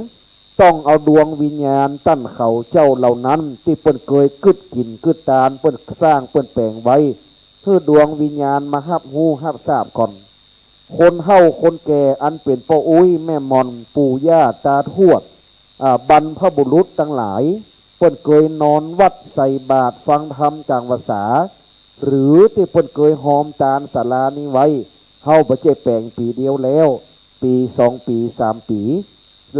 ต้องเอาดวงวิญญาณตั้นเขาเจ้าเหล่านั้นที่เปิ้นเคยกึดกินกึดตาลเปิ้นสร้างเปิ้นแปลงไว้เพื่อดวงวิญญาณมาหับหูหับทราบก่อนคนเฒ่าคนแก่อันเป็นพ่ออุ้ยแม่มอนปู่ย่าตาทวดบรรพบุรุษทั้งหลายเปิ้นเคยนอนวัดใส่บาตรฟังธรรมจางภาษาหรือที่เปิ้นเคยหอมตาลศาลานี้ไว้เฮาบ่ใช่แปลงปีเดียวแล้วปี2ปี3ปี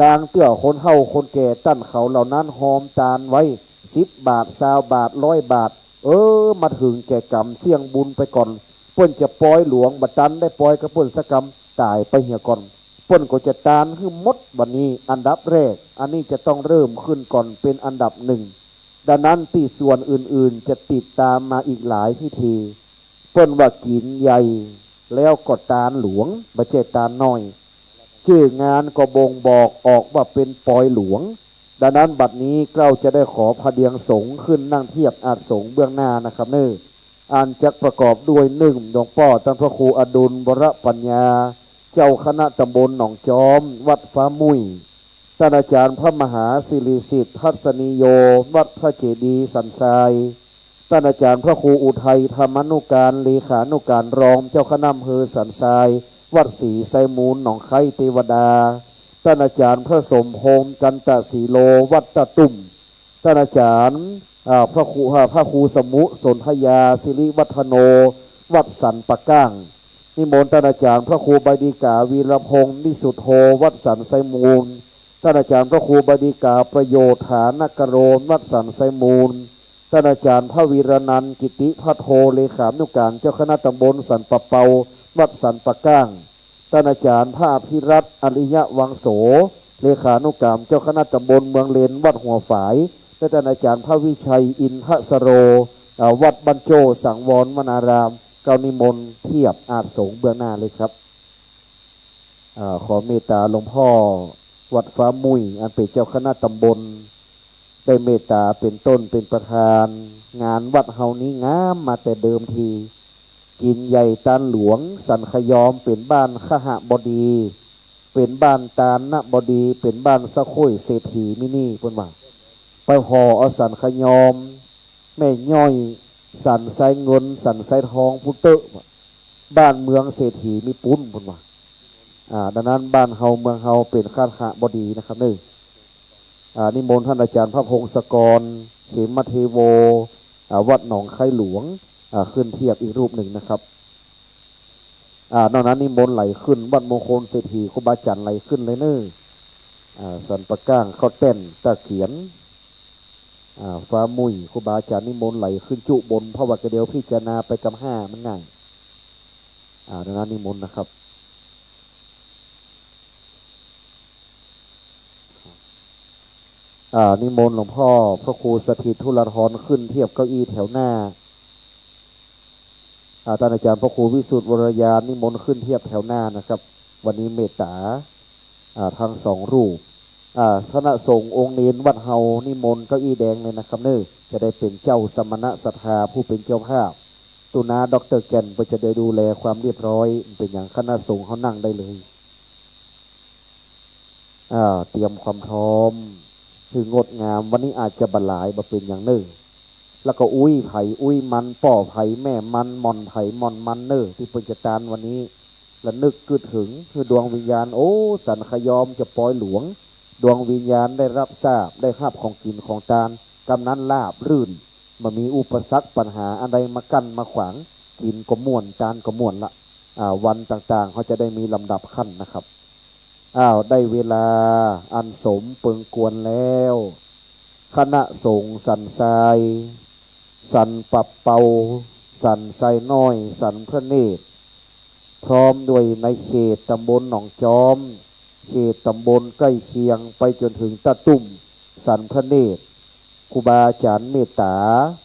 ลางเตื้อคนเฒ่าคนแก่ตั้นเขาเหล่านั้นหอมตาลไว้10 บาท20 บาท100 บาทมาถึงแก่กรรมเสี่ยงบุญไปก่อนเปิ้นจะปล่อยหลวงบัดตันได้ปล่อยกับเปิ้นสกรรมตายไปเหี่ยก่อนเปิ้นก็จะตานคือมดวันนี้อันดับแรกอันนี้จะต้องเริ่มขึ้นก่อนเป็นอันดับหนึ่งดังนั้นที่ส่วนอื่นๆจะติดตามมาอีกหลายพิธีเปิ้นว่ากินใหญ่แล้วก็ตานหลวงบ่ใช่ตานน้อยชื่องานก็บ่งบอกออกว่าเป็นปอยหลวงดังนั้นบัดนี้เราจะได้ขอพระเดียงสงฆ์ขึ้นนั่งเทียบอาจสงฆ์เบื้องหน้านะครับเน้ออันจักประกอบด้วย1หลวงพ่อท่านพระครูอดุลวรปัญญาเจ้าคณะตำบลหนองจอมวัดฟ้ามุ้ยท่านอาจารย์พระมหาศิริสิทธิ์ทัศนีโยวัดพระเจดีย์สันทรายท่านอาจารย์พระครูอุทัยธรรมนุการเลขานุการรองเจ้าคณะอำเภอสันทรายวัดศรีไซมูลหนองไข่เทวดาท่านอาจารย์พระสมโฮมกันตสีโลวัดตะตุ่มท่านอาจารย์พระครูสมุสนธยาศิริวัฒโนวัดสันปะก้างนิมนต์ท่านอาจารย์พระครูบดีกาวีรพงศ์นิสุทโธวัดสันไซมูลท่านอาจารย์พระครูบดีกาประโยชน์ฐานกโรนวัดสันไซมูลท่านอาจารย์พระวีรนันท์กิติพัทโทเลขานุการเจ้าคณะตำบลสันปะเปาวัดสันปะก้างท่านอาจารย์พระอภิรัตน์อริยะวังโสเลขานุการเจ้าคณะตำบลเมืองเลนวัดหัวฝายและท่านอาจารย์พระวิชัยอินทสโรวัดบรรโจสังวรมนารามเกานิมนต์เทียบอาจสงเบื้องหน้าเลยครับขอเมตตาหลวงพ่อวัดฟ้ามุ้ยอันเป็นเจ้าคณะตำบลได้เมตตาเป็นต้นเป็นประธานงานวัดเฮานี้งามมาแต่เดิมทีกินใหญ่ตาลหลวงสันขยอมเป็นบ้านขหบดีเป็นบ้านตาลนบดีเป็นบ้านสะโค่ยเศรษฐีมินี่เพิ่นว่าไปห่อเอาสันขยอมแม่ย่อยสันไซเงินสันไซทองพุเตะบ้านเมืองเศรษฐีมีปุ้นเพิ่นว่าดังนั้นบ้านเฮาเมืองเฮาเป็นขหบดีนะครับนี่นิมนต์ท่านอาจารย์พระพงศกรเขมเทโววัดหนองไข่หลวงขึ้นเทียบอีกรูปหนึ่งนะครับนอกนั้นนิมนต์ไหลขึ้นวัดมงคลเศรษฐีครูบาจันทร์ไหลขึ้นเลยเนสันปะก้างข้าวเต้นตะเขียนฟ้ามุ้ยครูบาอาจารย์นิมนต์ไหลขึ้นจุบนเพราะว่าเดียวพิจารณาไปกำห้ามันง่ายดังนั้นนิมนต์นะครับนิมนต์หลวงพ่อพระครูสถิตทุลธรขึ้นเทียบเก้าอี้แถวหน้าท่านอาจารย์พระครูวิสุทธิ์วรยานนิมนต์ขึ้นเทียบแถวหน้านะครับวันนี้เมตตาทั้ง2 รูปคณะสงฆ์องค์เนรวัดเฮานิมนต์เก้าอี้แดงเลยนะครับเนอจะได้เป็นเจ้าสมณะศรัทธาผู้เป็นเจ้าภาพตุนาดร.แก่นก็จะได้ดูแลความเรียบร้อยเป็นอย่างคณะสงฆ์เขานั่งได้เลยเตรียมความพร้อมคืองดงามวันนี้อาจจะบรรลายมาเป็นอย่างหนึ่งแล้วก็อุ้ยไผ่อุ้ยมันป่อไผ่แม่มันมอนไผ่มอนมันเนอที่เปิ่นจะตานวันนี้และนึกกึดถึงคือดวงวิญญาณสันขยอมจะปล่อยหลวงดวงวิญญาณได้รับทราบได้คาบของกินของตาลกำนั้นลาบรื่นมามีอุปสรรคปัญหาอะไรมากั้นมาขวางกินก็ม่วนตาลก็ม่วนละวันต่างๆเขาจะได้มีลำดับขั้นนะครับได้เวลาอันสมเปิงกวนแล้วคณะสงฆ์สันทรายสันปับเปาสันไซน้อยสันพระเนตรพร้อมด้วยในเขตตำบลหนองจอมเขตตำบลใกล้เคียงไปจนถึงตะตุ่มสันพระเนตรครูบาอาจารย์เมตตา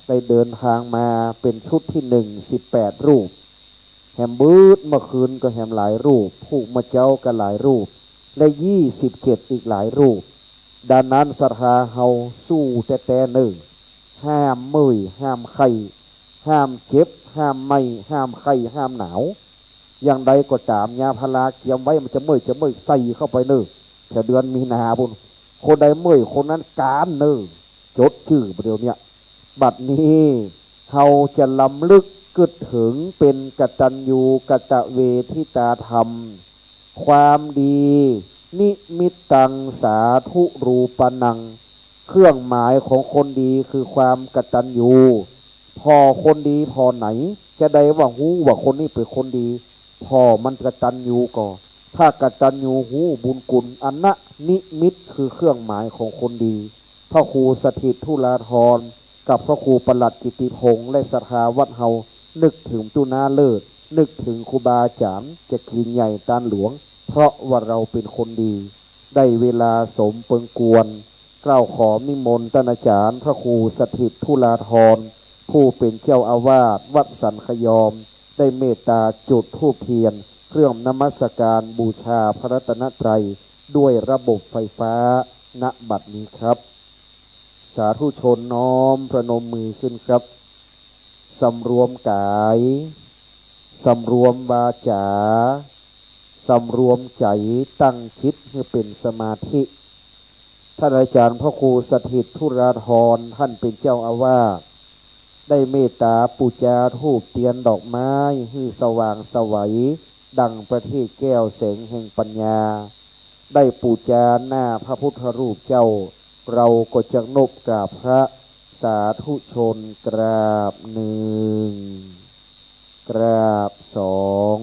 ได้เดินทางมาเป็นชุดที่18 รูปแหมบืดเมื่อคืนก็แหมหลายรูปผู้มาเจ้าก็หลายรูป และ27อีกหลายรูปดังนั้นศรัทธาเฮาสู้แต่หนึ่งห้ามมือห้ามไข้ห้ามเจ็บห้ามไม่ห้ามไข้ห้ามหนาวอย่างใดก็ตามยาพาราเกียมไว้มันจะเมื่อยใส่เข้าไปเนิ่แต่เดือนมีนาบุญคนใดเมื่อยคนนั้นการเนิ่จดชื่อประเดี๋ยวเนี้ยบัดนี้เฮาจะลำลึกกึดถึงเป็นกตัญญูกตเวทิตาธรรมความดีนิมิตตังสาธุรูปนังเครื่องหมายของคนดีคือความกตัญญูพอคนดีพอไหนจะได้ว่าหูว่าคนนี้เป็นคนดีพอมันกตัญญูก่อถ้ากตัญญูหูบุญกุลอันนะนิมิตคือเครื่องหมายของคนดีพระครูสถิตธุลาธรกับพระครูประหลัดกิติพงษ์และศรัทธาวัดเฮานึกถึงตุนาเลิศนึกถึงครูบาอาจารย์จะกินใหญ่ตานหลวงเพราะว่าเราเป็นคนดีได้เวลาสมเปิงกวนกล่าวขอนิมนต์ท่านอาจารย์พระครูสถิตธุลาธรผู้เป็นเจ้าอาวาสวัดสันขยอมได้เมตตาจุดธูปเทียนเครื่องนมัสการบูชาพระรัตนตรัยด้วยระบบไฟฟ้าณบัดนี้ครับสาธุชนน้อมประนมมือขึ้นครับสำรวมกายสำรวมวาจาสำรวมใจตั้งคิดให้เป็นสมาธิท่านอาจารย์พระครูสถิตธุราธรท่านเป็นเจ้าอาวาสได้เมตตาปูจาธูปเทียนดอกไม้ให้สว่างสวัยดังประทีปแก้วแสงแห่งปัญญาได้ปูจาหน้าพระพุทธรูปเจ้าเราก็จะนบกราบพระสาธุชนกราบหนึ่งกราบสอง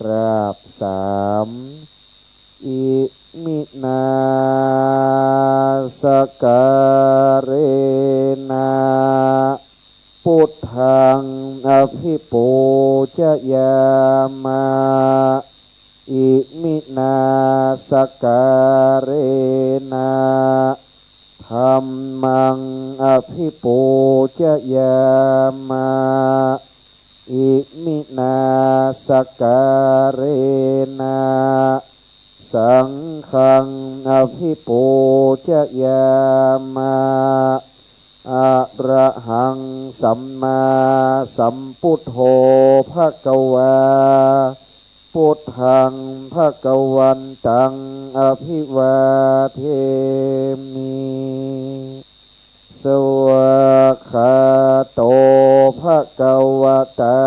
กราบสามอิมินาสการะพุทธังอภิปูชยามะอิมินาสการะธัมมังอภิปูชยามะอิมินาสการะสังฆังอภิปูชยามะอะระหังสัมมาสัมพุทโธภควาพุทธังภควันตังอภิวาเทมิสวากขาโตภควตา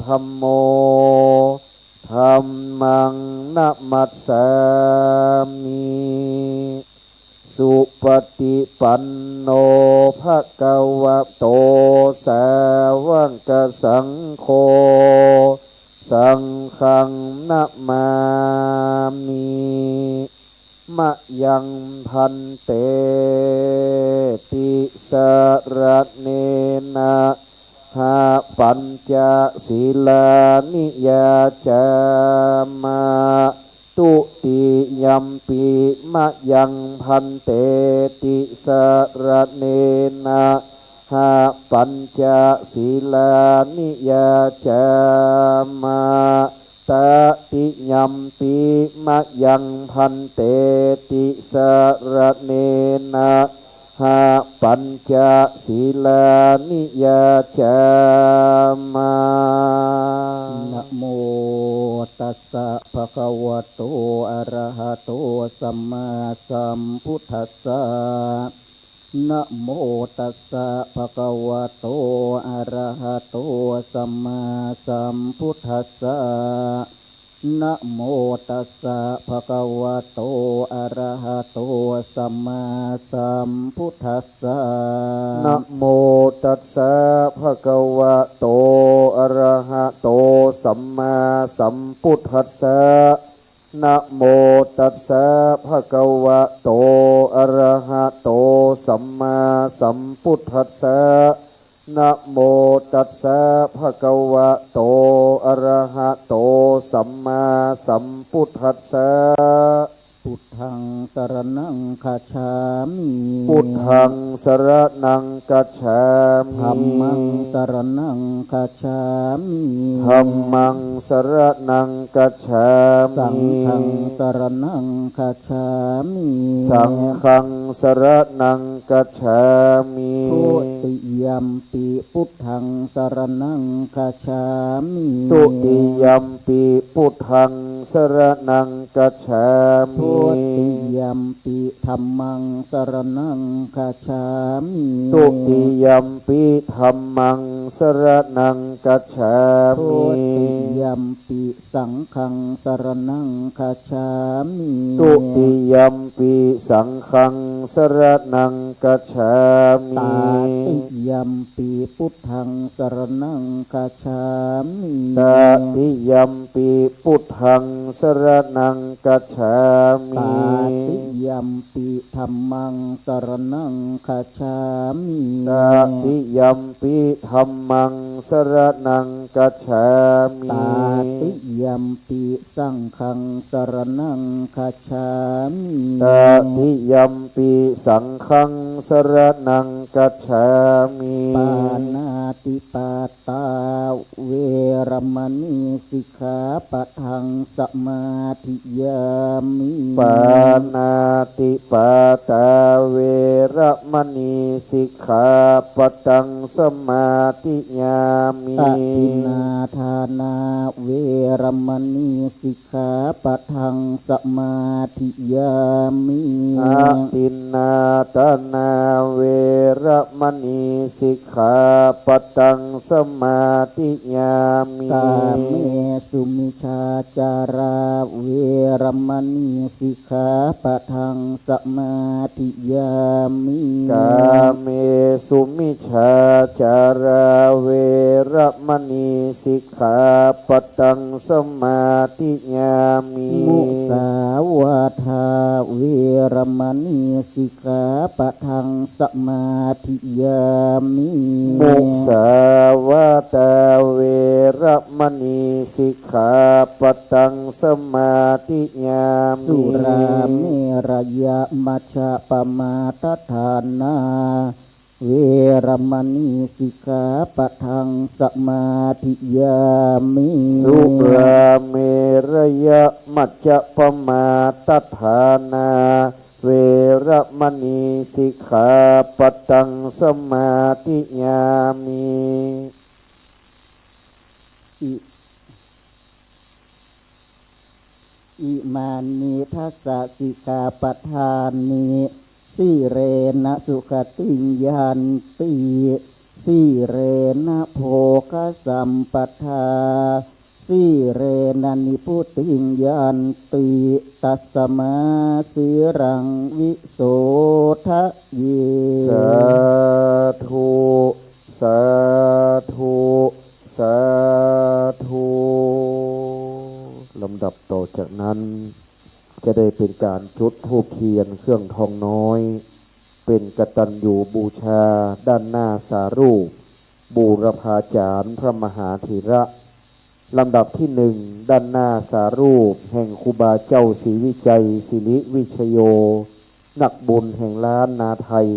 ธัมโมธัมมังนะมัสสามิสุปฏิปันโนภควโตสาวกสังโฆสังฆังนะมามิมะยังพันเตติสรเนนะหาปัญจศีลานิยาจามะตุติยัมปิมะยังพันเตติสรเนนะหาปัญจศีลานิยาจามะตติยัมปิมะยังพันเตติสรเนนะหาปัญจศีลานิยาจามะนะโมตัสสะภะคะวะโตอะระหะโตสัมมาสัมพุทธัสสะนะโมตัสสะภะคะวะโตอะระหะโตสัมมาสัมพุทธัสสะนะโมตัสสะภะคะวะโตอะระหะโตสัมมาสัมพุทธัสสะนะโมตัสสะภะคะวะโตอะระหะโตสัมมาสัมพุทธัสสะนะโมตัสสะภะคะวะโตอะระหะโตสัมมาสัมพุทธัสสะนะโมตัสสะภะคะวะโตอะระหะโตสัมมาสัมพุทธัสสะ
พุทธังสรณังคัจฉามิ
พุทธังสรณังกัจฉามิ
ธัมมังสรณังคัจฉามิ
ธัมมังสรณังกัจฉา
สัง
มิ
ฆังสรณังคัจฉามิ
สังฆังสรณังกัจฉามิ
ทุติยัมปิพุทธังสรณังคัจฉามิ
ตุติยัมปิพุทธังสรณังกัจฉามิ
ทุติยัมปิธัมมังสรณังคัจฉามิ
ตุติยัมปิธัมมังสรณังกัจฉา
ทุ
มิ
ติยัมปิสังฆังสรณังคัจฉามิ
ตุติยัมปิสังฆังสรณังกัจฉามิ
ตาติยัมปิพุทธังสรณังคัจฉามิ
ตติยัมปิพุทธังสรณังกัจฉามิ
ตาติยัมปิธัมมังสรณังคัจฉามิ
ตติยัมปิธัมมังสรณังกัจฉามิ
ตาติยัมปิสังฆังสรณังคัจฉามิ
ตติยัมปิสังฆังสรณังกัจฉามิ
ปานาติปาตาเวรมณีสิกขาปะทังสมาธิยามิ
ปานาติปาตาเวระมณีสิกขาปตังสมาธิยามิ
อทินนาทานาเวรมณีสิกขาปะทังสมาธิยามิ
อาตินนาตนาเวระมณีสิกขาปตังสมาธิยามิ
กาเมสุมิชาจาราเวรมณีสิกขาปะทังสมาธิยามิ
กาเมสุมิชาจาราเวระมณีสิกขาปตังสมาธิยามิ
มุสาวาทาเวรมณีสิกขาปะทังสมาธิยามิ
มุสาวาตาเวระมณีสิกขาปตังสมาธิยามิ
สุราเมรยะมัชฌะปมาทฐานาเวรมณีสิกขาปะทังสมาธิยามิ
สุราเมรยะมัจจปมาตฐานาเวระมณีสิกขาปตังสมาธิยามิ
อิมานิทัสสะสิกขาปทานิสิเรนะสุขติงยันติสิเรนะโภคสัมปทาสิเรนะนิพุติงยันติตัสสมาสิรังวิโสทะเย
สาธุสาธุสาธุลำดับต่อจากนั้นจะได้เป็นการจุดธูปเทียนเครื่องทองน้อย เป็นกตัญญูบูชาด้านหน้าสารูปบูรพาจารย์พระมหาธีระลำดับที่หนึ่งด้านหน้าสารูปแห่งครูบาเจ้าศรีวิจัยศิริวิชโยนักบุญแห่งล้านนาไทย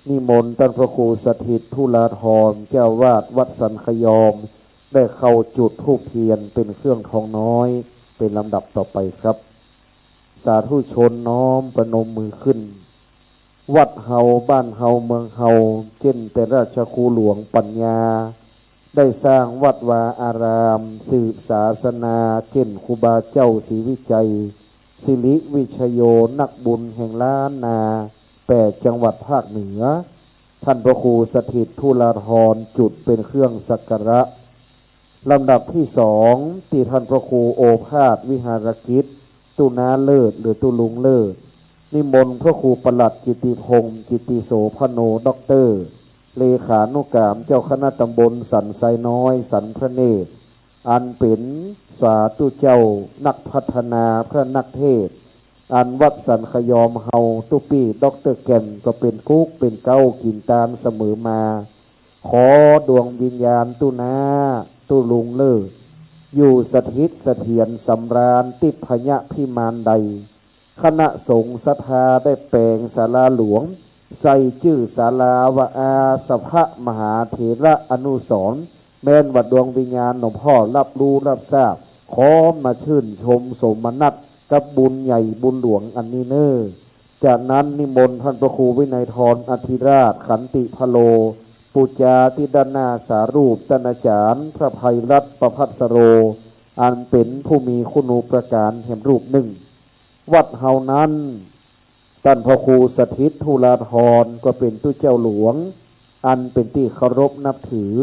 นิมนต์ท่านพระครูสถิตทุลาธรเจ้าวาดวัดสันขยอมได้เข้าจุดธูปเทียนเป็นเครื่องทองน้อยเป็นลำดับต่อไปครับสาธุชนน้อมประนมมือขึ้นวัดเฮาบ้านเฮาเมืองเฮาเช่นแต่ราชครูหลวงปัญญาได้สร้างวัดวาอารามสืบศาสนาเช่นครูบาเจ้าศรีวิจัยศิริวิชโยนักบุญแห่งล้านนา8จังหวัดภาคเหนือท่านพระครูสถิตทุลาธรจุดเป็นเครื่องสักการะลำดับที่สองที่ท่านพระครูโอภาสวิหารกิจตุนาเลิศหรือตุลุงเลิศนิมนต์พระครูประหลัดกิติพงศ์กิติโสพโนด็อกเตอร์เลขานุกามเจ้าคณะตำบลสันไซน้อยสันพระเนตรอันเป็นสาธุเจ้านักพัฒนาพระนักเทศน์อันวัดสันขยอมเฮาตุปีด็อกเตอร์แก่นก็เป็นกุ๊กเป็นเก้ากินตาลเสมอมาขอดวงวิญญาณตุนาตุลุงเลิศอยู่สถิตเสถียรสำราญติพยะพิมานใด คณะสงฆ์ศรัทธาได้แปลงศาลาหลวงใส่ชื่อศาลาวะอาสภะมหาเถระอนุสรณ์แม้นวัดดวงวิญญาณหลวงพ่อรับรู้รับทราบขอมาชื่นชมสมนัตกับบุญใหญ่บุญหลวงอันนี้เนอจากนั้นนิมนต์ท่านพระครูวินัยทรอธิราชขันติพโลปุจจาทิดานาสารูปตนาจารย์พระภัยรัตน์ประพัสโรอันเป็นผู้มีคุณูปการแห่งรูปหนึ่งวัดเฮานั้นท่านพระครูสถิตธุลาธรก็เป็นตู้เจ้าหลวงอันเป็นที่เคารพนับถือ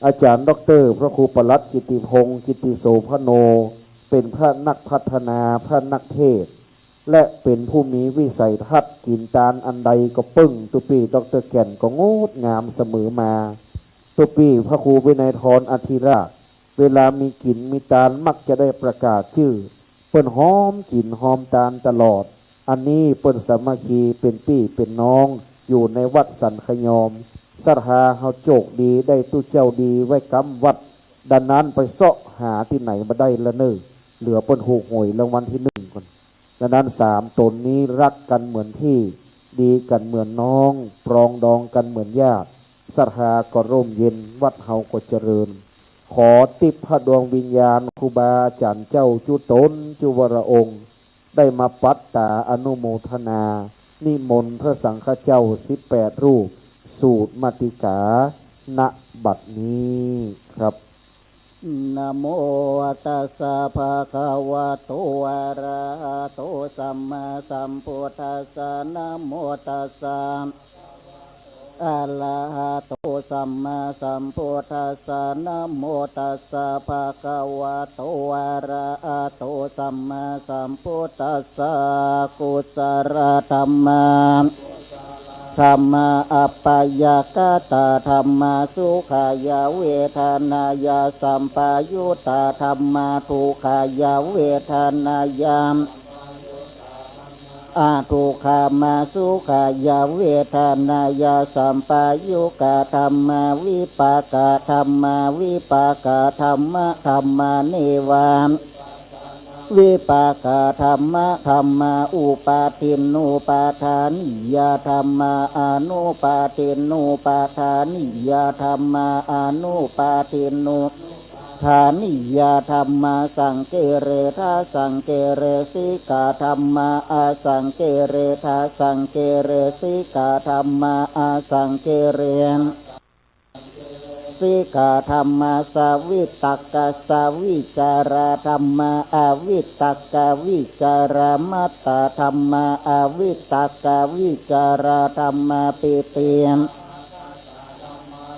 อาจารย์ด็อกเตอร์พระครูประหลัดกิติพงศ์กิติโสพโนเป็นพระนักพัฒนาพระนักเทศน์และเป็นผู้มีวิสัยทัศน์กินตาลอันใดก็ปึ้งตุปีดรแก่นก็งดงามเสมอมาตุปีพระครูวินัยทรอธิราชเวลามีกลิ่นมีตาลมักจะได้ประกาศชื่อเปิ้นหอมกลิ่นหอมตาลตลอดอันนี้เปิ้นสามัคคีเป็นพี่เป็นน้องอยู่ในวัดสันขยอมศรัทธาเฮาโจกดีได้ตู้เจ้าดีไว้กำวัดดังนั้นไปเสาะหาที่ไหนมาได้ละเนอเหลือเปิ้นหูหวยรางวัลที่1คนดังนั้น3ตนนี้รักกันเหมือนพี่ดีกันเหมือนน้องปรองดองกันเหมือนญาติศรัทธาก็ร่มเย็นวัดเฮาก็เจริญขอติบพระดวงวิญญาณครูบาอาจารย์เจ้าจุตนจุวรองค์ได้มาปัตตาอนุโมทนานิมนต์พระสังฆเจ้า18รูปสูตรมติกาณบัดนี้ครับ
นะโมตัสสะภะคะวะโตอะระหะโตสัมมาสัมพุทธัสสะนะโมตัสสะอะระหะโตสัมมาสัมพุทธัสสะนะโมตัสสะภะคะวะโตอะระหะโตสัมมาสัมพุทธัสสะกุศลธัมมาธรรมะอัปปายกตาธรรมะสุขายาเวทนายาสัมปายุตาธรรมะทุกขายาเวทนายามอาทุกขามาสุขายาเวทนายาสัมปายุกะธรรมะวิปากะธรรมะวิปากะธรรมะธรรมะเนวามวิปากาธรรมะธรรมาอุปาทินนุปาทานิยาธรรมาอนุปาทินนุปาทานิยาธรรมาอนุปาทินนุฐานิยาธรรมาสังเกเรทาสังเกเรสิกาธรรมาอาสังเกเรทาสังเกเรสิกาธรรมาอาสังเกเรสิกาธรรมาสาวิตักกะสาวิจาราธรรมาอาวิตักกะวิจารามัตตาธรรมาอาวิตักกะวิจาราธรรมาปิเตียม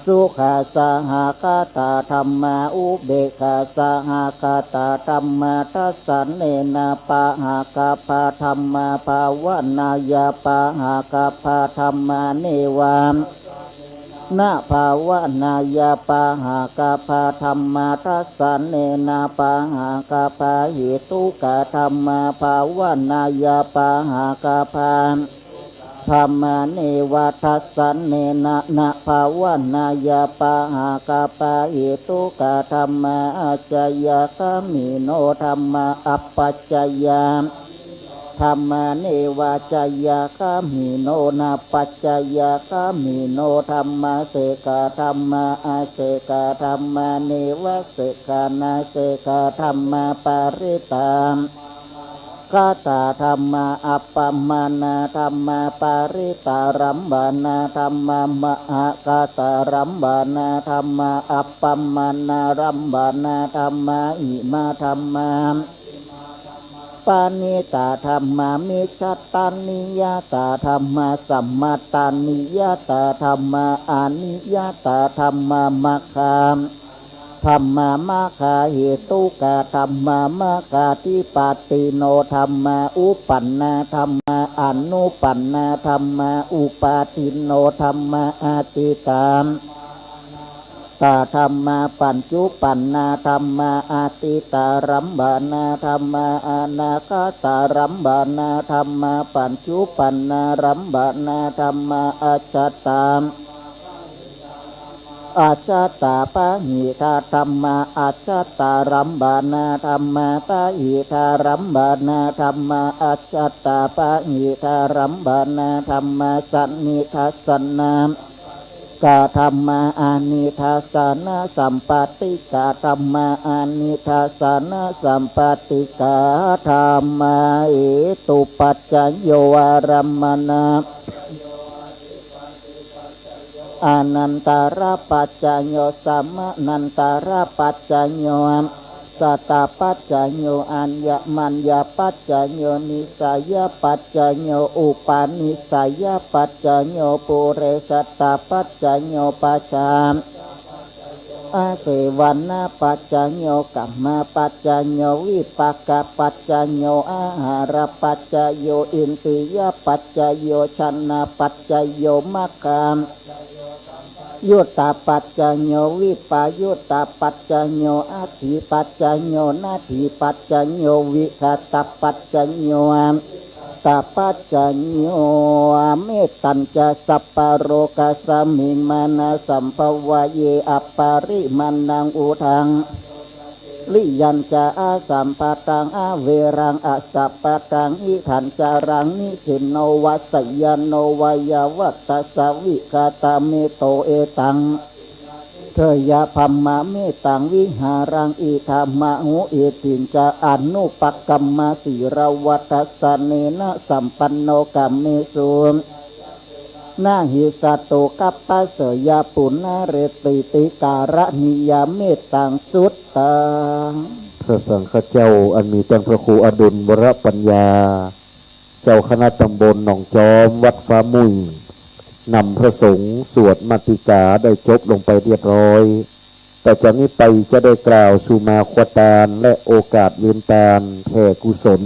สุขาสหคตาธรรมาอุเบกขาสหคตาธรรมาทัสสะเนนะปะหากะปะธรรมาภาวนายาปะหากะปะธรรมาเนวามนาภาวนายาปะหากะปะธรรมาทัสสะเนนะปะหากะปะหิตุกะธรรมาภาวนายาปะหากะปะธรรมเนวัทัสสะเนนะนะภาวนายาปะหากะปะหิตุกะธรรมาอัจจยกามิโนธรรมาอัปปัจจยาธรรมเนวาจยกามิโนนาปัจจยกามิโนธรรมเสกาธรรมอาเสกาธรรมเนวเสกานาเสกาธรรมปาริตามกตาธรรมอัปปมานาธรรมปาริตารัมบานาธรรมมหากตารัมบานาธรรมอัปปมานารัมบานาธรรมอิมาธรรมปานิตาธรรมามิชัตตานิยตาธรรมาสัมมาตานิยตาธรรมาอานิยตาธรรมามัคคามธรรมามาคาเหตุกะธรรมามาคาทิปาติโนธรรมาอุปันนาธรรมาอนุปันนาธรรมาอุปาทิโนธรรมาอาติตามตาธรรมาปัญจุปันนาธรรมาอาติตารัมบานาธรรมาอนาคาตารัมบานาธรรมาปัญจุปันนารัมบานาธรรมาอาชตาม อาชาตาปะหิทาธรรมาอาชาตารัมบานาธรรมาปะหิทารัมบานาธรรมาอาชาตาปะหิทารัมบานาธรรมาสันนิทัสสนามกาธรรมาอานิทัสสนาสัมปติกาธรรมาอานิทัสสนาสัมปติกาธรรมาเอตุปัจจโยวารัมมนาอนันตาราปัจจโยสัมมานันตาราปัจจโยสัตตปัจจโยอัญญมัญญปัจจโยนิสัยปัจจโยอุปาณิสัยปัจจโยปุเรสัตตปัจจโยปัจฉามอาเสวันนาปัจจโยกัมมาปัจจโยวิปากปัจจโยอาหารปัจจโยอินทรียปัจจโยชนะปัจจโยมัคคามยุตตาปัจจโยวิปายุตตาปัจจโยอาทิปัจจโยนาทิปัจจโยวิคตปัจจโยตาปัจจโยเมตัญจะสัพพโรกัสมิงมานาสัมภวะเยอปาริมันนังอุทังลิยัญจะอาสัมปะตังอาเวรังอาสัพปะตังอิทันจารังนิสินโนวัสยโนวายวัตตสวิกาตาเมโตเอตังเทยาพัมมะเมตังวิหารังอิธามะหุเอตินจะอนุปกัมมาสีรวัตสเนนะสัมปันโนกัมเมสุนาหิสัตโตกัปปะเสยาปุณาเรติติการะนิยาเมตังสุตตัง
พระสังฆเจ้าอันมีแต่พระครูอดุลวรปัญญาเจ้าคณะตำบลหนองจอมวัดฟ้ามุยนำพระสงฆ์สวดมาติกาได้จบลงไปเรียบร้อยแต่จากนี้ไปจะได้กล่าวสุมาควตารและโอกาสเวียนตาลแผ่กุศล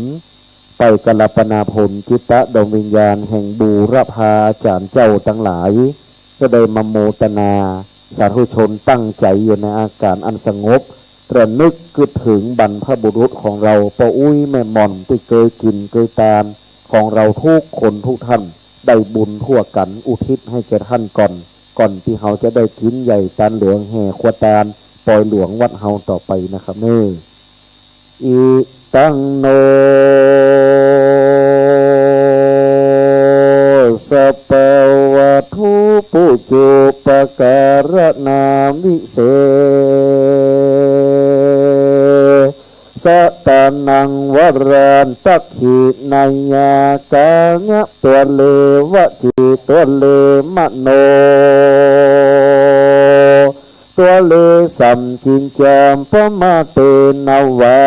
ไปกัลปนาผลจิตตะดวงวิญญาณแห่งบูรพาจารย์เจ้าทั้งหลายก็ได้มาโมทนาสาธุชนตั้งใจอยู่ในอาการอันสงบระนึกกึดถึงบรรพบุรุษของเราป้าอุ้ยแม่หม่อนที่เคยกินเคยตามของเราทุกคนทุกท่านได้บุญทั่วกันอุทิศให้แก่ท่านก่อนที่เราจะได้กินใหญ่ตานหลวงแห่ขวตาลปล่อยหลวงวัดเฮาต่อไปนะครับเน้ออิตังโนสัพพวัตถุปุจุปการนาวิเศสตานังวรานตักขีนายากาญะตัวเลวะจีตัวเลมโนตัวเลสัมจินจามปมาเตนวา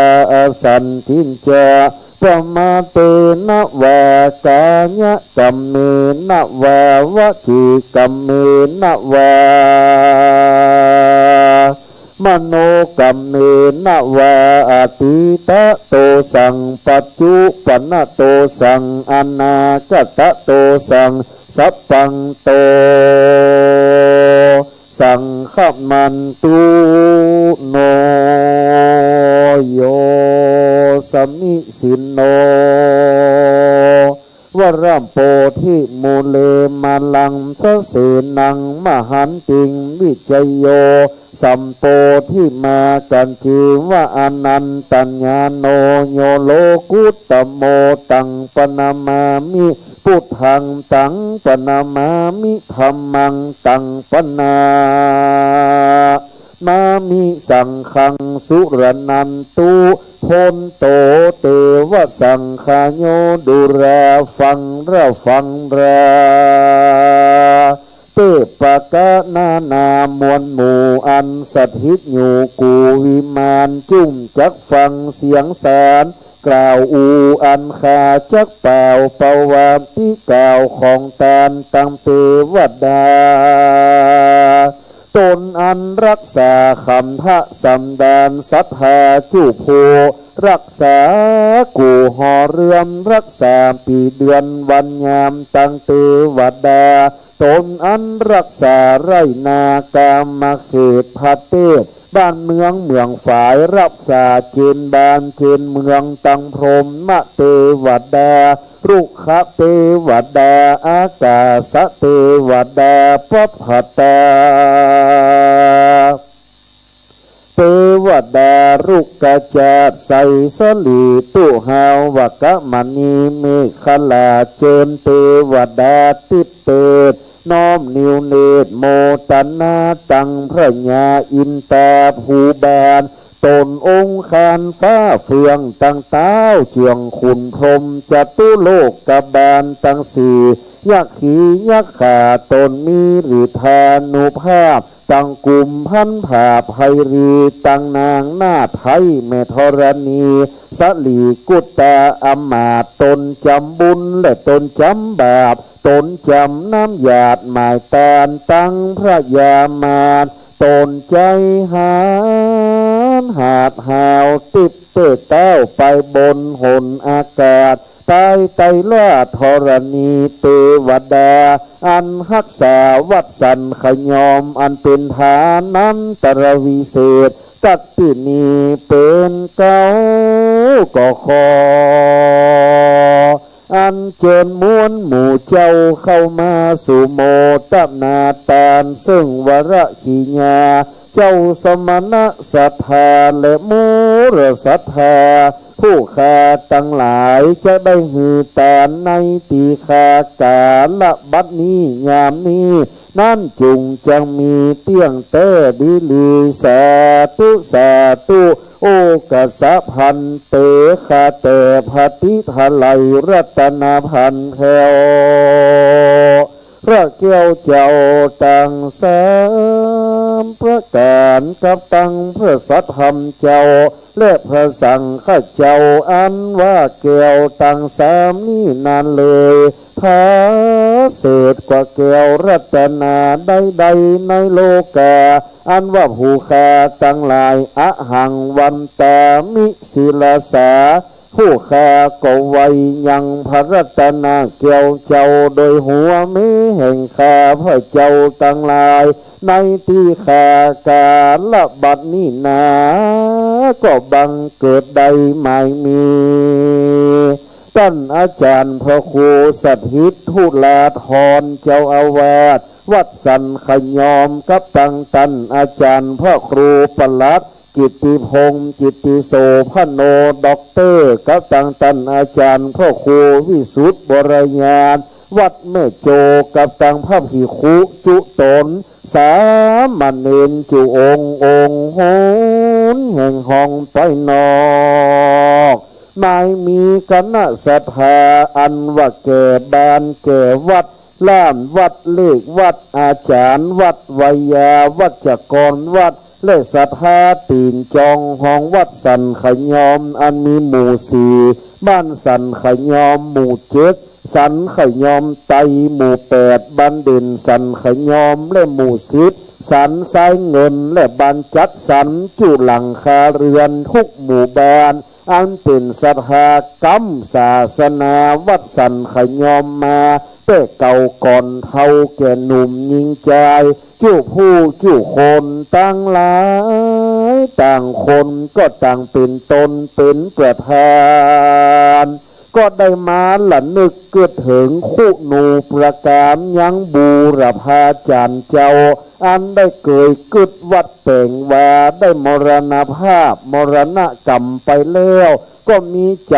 สันจินจาปมาเตนวากาญะกัมเมนวาวะจีกัมเมนวามโนกัมเมนวาอติตะโตสังปัจจุปนโตสังอนาคตโตสังสัพพังโตสังฆมันตุโนโยสัมมิสินโนวรัมโปธิมูเลมาลังสเสนังมหันติงวิจโยสัมโปธิมากันจีวะอนันตัญญาโนโยโลกุตตโมตังปนามามิพุทธังตังปนามามิธัมมังตังปนามามิสังฆังสุรนันตุพนโตเตวะสังฆโยดุราฟังราเตปะกะนานามวลหมู่อันสถิตอยู่กูวิมานจุ่มจักฟังเสียงแสนกล่าวอูอันขาจักเป่าปวามที่กล่าวของตานตังเทวดาตนอันรักษาคำทะสัมดานสัทธาจุโพรักษากูหอเรื่อมรักษาปีเดือนวันยามตังเทวดาตนอันรักษาไรนากามเขตพัเตศบ้านเมืองฝ่ายรักษาเจนบ้านเจนเมืองตังพรหมเทวดา รุขเทวดาอากาศเทวดาปัพพตาเทวดารุกจาดใสสลีตุหาวกมณีเมฆลาเจิญเทวดาติเตตน้อมนิวเนตโมตนาตังพระญาอินตาภูบาลตนองค์คานฟ้าเฟืองตั้งเต้าเจียงขุนพรมจตุโลกกบาลตั้งสี่ยักขียักขาตนมีฤทธานุภาพตั้งกลุ่มพันผาภัยรีตั้งนางนาถไทยแม่ธรณีสลีกุตตาอมาตตนจำบุญและตนจำบาปตนจำน้ำหยาดหมายตาลตั้งพระยามาตนใจหานหาดหาวติบเตเต้าไปบนหนอากาศใต้ไตลาธรณีเทวดาอันรักษาวัดสันขยอมอันเป็นฐานันตรวิเศษตัตตินีเป็นเก้าก่อคออันเจิญมวลหมู่เจ้าเข้ามาสู่โมตนาตานซึ่งวรขีญาเจ้าสมณะศรัทธาและมูรศรัทธาผู้ข้าตั้งหลายจะได้หือตานในตีคากาละบัดนี้ยามนี้นั่นจุงจังมีเตี้ยงเต้ดิลีสาธุสาธุโอกสะพันเตคาเตภติทไลรัตนาพันแถวพระเกี่ยวเจ้าตั้งสามประการกับตั้งพระสัทธรรมเจ้าและพระสังฆเจ้าอันว่าแก้วตั้งสามนี่นานเลยพาเสดกว่าแก้วรัตนาใดๆในโลกาอันว่าผู้ข้าตั้งหลายอะหังวันตามิศิลาสาผู้ข้าก็ไว้ยังพระรัตนาแก้วเจ้าโดยหัวมือแห่งข้าพระเจ้าตั้งหลายในที่ข้ากาละบัดนี้นาก็บังเกิดใดไม่มีท่านอาจารย์พระครูสัทธิทุลาธรเจ้าอาวาสวัดสันขยอมกับตั้งตันอาจารย์พระครูปลัดกิตติพงศ์กิตติโสพโนด็อกเตอร์กับตั้งตันอาจารย์พระครูวิสุทธิบรญาณวัดแม่โจกับตั้งพระภิกขุจุตนสามเณรจุองค์โหนแห่งห้องไปนอกไม่มีคณะศรัทธาอันว่าแก่บ้านแก่วัดล้านวัดเลขวัดอาจารย์วัดวิยาวัดจักรวัดและศรัทธาตีนจองห้องวัดสันขยอมอันมีหมู่สี่บ้านสันขยอมหมู่เจ็ดสันขยอมไตหมู่แปดบ้านเด่นสันขยอมและหมู่สิบสันสายเงินและบ้านจัดสันจุหลังคาเรือนทุกหมู่บ้านอันเป็นศรัทธากรรมศาสนาวัดสันขยอมมาแต่เก่าก่อนเท่าแก่หนุ่มยิงใจจู้ผู้จู้คนตั้งหลายต่างคนก็ต่างเป็นตนเป็นประธานก็ได้มาละนึกเกิดถึงคุณูประการยังบูรพาจารย์เจ้าอันได้เกยกึดวัดแต่งว่าได้มรณภาพมรณกรรมไปแล้วก็มีใจ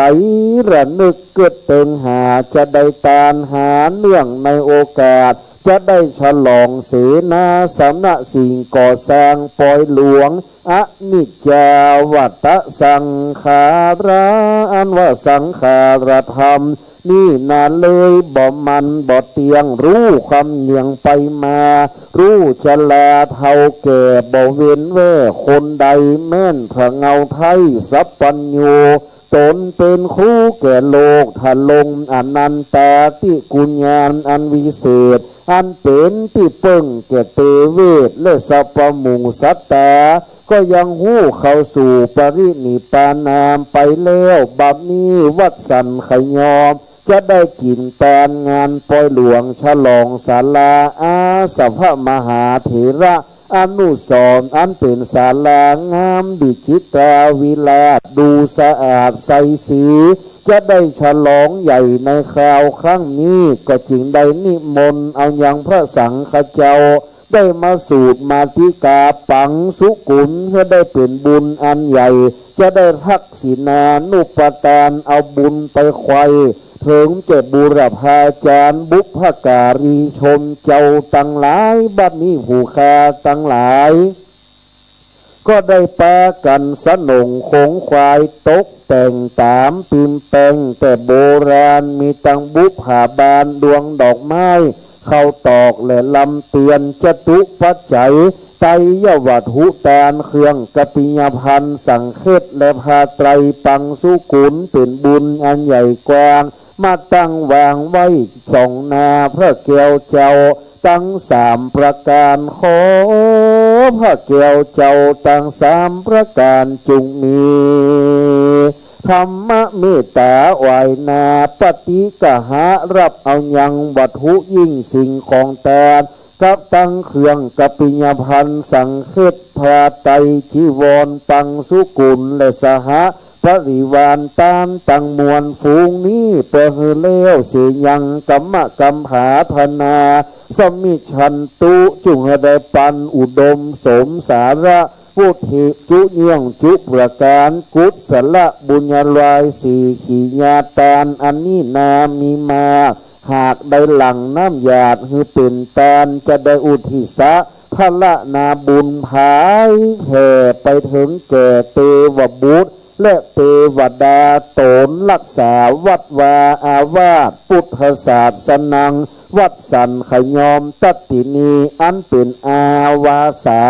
ระนึกเกิดเติงหาจะได้ตานหาเนื่องในโอกาสจะได้ฉลองเสนาสนะสิ่งก่อสร้างปอยหลวงอนิจจาวัตสังขาราอันว่าสังขารธรรมนี่นานเลยบ่มันบ่เตียงรู้ความเหนียงไปมารู้ชลาเท่าแก่บ่เว้นแว่คนใดแม่นพระเงาไทยสัพปัญโยตนเป็นครูแก่โลกทะลงอนันตาติกุญญาณอันวิเศษอันเป็นที่เปิ้งแก่เตเวทและสัพพมุงสัตตาก็ยังหู้เข้าสู่ปรินิพพานามไปแล้วบัดนี้วัดสันขยอมจะได้กินแตนงานปอยหลวงฉลองศาลาอาสภมหาเถระ อนุสรณ์อันเป็นศาลางามบิคิตราวิลาศดูสะอาดใสสีจะได้ฉลองใหญ่ในคราวครั้งนี้ก็จึงได้นิมนต์เอาอย่างพระสังฆเจ้าได้มาสูตรมาติกาปังสุกุลเพื่อได้เป็นบุญอันใหญ่จะได้ทักษินานุปทานเอาบุญไปไขว้ถึงเจ็บบุรพาจารย์บุพการีชนเจ้าตั้งหลายบัดนี้ผู้คาตั้งหลายก็ได้ปากันสนงคงควายตกแต่งตามปิมแปงแต่โบราณมีตังบุพาบานดวงดอกไม้เข้าตอกและลำเตียนจตุปัจจัยไตยวัตหุตานเครื่องกปิยพันธ์สังเขตและพาไตรปังสุกุลเป็นบุญอันใหญ่กว้างมาตั้งวางไว้สองนาพระแก้วเจ้าตั้งสามประการขอพระแก้วเจ้าตั้งสามประการจุงมีธรรมเมตตาไหวนาปฏิกหารับเอายังวัตถุยิ่งสิ่งของแตนกับตั้งเครื่องกปิยพันธ์สังเขตพาไตจีวรปังสุกุลและสหปริวารตามตั้งมวลฝูงนี้เปิดเลี้ยวเสียยังกัมมะกัมผาพนาสมิชันตุจุงได้ปันอุดมสมสาระพุทธิจุเยี่ยงจุประการกุศลบุญญาลายสีขีญาตานอันนี้นามีมาหากได้หลังน้ำหยาดคือเป็นตาลจะได้อุทิศะพระนาบุญภายแผ่ไปถึงแก่เทวบุตรและเทวดาตนรักษาวัดวาอาวาสพุทธศาสนังวัดสันขยอมตัตตินีอันเป็นอาวาสา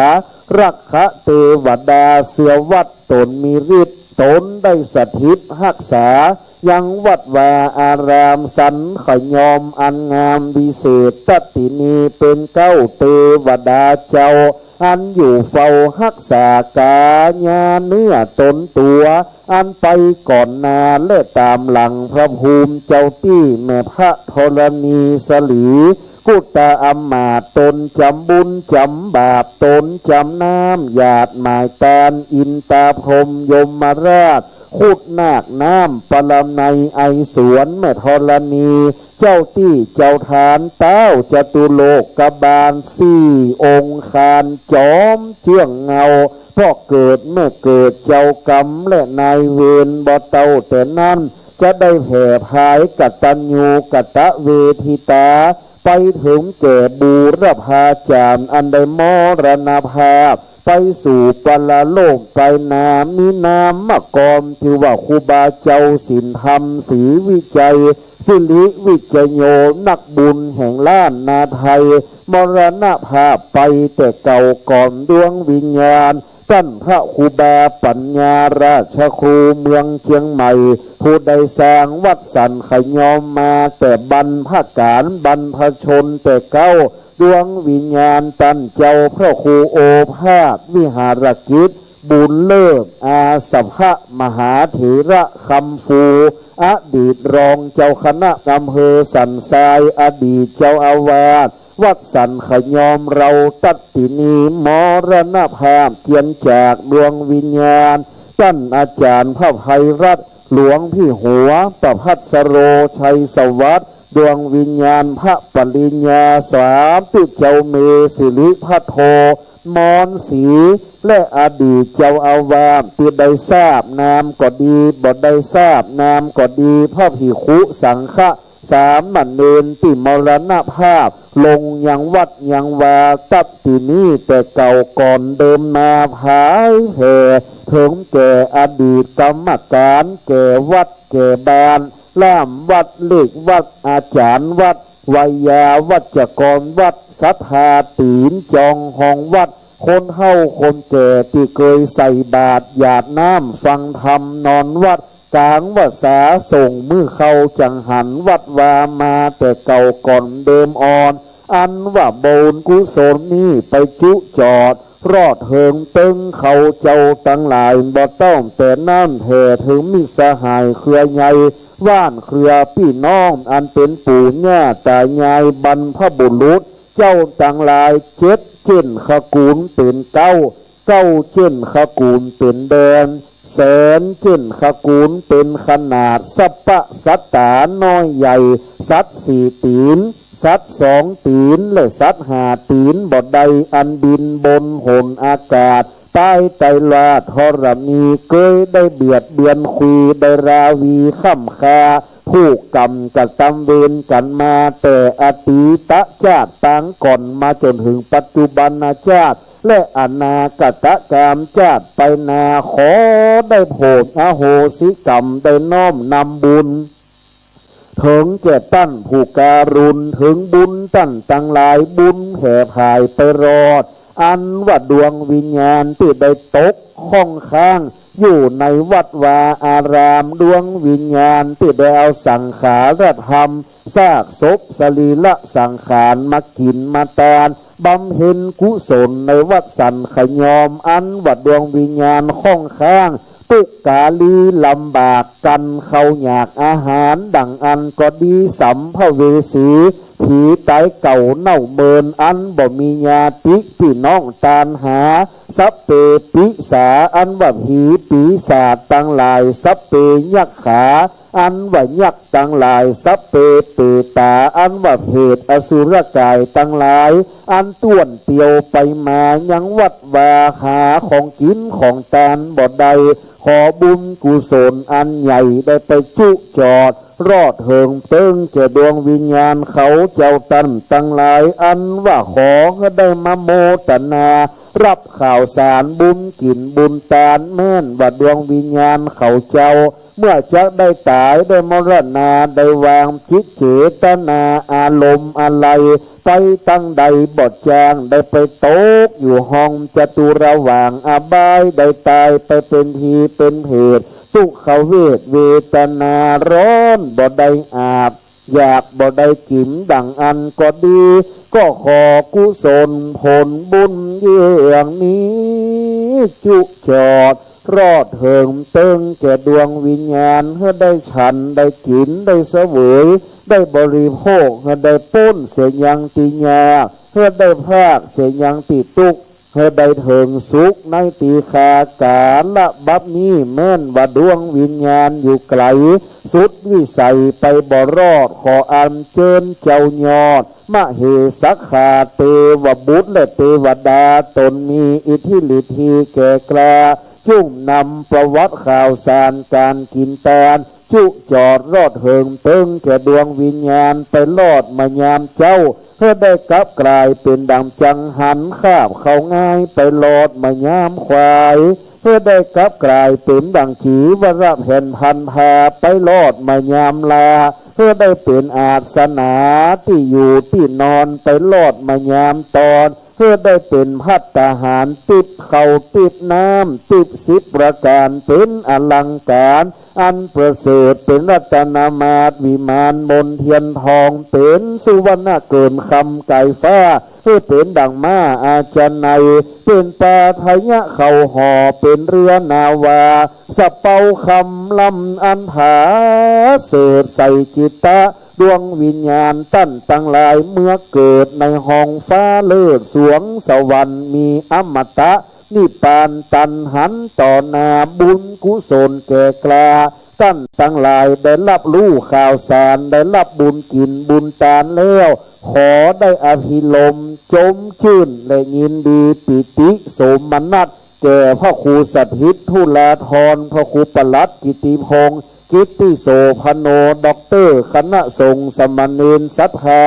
รักขะเทวดาเสือวัดตนมีฤทธิ์ตนได้สถิตรักษายังวัดวาอารามสันขยอมอันงามวิเศษตัตตินีเป็นเก้าเทวดาเจ้าอันอยู่เฝ้ารักษากาญาเนื้อตนตัวอันไปก่อนนาและตามหลังพระภูมิเจ้าที่แม่พระธรณีสลีกุตาอำมาตตนจำบุญจำบาปตนจำน้ำหยาดหมายตาลอินตาพรหมยมมาราชขุดนาคน้ำปรำในไอสวนแม่ธรณีเจ้าตี้เจ้าฐานเต้าจตุโลกกบาลสี่องค์คานจอมเชื่องเงาพ่อเกิดแม่เกิดเจ้ากรรมและนายเวรบ่เต้าแต่นั้นจะได้แผ่พายกตัญญูกตเวทิตาไปถึงแก่บูรพาจารย์อันได้มรณภาพไปสู่ปรโลกไปนามีนามมกรที่ว่าครูบาเจ้าศีลธรรมศรีวิจัยสิริวิจโยนักบุญแห่งล้านนาไทยมรณภาพไปแต่เก่าก่อนดวงวิญญาณท่านพระครูบาปัญญาราชครูเมืองเชียงใหม่ผู้ได้สร้างวัดสันขยอมมาแต่บรรพการบรรพชนแต่เก้าดวงวิญญาณตันเจ้าพระครูโอภาสวิหารกิจบุญเลิศอาสภะมหาเถระคำฟูอดีตรองเจ้าคณะอำเภอสันทรายอดีตเจ้าอาวาสวัดสันขยอมเราตัตตินีมรณภาพเกียนจากดวงวิญญาณท่านอาจารย์พระภัยรัตน์หลวงพี่หัวประพัสโรชัยสวัสดิ์ดวงวิญญาณพระปริญญาสามตุเจ้าเมสิริพัทโทมอนศรีและอดีตเจ้าอาวาสที่ได้ทราบนามก็ดีบ่ได้ทราบนามก็ดีพระภิกขุสังฆะสามมเณรที่มรณภาพลงยังวัดยังวาตับที่นี้แต่เก่าก่อนเดิมมาผายแผ่ถึงแก่อดีตกรรมการแก่วัดแก่บ้านล่ามวัดเลขวัดอาจารย์วัดวิยาวัจกรวัดสัทธาตีนจองห้องวัดคนเฒ่าคนแก่ที่เคยใส่บาตรหยาดน้ำฟังธรรมนอนวัดกลางวัดสาส่งมือเข้าจังหันวัดวามาแต่เก่าก่อนเดิมอ่อนอันว่าบุญกุศลนี้ไปจุจอดรอดเหิงตึงเขาเจ้าตั้งหลายบ่ต้องแต่นั่นแผ่ถึงมิสหายเครือใหญ่ว่านเครือพี่น้องอันเป็นปู่ย่าตายายบรรพบุรุษเจ้าต่างหลายเจ็ด เช่นขกูลเป็นเก้าเก้าเช่นขกูลเป็นแดนแสนเช่นขกูลเป็นขนาดสัปปะสัตตาน้อยใหญ่สัตว์สี่ตีนสัตว์สองตีนและสัตว์ห้าตีนบ่ใดอันบินบนหนอากาศใต้ไตรลาธรณีเกยได้เบียดเบียนคุยได้ราวีข้ามคาผู้กรรมกับตำเวรกันมาแต่อดีตชาติต่างก่อนมาจนถึงปัจจุบันชาติและอนาคตกรรมชาติไปนาขอได้โปรดอโหสิกรรมได้น้อมนำบุญถึงแก่ตั้นผู้การุณถึงบุญตั้นตั้งหลายบุญแห่ภายไปรอดอันว่าดวงวิญญาณที่ได้ตกข้องข้างอยู่ในวัดวาอารามดวงวิญญาณที่ได้เอาสังขารธรรมซากศพสรีละสังขารมากินมาตานบำเพ็ญกุศลในวัดสันขยอมอันว่าดวงวิญญาณข้องข้างตุกกาลีลำบากกันเขาอยากอาหารดังอันก็ดีสัมภเวสีผีตายเก่าเน่าเมินอันบ่มีญาติพี่น้องตานหาสัพเปปิสาอันว่าผีปีศาจตั้งหลายสัพเปยักขาอันว่ายักษ์ตั้งหลายสัพเปเปตาอันว่าเพศอสุรกายตั้งหลายอันต้วนเตียวไปมายังวัดวาหาของกินของตานบ่ใดขอบุญกุศลอันใหญ่ได้ไปจุจอดรอดเหิงเติ้งแก่ดวงวิญญาณเขาเจ้าตันตั้งหลายอันว่าขอก็ได้มาโมตนารับข่าวสารบุญกินบุญตานแม่นว่าดวงวิญญาณเขาเจ้าเมื่อจะได้ตายได้มรณาได้วางจิตเจตนาอารมณ์อะไรไปตั้งใดบทจางได้ไปตกอยู่ห้องจตุระหว่างอบายได้ตายไปเป็นทีเป็นเพศทุกขเวทเวทนาร้อนบ่ได้อาบอยากบ่ได้กินดังอันก็ดีก็ขอกุศลผลบุญเยื่องนี้จุจอดรอดเหิงเติ้งแก่ดวงวิญญาณเพื่อได้ฉันได้กินได้เสวยได้บริโภคเพื่อได้ป้นเสียยังติยาเพื่อได้พรากเสียยังติตุกเพื่อได้เถิงสุขในตีคากาละบับนี้แม่นว่าดวงวิญญาณอยู่ไกลสุดวิสัยไปบ่รอดขออัญเชิญเจ้ายอดมเหสักขาเทวบุตรและเทวดาตนมีอิทธิฤทธิ์แก่กล้าจุ่มนำประวัติข่าวสารการกินแตนจุจอดรอดเหิงเติ้งแก่ดวงวิญญาณไปรอดมายามเจ้าเพื่อได้กลับกลายเป็นดังจังหันข้าบเขาง่ายไปรอดมายามควายเพื่อได้กลับกลายเป็นดังขีวระแผ่นพันพาไปรอดมายามลาเพื่อได้เป็นอาสนะที่อยู่ที่นอนไปรอดมายามตอนเพื่อได้เป็นภัตตาหารติดเขาติดน้ำติด10ประการเป็นอลังการอันประเสริฐเป็นรัตนมาศวิมานมนเทียนทองเป็นสุวรรณเกินคำไก่ฟ้าเพื่อเป็นดังม้าอาจารย์ในเป็นปาทยะเขาห่อเป็นเรือนาวาสะเปาคำลำอันผาเสดใส่จิตตะดวงวิญญาณตั้นตั้งหลายเมื่อเกิดในห้องฟ้าเลิศสวงสวรรค์มีอมตะนิพพานตันหันต่อหน้าบุญกุศลแก่กล้าตั้นตั้งหลายได้รับรู้ข่าวสารได้รับบุญกินบุญตานแล้วขอได้อภิลมจมชื่นและยินดีปิติโสมนัสแก่พระครูสถิตทุลาธรพระครูปลัดกิติพงศ์กิตติโสพโนด็อกเตอร์คณะสงฆ์สมณเณรศรัทธา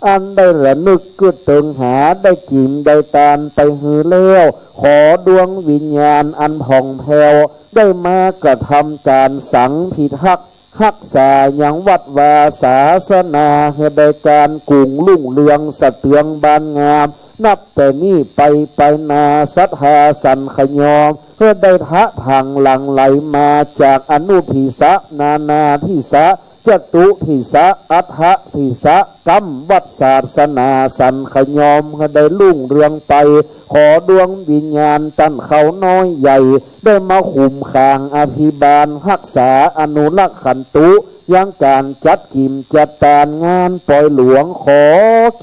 อันได้ระนึกกึดเติงหาได้กิมได้ตานไปหือเลี้ยวขอดวงวิญญาณอันผ่องแผ้วได้มากระทำการสังพิทักษ์รักษาอย่างวัดวาศาสนาให้ได้การกุ่งลุ่งเรืองสะเตืองบานงามนับแต่นี้ไปนาศรัทธาสันขยอมเพื่อได้ทะทางหลังไหลมาจากอนุพิสะนาทิสะจตุทิสะอัฏฐทิสะกัมวัดศาสนาสันขยอมให้ได้ลุ่งเรืองไปขอดวงวิญญาณตั้นเขาน้อยใหญ่ได้มาขุมขางอภิบาลรักษาอนุรักษ์ขันตุยังการจัดกิมจัดตานงานปล่อยหลวงขอ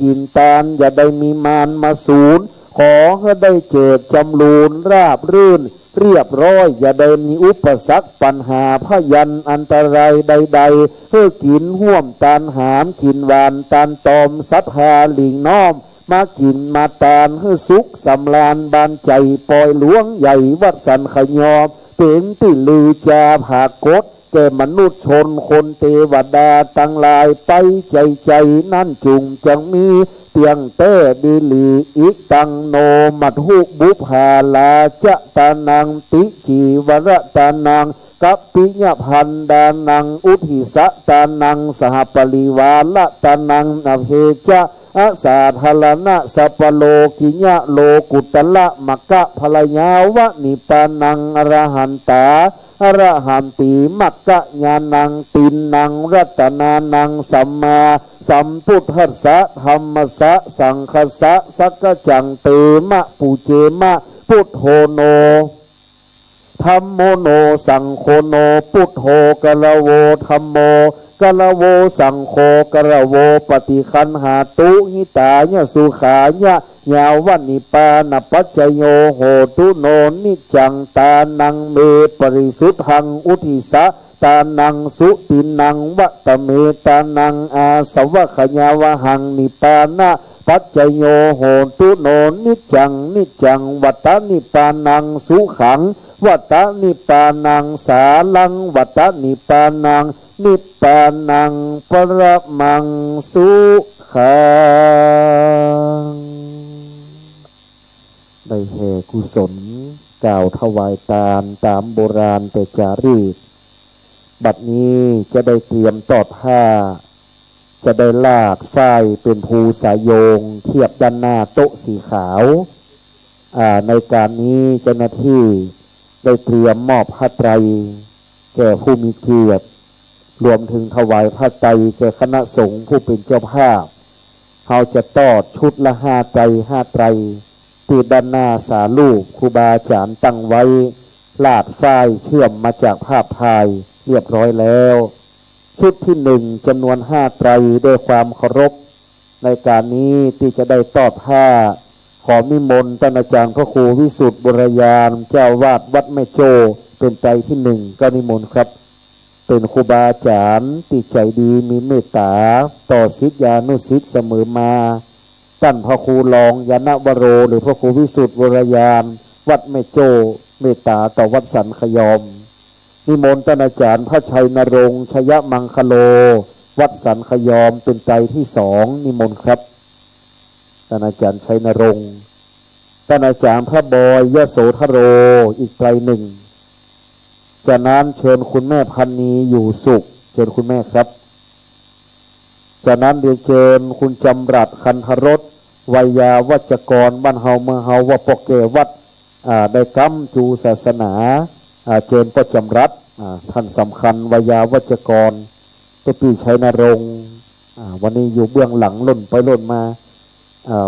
กินตานอย่าได้มีมารมาสูญ ขอให้ได้เจิดจำรูนราบรื่นเรียบร้อยอย่าได้มีอุปสรรคปัญหาพยันอันตรายใดๆเพื่อกินห่วมตานหามกินหวานตานตอมสัทธาหลิงน้อมมากินมาตานเพื่อสุขสำราญบานใจปล่อยหลวงใหญ่วัดสันขยอมเป็นติลือจาผากฏแก่มนุษย์ชนคนเทวดาตั้งหลายไปใจนั่นจุงจังมีเตียงเต้ดีลีอิตังโนมัดหุบุภาลาจะตานังติจีวรตานังกัปปิญพันดานังอุทิสะตานังสหปริวาลตานังอเพจะอาสาธารณะสัพโลกิญะโลกุตละมะกะภลยาวะนิปานังอรหันตาอรหันติมักกะญาณังตินนังรัตนานังสัมมาสัมพุทธัสสะธรรมสะสังคัสสะสักกะจังเตมะปูเจมะพุทโธโนธัมโมโนสังโฆโนพุทโธกะละโวธัมโมกะละโวสังโฆกะละโวปฏิคันหาตุหิตายะสุขายะยาวันนิปานปัจจโยโหตุโนนิจังตานังเมปริสุทธังอุทิสะตานังสุตินังวะตะเมตานังอาสวะขยาวะหังนิปานะปัจจโยโหตุโนนิจังวัตนิปานังสุขังวัตนิปานังสาลังวัตนิปานังนิปานังปรมังสุขังได้แห่กุศลกล่าวถวายทานตามโบราณแต่จารีตบัดนี้จะได้เตรียมตอดผ้าจะได้ลาดฝ้ายเป็นภูสายโยงเทียบด้านหน้าโต๊ะสีขาวในการนี้เจ้าหน้าที่ได้เตรียมมอบผ้าไตรแก่ผู้มีเกียรติรวมถึงถวายผ้าไตรแก่คณะสงฆ์ผู้เป็นเจ้าภาพเขาจะตอดชุดละ5 ไตร5 ไตรที่ด้านหน้าสาลูกครูบาอาจารย์ตั้งไว้ลาดฝ้ายเชื่อมมาจากภาพถ่ายเรียบร้อยแล้วชุดที่1จำนวน5 ไตรด้วยความเคารพในการนี้ที่จะได้ตอดผ้าขอนิมนต์ท่านอาจารย์พระครูวิสุทธิ์บุรยานเจ้าวาดวัดแม่โจ้เป็นไตรที่1ก็นิมนต์ครับเป็นครูบาอาจารย์ที่ใจดีมีเมตตาต่อศิษยานุศิษย์เสมอมาท่านพระครูรองยานวโรหรือพระครูวิสุทธิ์บุรยานวัดแม่โจ้เมตตาต่อวัดสันขยอมนิมนต์ท่านอาจารย์พระชัยนรงค์ชยมังคโลวัดสันขยอมเป็นไตรที่2นิมนต์ครับท่านอาจารย์ชัยนรงค์ท่านอาจารย์พระบอยยโสธโรอีกไตร1จากนั้นเชิญคุณแม่พันนีอยู่สุขเชิญคุณแม่ครับจากนั้นเรียนเชิญคุณจำรัดคันธรสวัยยาวัจกรบ้านเฮาเมืองเฮาว่าปกเกวัดได้กำจูศาสนาเชิญพ่อจำรัดท่านสำคัญวัยยาวัจกรตัวปีชัยนรงค์วันนี้อยู่เบื้องหลังล่นไปล่นมา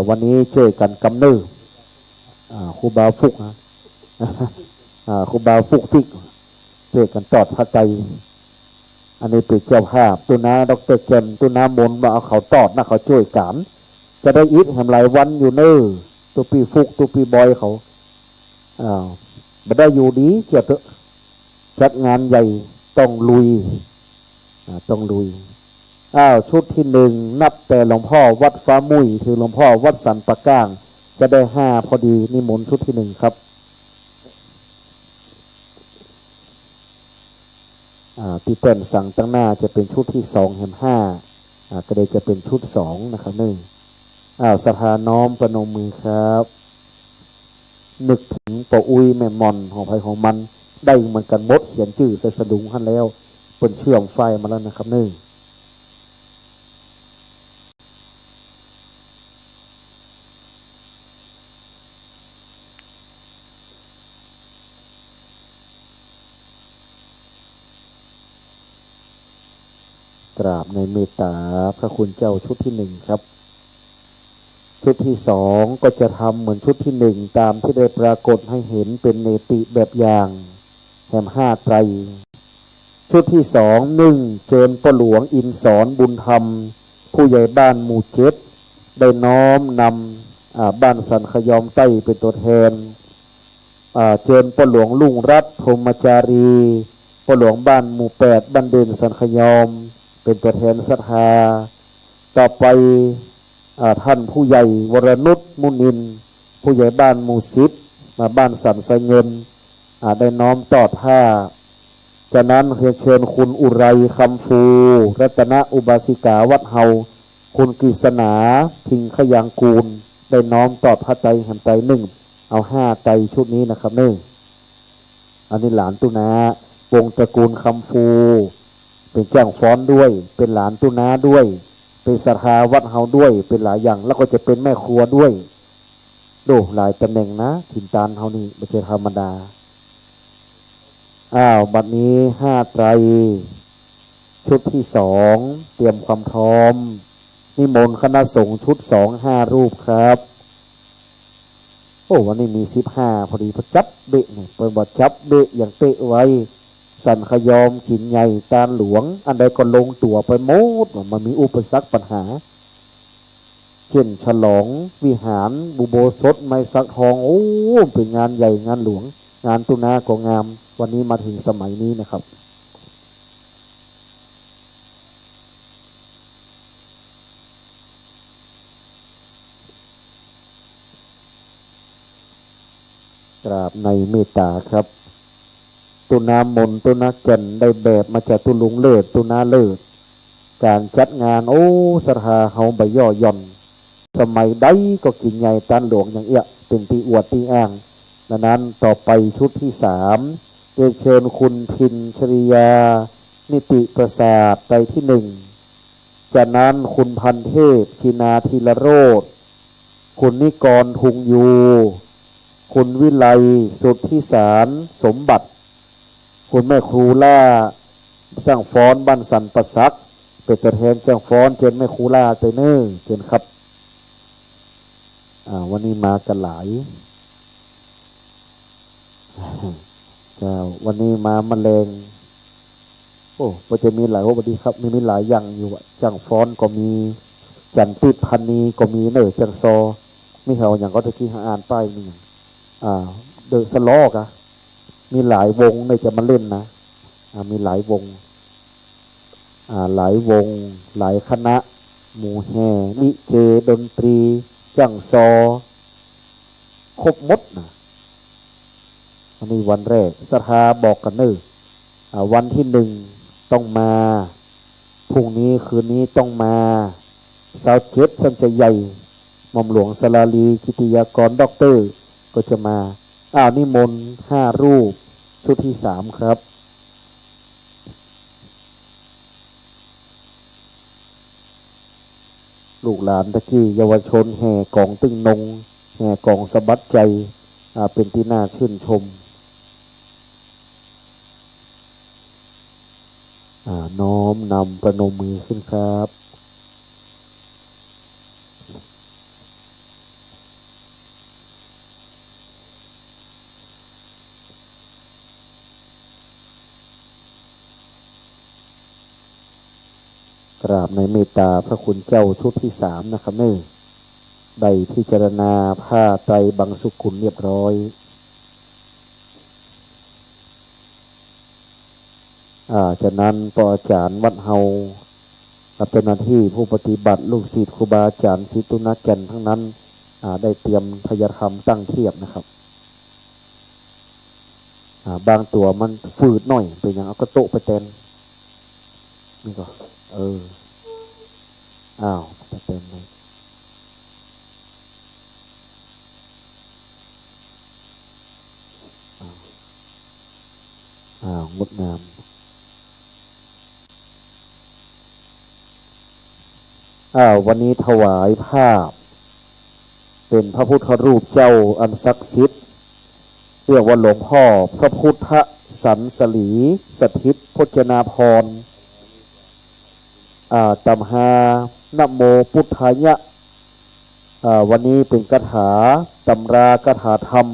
วันนี้ช่วยกันกำเนิดครูบาฟุกครูบาฟุกฟิกช่วยกันตอดพระไตรอันนี้เป็นเจ้าภาพตัวน้าดร.เจมตัวน้ามนมาเอาเขาตอดนะเขาช่วยกันจะได้อิททำหลายวันอยู่เนอตัวปีฟุกตัวปีบอยเขาไม่ได้อยู่ดีเกี่ยวกับจัดงานใหญ่ต้องลุยชุดที่1นับแต่หลวงพ่อวัดฟ้ามุ้ยถึงหลวงพ่อวัดสันปะก้างจะได้5พอดีนิมนต์ชุดที่1ครับที่เต้นสั่งตั้งหน้าจะเป็นชุดที่2แห่ง5ก็เลยจะเป็นชุด2นะครับนี่สถานน้อมประนมมือครับนึกถึงปออุ้ยแม่มอนของไผ่ของมันได้เหมือนกันมดเขียนชื่อใส่สะดุงท่านแล้วเป็นเชื่อมไฟมาแล้วนะครับนี่กราบในเมตตาพระคุณเจ้าชุดที่1ครับชุดที่2ก็จะทำเหมือนชุดที่1ตามที่ได้ปรากฏให้เห็นเป็นเนติแบบอย่างแห่ง5 ไตรชุดที่1เชิญพ่อหลวงอินสอนบุญธรรมผู้ใหญ่บ้านหมู่7ได้น้อมน บ้านสันขยอมใต้เป็นตัวแทนเจิญพ่อหลวงลุงรัตน์พรหมจารีพ่อหลวงบ้านหมู่8บ้านเด่นสันขยอมเป็นตัวแทนศรัทธาต่อไปท่านผู้ใหญ่วรนุชมุนินผู้ใหญ่บ้านหมู่10มาบ้านสันไซเงินได้น้อมตอดผ้าจากนั้นเชิญคุณอุไรคำฟูรัตนอุบาสิกาวัดเฮาคุณกฤษณาพิงขยางกูลได้น้อมตอดผ้าไตรหันไตร1เอา5ไตรชุดนี้นะครับอันนี้หลานตุนาวงตระกูลคำฟูเป็นเจ้าฟ้อนด้วยเป็นหลานตุนาด้วยเป็นศรัทธาวัดเฮาด้วยเป็นหลายอย่างแล้วก็จะเป็นแม่ครัวด้วยดูหลายตำแหน่งนะถิ่นตาลเฮานี่ไม่ใช่ธรรมดาบัดนี้5ไตรชุดที่2เตรียมความพร้อมนิมนต์คณะสงฆ์ชุด5รูปครับโอ้วันนี้มี15พอดีพอจับเบะเนี่ยเปิดบทจับเบะอย่างเตะไว้สันขยอมขินใหญ่ตาลหลวงอันใดก็ลงตัวไปหมดมันมีอุปสรรคปัญหาเช่นฉลองวิหารบุโบสถไม้สักทองโอ้เป็นงานใหญ่งานหลวงงานตุนาก็งามวันนี้มาถึงสมัยนี้นะครับกราบในเมตตาครับตุนามนตุนาแก่นได้แบบมาจากตุลุงเลิศตุนาเลิศการจัดงานศรัทธาเฮาใบย่อย่อนสมัยใดก็กินใหญ่ตันหลวงอย่างเอี้ยเป็นตีอวดตีอ้างดังนั้นต่อไปชุดที่3เชิญคุณพินชริยานิติประสาทไปที่1จากนั้นคุณพันเทพชินาธีรโรธคุณนิกรทุงยูคุณวิไลสุทธิสารสมบัติคุณแม่ครูล่าสร้างฟ้อนบ้านสันประซักเป็นตัวแทนจ้างฟ้อนเชิญแม่ครูล่าเตเนอร์เชิญครับวันนี้มากันหลายเจ้าวันนี้มาแมลงก็จะมีหลายวันดีครับมีหลายอย่างอยู่จ้างฟ้อนก็มีจันติพันนีก็มีเนอจังซอมีเหาอย่างก็ตะกี้อ่านป้ายนี่เดอะสล็อกมีหลายวงเนี่ยจะมาเล่นนะมีหลายวงหลายวงหลายคณะหมู่แห่ลิเกดนตรีจังซอครบหมดนะอันนี้วันแรกศรัทธาบอกกันเนอวันที่1ต้องมาพรุ่งนี้คืนนี้ต้องมา27สัญจใหญ่หม่อมหลวงสลาลีกิติยากรด็อกเตอร์ก็จะมานิมนต์5รูปชุดที่3ครับลูกหลานตะกี้เยาวชนแห่กองตึงนงแห่กองสะบัดใจเป็นที่น่าชื่นชมน้อมนำประนมมือขึ้นครับกราบในเมตตาพระคุณเจ้าชุดที่3นะครับได้พิจารณาผ้าไตรบังสุกุลเรียบร้อยจากนั้นปอาจารย์วัดเฮาเจ้าหน้าที่ผู้ปฏิบัติลูกศิษย์ครูบาอาจารย์ศิษย์ตุนาแก่นทั้งนั้นได้เตรียมพยธรรมตั้งเทียบนะครับบางตัวมันฝืดหน่อยเป็นอย่างเอากระโตะไปเต้นนี่ก็ไปเต้นเลยงดงามวันนี้ถวายภาพเป็นพระพุทธรูปเจ้าอันศักดิ์สิทธิ์เรียกว่าหลวงพ่อพระพุทธสันสลีสถิตพจนาภรณ์ตัมหนะโมพุทธายะวันนี้เป็นคาถาตำราคาถาธรรม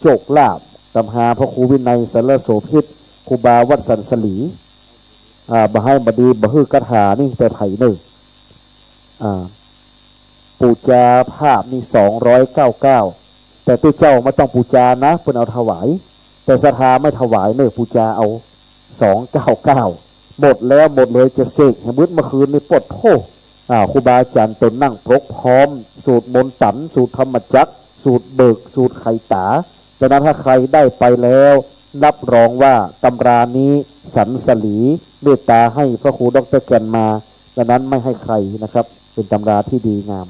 โจกลาภตัมหาพระครูวินัยสารโสภิตครูบาวัดสันสลีบให้บดีบฮือคาถานี่แต่ไผ่เนอ
ปูจาภาพนี่299แต่ตัวเจ้าไม่ต้องปูจานะเพิ่นเอาถวายแต่ศรัทธาไม่ถวายเนื้อปูจาเอา299หมดแล้วหมดเลยจะเสกให้มืดเมื่อคืนนี่ปวดโพครูบาอาจารย์ตนนั่งปรกพร้อมสูตรมนต์ตันสูตรธรรมจักรสูตรเบิกสูตรไข่ตาแต่นั้นถ้าใครได้ไปแล้วรับรองว่าตำรานี้สันสลีเมตตาให้พระครูดร.แก่นมาดังนั้นไม่ให้ใครนะครับเป็นตำราที่ดีงาม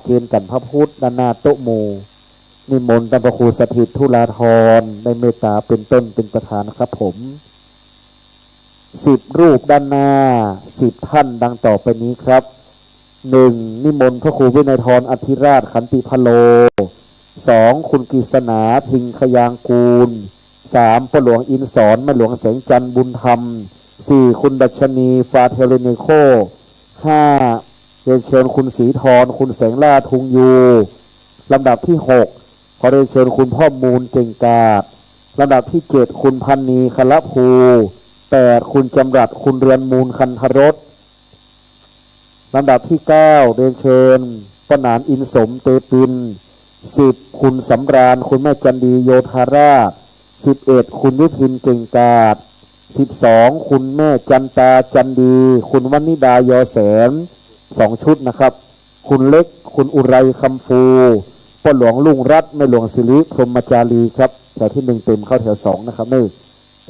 เกณฑ์กันพระพุทธด้านหน้าโต๊ะหมู่นิมนต์ท่านพระครูสถิตทุลาธรได้เมตตาเป็นต้นเป็นประธานครับผม10รูปด้านหน้า10ท่านดังต่อไปนี้ครับ1นิมนต์พระครูวินัยธรอธิราชขันติพโล2คุณกฤษณาพิงขยางกูล3พ่อหลวงอินสอนแม่หลวงแสงจันทร์บุญธรรม4คุณดัชนีฟาเทเลเนโค5เรียนเชิญคุณศรีธรคุณแสงล่าทุงยูลำดับที่6ขอเรียนเชิญคุณพ่อมูลเก่งกาดลำดับที่7คุณพันนีคละภู8คุณจำรัดคุณเรือนมูลคันธรสลำดับที่9เรียนเชิญป้าหนานอินสมเตปิน10คุณสำราญคุณแม่จันดีโยธาราช11คุณยุพินเก่งกาด12คุณแม่จันตาจันดีคุณวนิดายอแสน2ชุดนะครับคุณเล็กคุณอุไรคำฟูป้าหลวงลุงรัตน์แม่หลวงศิริพรหมจารีครับแถวที่1เต็มเข้าแถว2นะครับนี่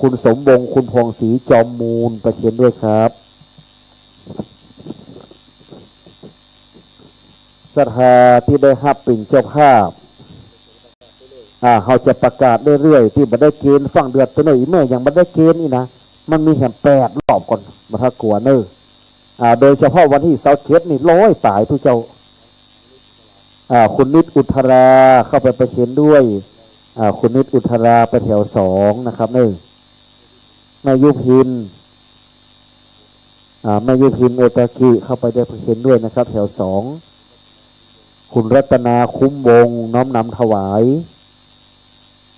คุณสมบงคุณพวงศรีจอมมูลประเคนด้วยครับศรัทธาที่ได้รับเป็นเจ้าภาพเขาจะประกาศเรื่อยๆที่บัได้เกณฑ์ฟังเดือดตัวหน่อยแม่ยังบัได้เกณฑ์นี่นะมันมีแห่ง8รอบก่อนมาถ้ากลัวเนอโดยเฉพาะวันที่27นี่100ป่ายทุกเจ้าคุณนิดอุทราเข้าไปประเคนด้วยคุณนิดอุทราไปแถว2นะครับเนแม่ยุพินแม่ยุพินโอตากิเข้าไปได้ประเคนด้วยนะครับแถว2คุณรัตนาคุ้มวงน้อมนำถวาย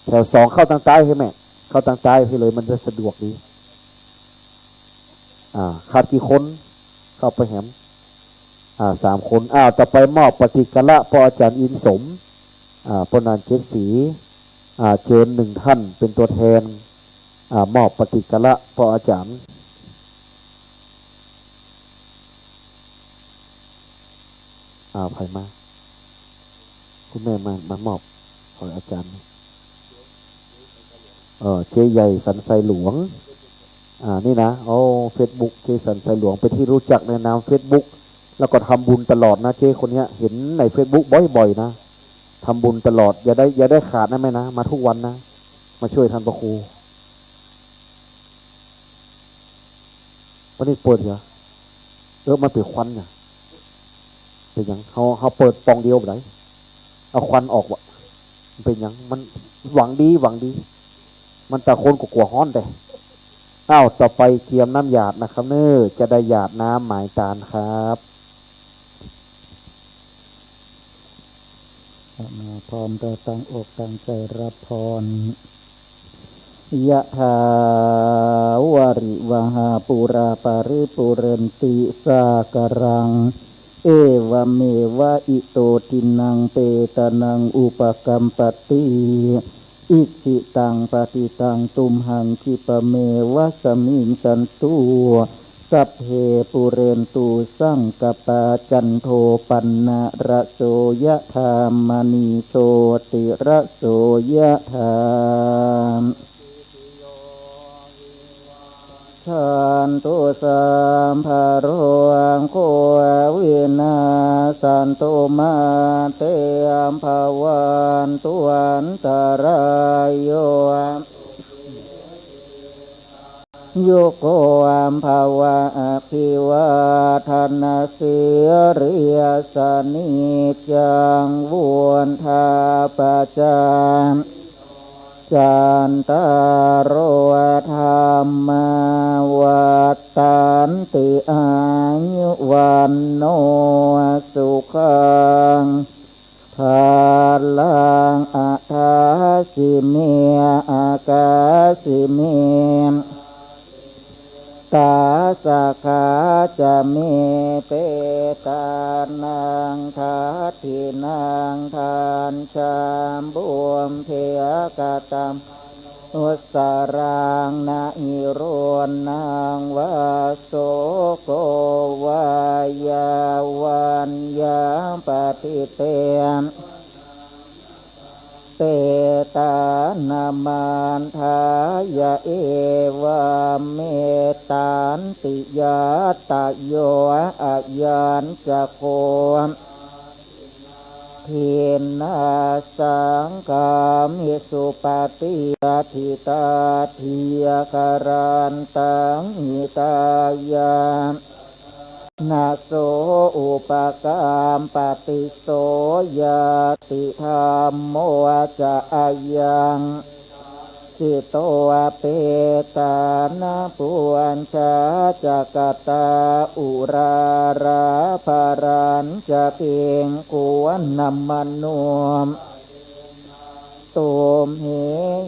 แถว2เข้าทางใต้ให้แม่เข้าทางใต้ให้เลยมันจะสะดวกดีขาดกี่คนเข้าไปแหม3คนต่อไปมอบปฏิกละพออาจารย์อินสมปนานเจษศรีเชิญ1ท่านเป็นตัวแทนมอบปฏิกละพออาจารย์ไผ่มาคุณแม่มามอบขออาจารย์เจ๊ใหญ่สันไซหลวงนี่นะเฟซบุ๊กเจ๊สันไซหลวงเป็นที่รู้จักในนามเฟซบุ๊กแล้วก็ทำบุญตลอดนะเจ๊คนนี้เห็นในเฟซบุ๊กบ่อยๆนะทำบุญตลอดอย่าได้ขาดนะแม่นะมาทุกวันนะมาช่วยท่านพระครูวันนี้เปิดเหรอมาเปิดควันเนี่ยเป็นยังเขาเปิดปองเดียวไหนเอาควันออกวะเป็นยังมันหวังดีมันแต่คนกลัวฮ้อนแต่ต่อไปเกียมน้ำหยาดนะครับจะได้หยาดน้ำหมายตาลครับ
มาพร้อมเราตั้งอกตั้งใจรับพรยะถาวาริวหาปุราปาริปุเรนติสากรังเอวเมวะอิโตทินังเปตานังอุปกัมปติอิชิตังปฏิตังตุมหังคิปเมวะสมิงสันตุสัพเพปุเรนตุสังกปาจันโทปันนะระโสยะธามณีโชติระโสยะธามฉันตุสัมภาโรอังโควินาสันตุมาเตอัมภาวันตุวันตารายโยโยโกอัมภาวะอภิวาทนาสิริยสนิจังวุนทาปจามจันตารโรธรรมวัฏตันติอายุวันโนสุขังภาลังอัฏฐาสิเมอากาสิเมเต ตาสาขาจะเมเปตานังทัตถินังทานชามบวมเทกตัมอุสารังนาหิโรนังวาโสโกวายาวันยาปฏิเตมเตตานามันทายาเอวะเมตตันติยาตะโยอายัญจะโคทินาสังกามิสุปฏิยทิตาทิยคารันตังหิตายานาโสอุปกามปฏิโสยติธรรมโมจะอายังสิโตเปตานาปุญชาจักตาอุราราภารัญจะเพียงกวนนัมมนุมตุมเห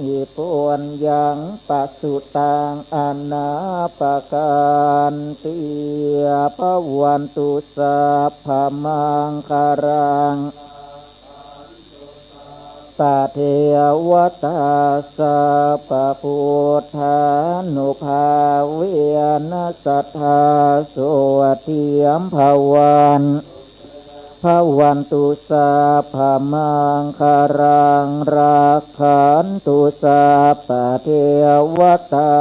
หิปุญญังปัสสุตังอนาปการติปวันตุสัพพมังคารังปะเทวตาสัพพพุทธานุภาเวนะสัทธาโสติยัมภวันภวันตุสัพพมังคารังรักขันตุสัพพเทวตา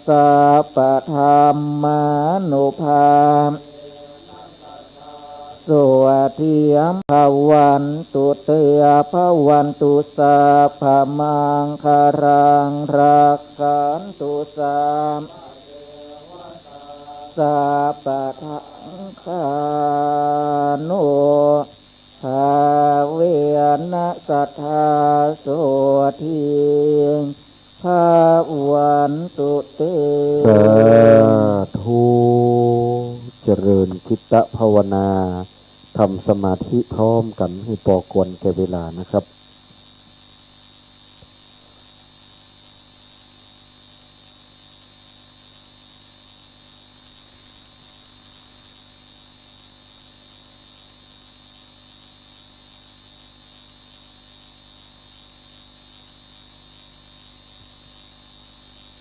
สัพพธรรมานุภาสวัสดิยัมภวันตุเตยภวันตุสัพพมังคารังรักขันตุสัพพทังคานุภาเวนะสัทธาโสทิภาวันตุเต
สาธุเจริญจิตตภาวนาทำสมาธิพร้อมกันให้พอควรแก่เวลานะครับ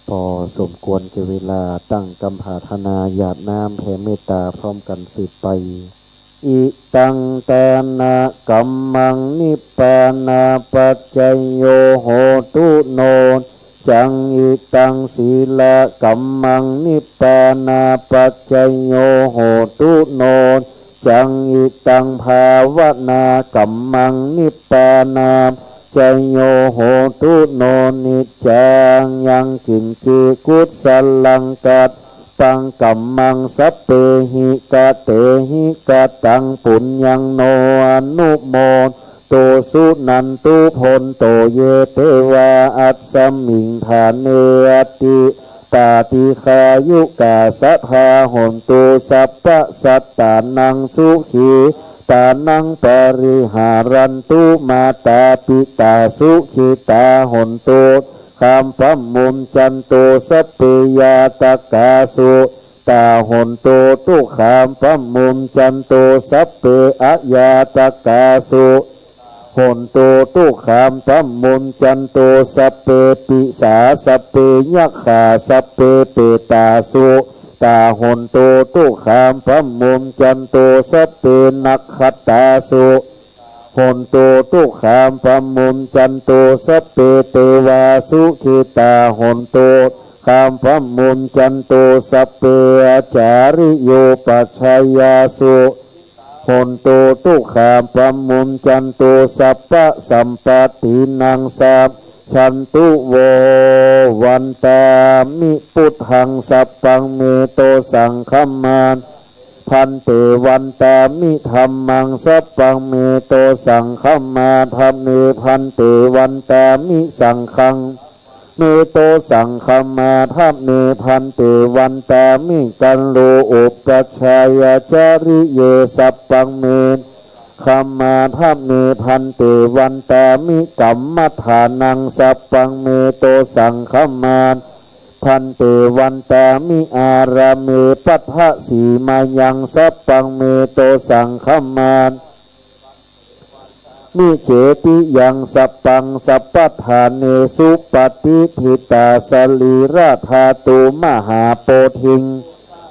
พอสมควรแก่เวลาตั้งกำภาธนาหยาดน้ำแผ่เมตตาพร้อมกันสืบไปอิตังตานะกัมมังนิปปานาปัจจยโยโหตุโนจังอิตังศีลกัมมังนิปปานาปัจจยโยโหตุโนจังอิตังภาวนากัมมังนิปปานาจโยโหตุโนนิจังยังกินกิกุศลังกัดตังกัมมังสัพเพหิกะเตหิกะตังปุญญังโนอนุโมโตสุนันตุพลโตเยเตวาอัสสมิงฐานเนติตาติขายุกาสัพพาหนตุสัพพะสัตตานังสุขีตานังปริหารันตุมาตาปิตาสุขิตาหนตุคำพัมมุมจันโตสัพเพยาตกาสุตาหนโตตุคำพัมมุมจันโตสัพเพอะยาตกาสุหนโตตุคำพัมมุมจันโตสัพเพปิสาสัพเพยักขาสัพเพเปตาสุตาหนโตตุคามพัมมุมจันโตสัพเพนักขัตตาสุหนโตตุคามพัมมุมจันโตสัพเพเตวาสุขิตาหนโตคามพัมมุมจันโตสัพเพอาจาริโยปัจฉัยยาสุหนโตตุคามพัมมุมจันโตสัพพะสัมปตินังสัพฉันตุโววันตามิปุถหังสัพพังเมโตสังคัมมานพันเตวันตามิธรรมังสัพพังเมโตสังคัมมาธัมเมพันเตวันตามิสังฆังเมโตสังคัมมาธัมเมพันเตวันตามิกันโลอุปชัยจาริเยสัพพังเมคัมมาธัมเมพันเตวันตามิกัมมัฏฐานังสัพพังเมโตสังคัมมาป พันเตวันตามิอาราเมปัฏฐะสีมายังสัพปังเมโตสังฆมานมิเจติยังสัพปังสัพปัฏฐานเนสุปฏิทิตาสลีราธาตุมหาโพธิง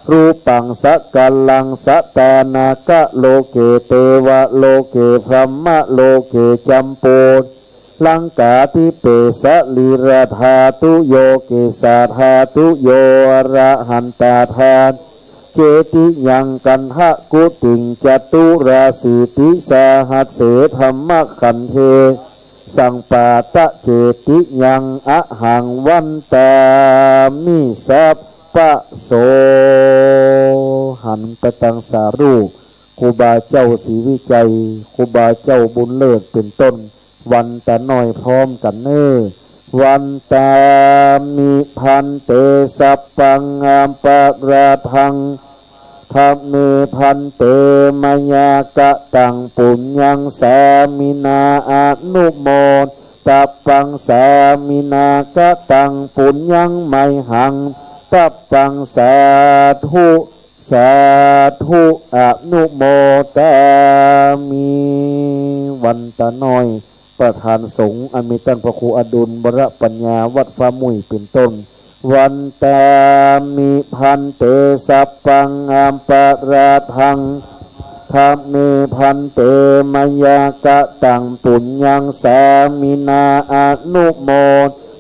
รูปังสักกัลลังสัตตานากะโลเกเตวะโลเกพรหมะโลเกจัมโปลังกาทิเปสะลีราธาตุโยเกสาธาตุโยอระหันตาทานเจติยังกันทะกุติงจตุราสีติสาหัสเสธรรมขันเทสังปาตะเจติยังอะหังวันตามิสัพปะโสหันไปตังสารูปครูบาเจ้าศรีวิจัยครูบาเจ้าบุญเลิศเป็นต้นวันแต่น้อยพร้อมกันเน้อวันตามิพันเตสัพปังอามปะราทังธรรมเมพันเตมยากะตังปุญญังสามินาอนุโมตัปปังสามินากะตังปุญญังไมหังตัปปังสาธุสาธุอนุโมตามิวันตาน้อยประธานสงฆ์อมิตันพระครูอดุลบรปัญญาวัดฟ้ามุยเป็นต้นวันตามิพันเตสัพปังอามปะราทังธรรมเมพันเตมยากะตังปุญญังสามินาอนุโม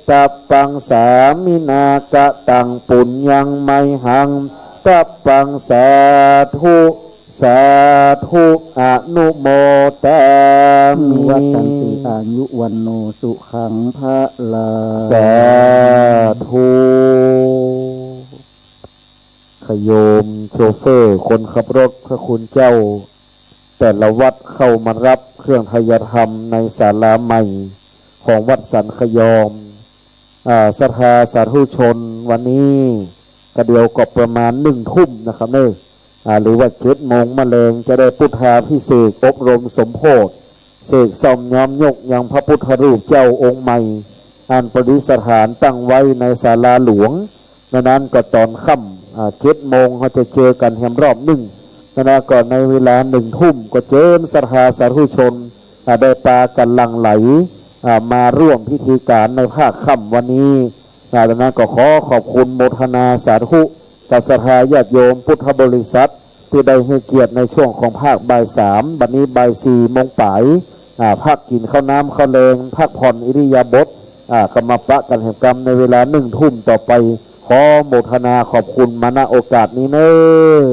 ตัปปังสามินากะตังปุญญังไมหังตัปปังสาธุสาธุอนุโมตามิ
วัตันติอายุวันโนสุขังพระลา
สาธุขโยมโชเฟอร์คนขับรถพระคุณเจ้าแต่ละวัดเข้ามารับเครื่องทายธรรมในศาลาใหม่ของวัดสันขยอมศรัทธาสาธุชนวันนี้กระเดียวก็ประมาณ1 ทุ่มนะครับเนอะหรือว่า7 โมงมะแรงจะได้พุทธาพิเศษกอบรมสมโพธิเสกซ่อมย้อมยกยังพระพุทธรูปเจ้าองค์ใหม่อันประดิษฐานตั้งไว้ในศาลาหลวงนั้นก็ตอนค่ำ7 โมงเขาจะเจอกันแฮมรอบนะก่อนในเวลา1 ทุ่มก็เจอศรัทธาสาธุชนได้ปากันหลั่งไหลมาร่วมพิธีการในภาคค่ำวันนี้ดังนั้นก็ขอขอบคุณโมทนาสาธุกับศรัทธาญาติโยมพุทธบริษัทที่ได้ให้เกียรติในช่วงของภาคบ่าย 3บัดนี้บ่าย 4 โมงป่ายพักกินข้าวน้ำข้าวแรงพักผ่อนอิริยาบถกรรมปะกันแห่งกรรมในเวลา1 ทุ่มต่อไปขอโมทนาขอบคุณมาณโอกาสนี้เนอะ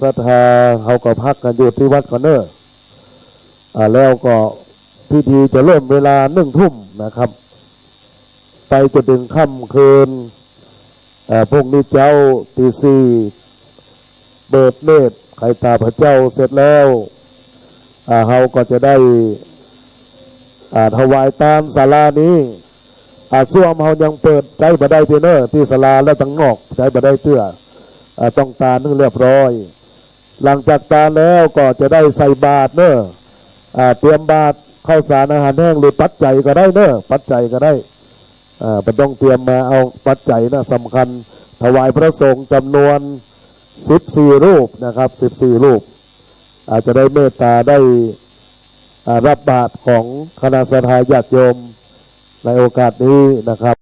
ศรัทธาเขาก็พักกันอยู่ที่วัดก่อนเนอะแล้วก็พิธีจะเริ่มเวลา1 ทุ่มนะครับไปจนถึงค่ำคืนพรุ่งนี้เจ้าตีสี่เบิดเนตรไข่ตาพระเจ้าเสร็จแล้วเขาก็จะได้ถวายตามศาลานี้ส่วมเขายังเปิดใจบ่ได้ที่เนอที่ศาลาแล้วตั้งงอกใจบ่ได้เตื้อต้องตานึงเรียบร้อย หลังจากตาแล้วก็จะได้ใส่บาตรเนอเตรียมบาตรข้าวสารอาหารแห้งหรือปัจจัยก็ได้เนอปัจจัยก็ได้เป็นต้องเตรียมมาเอาปัจจัยนะสำคัญถวายพระสงฆ์จำนวน14 รูปนะครับ14 รูปอาจจะได้เมตตาได้รับบาตรของคณะสัตยาญาติโยมในโอกาสนี้นะครับ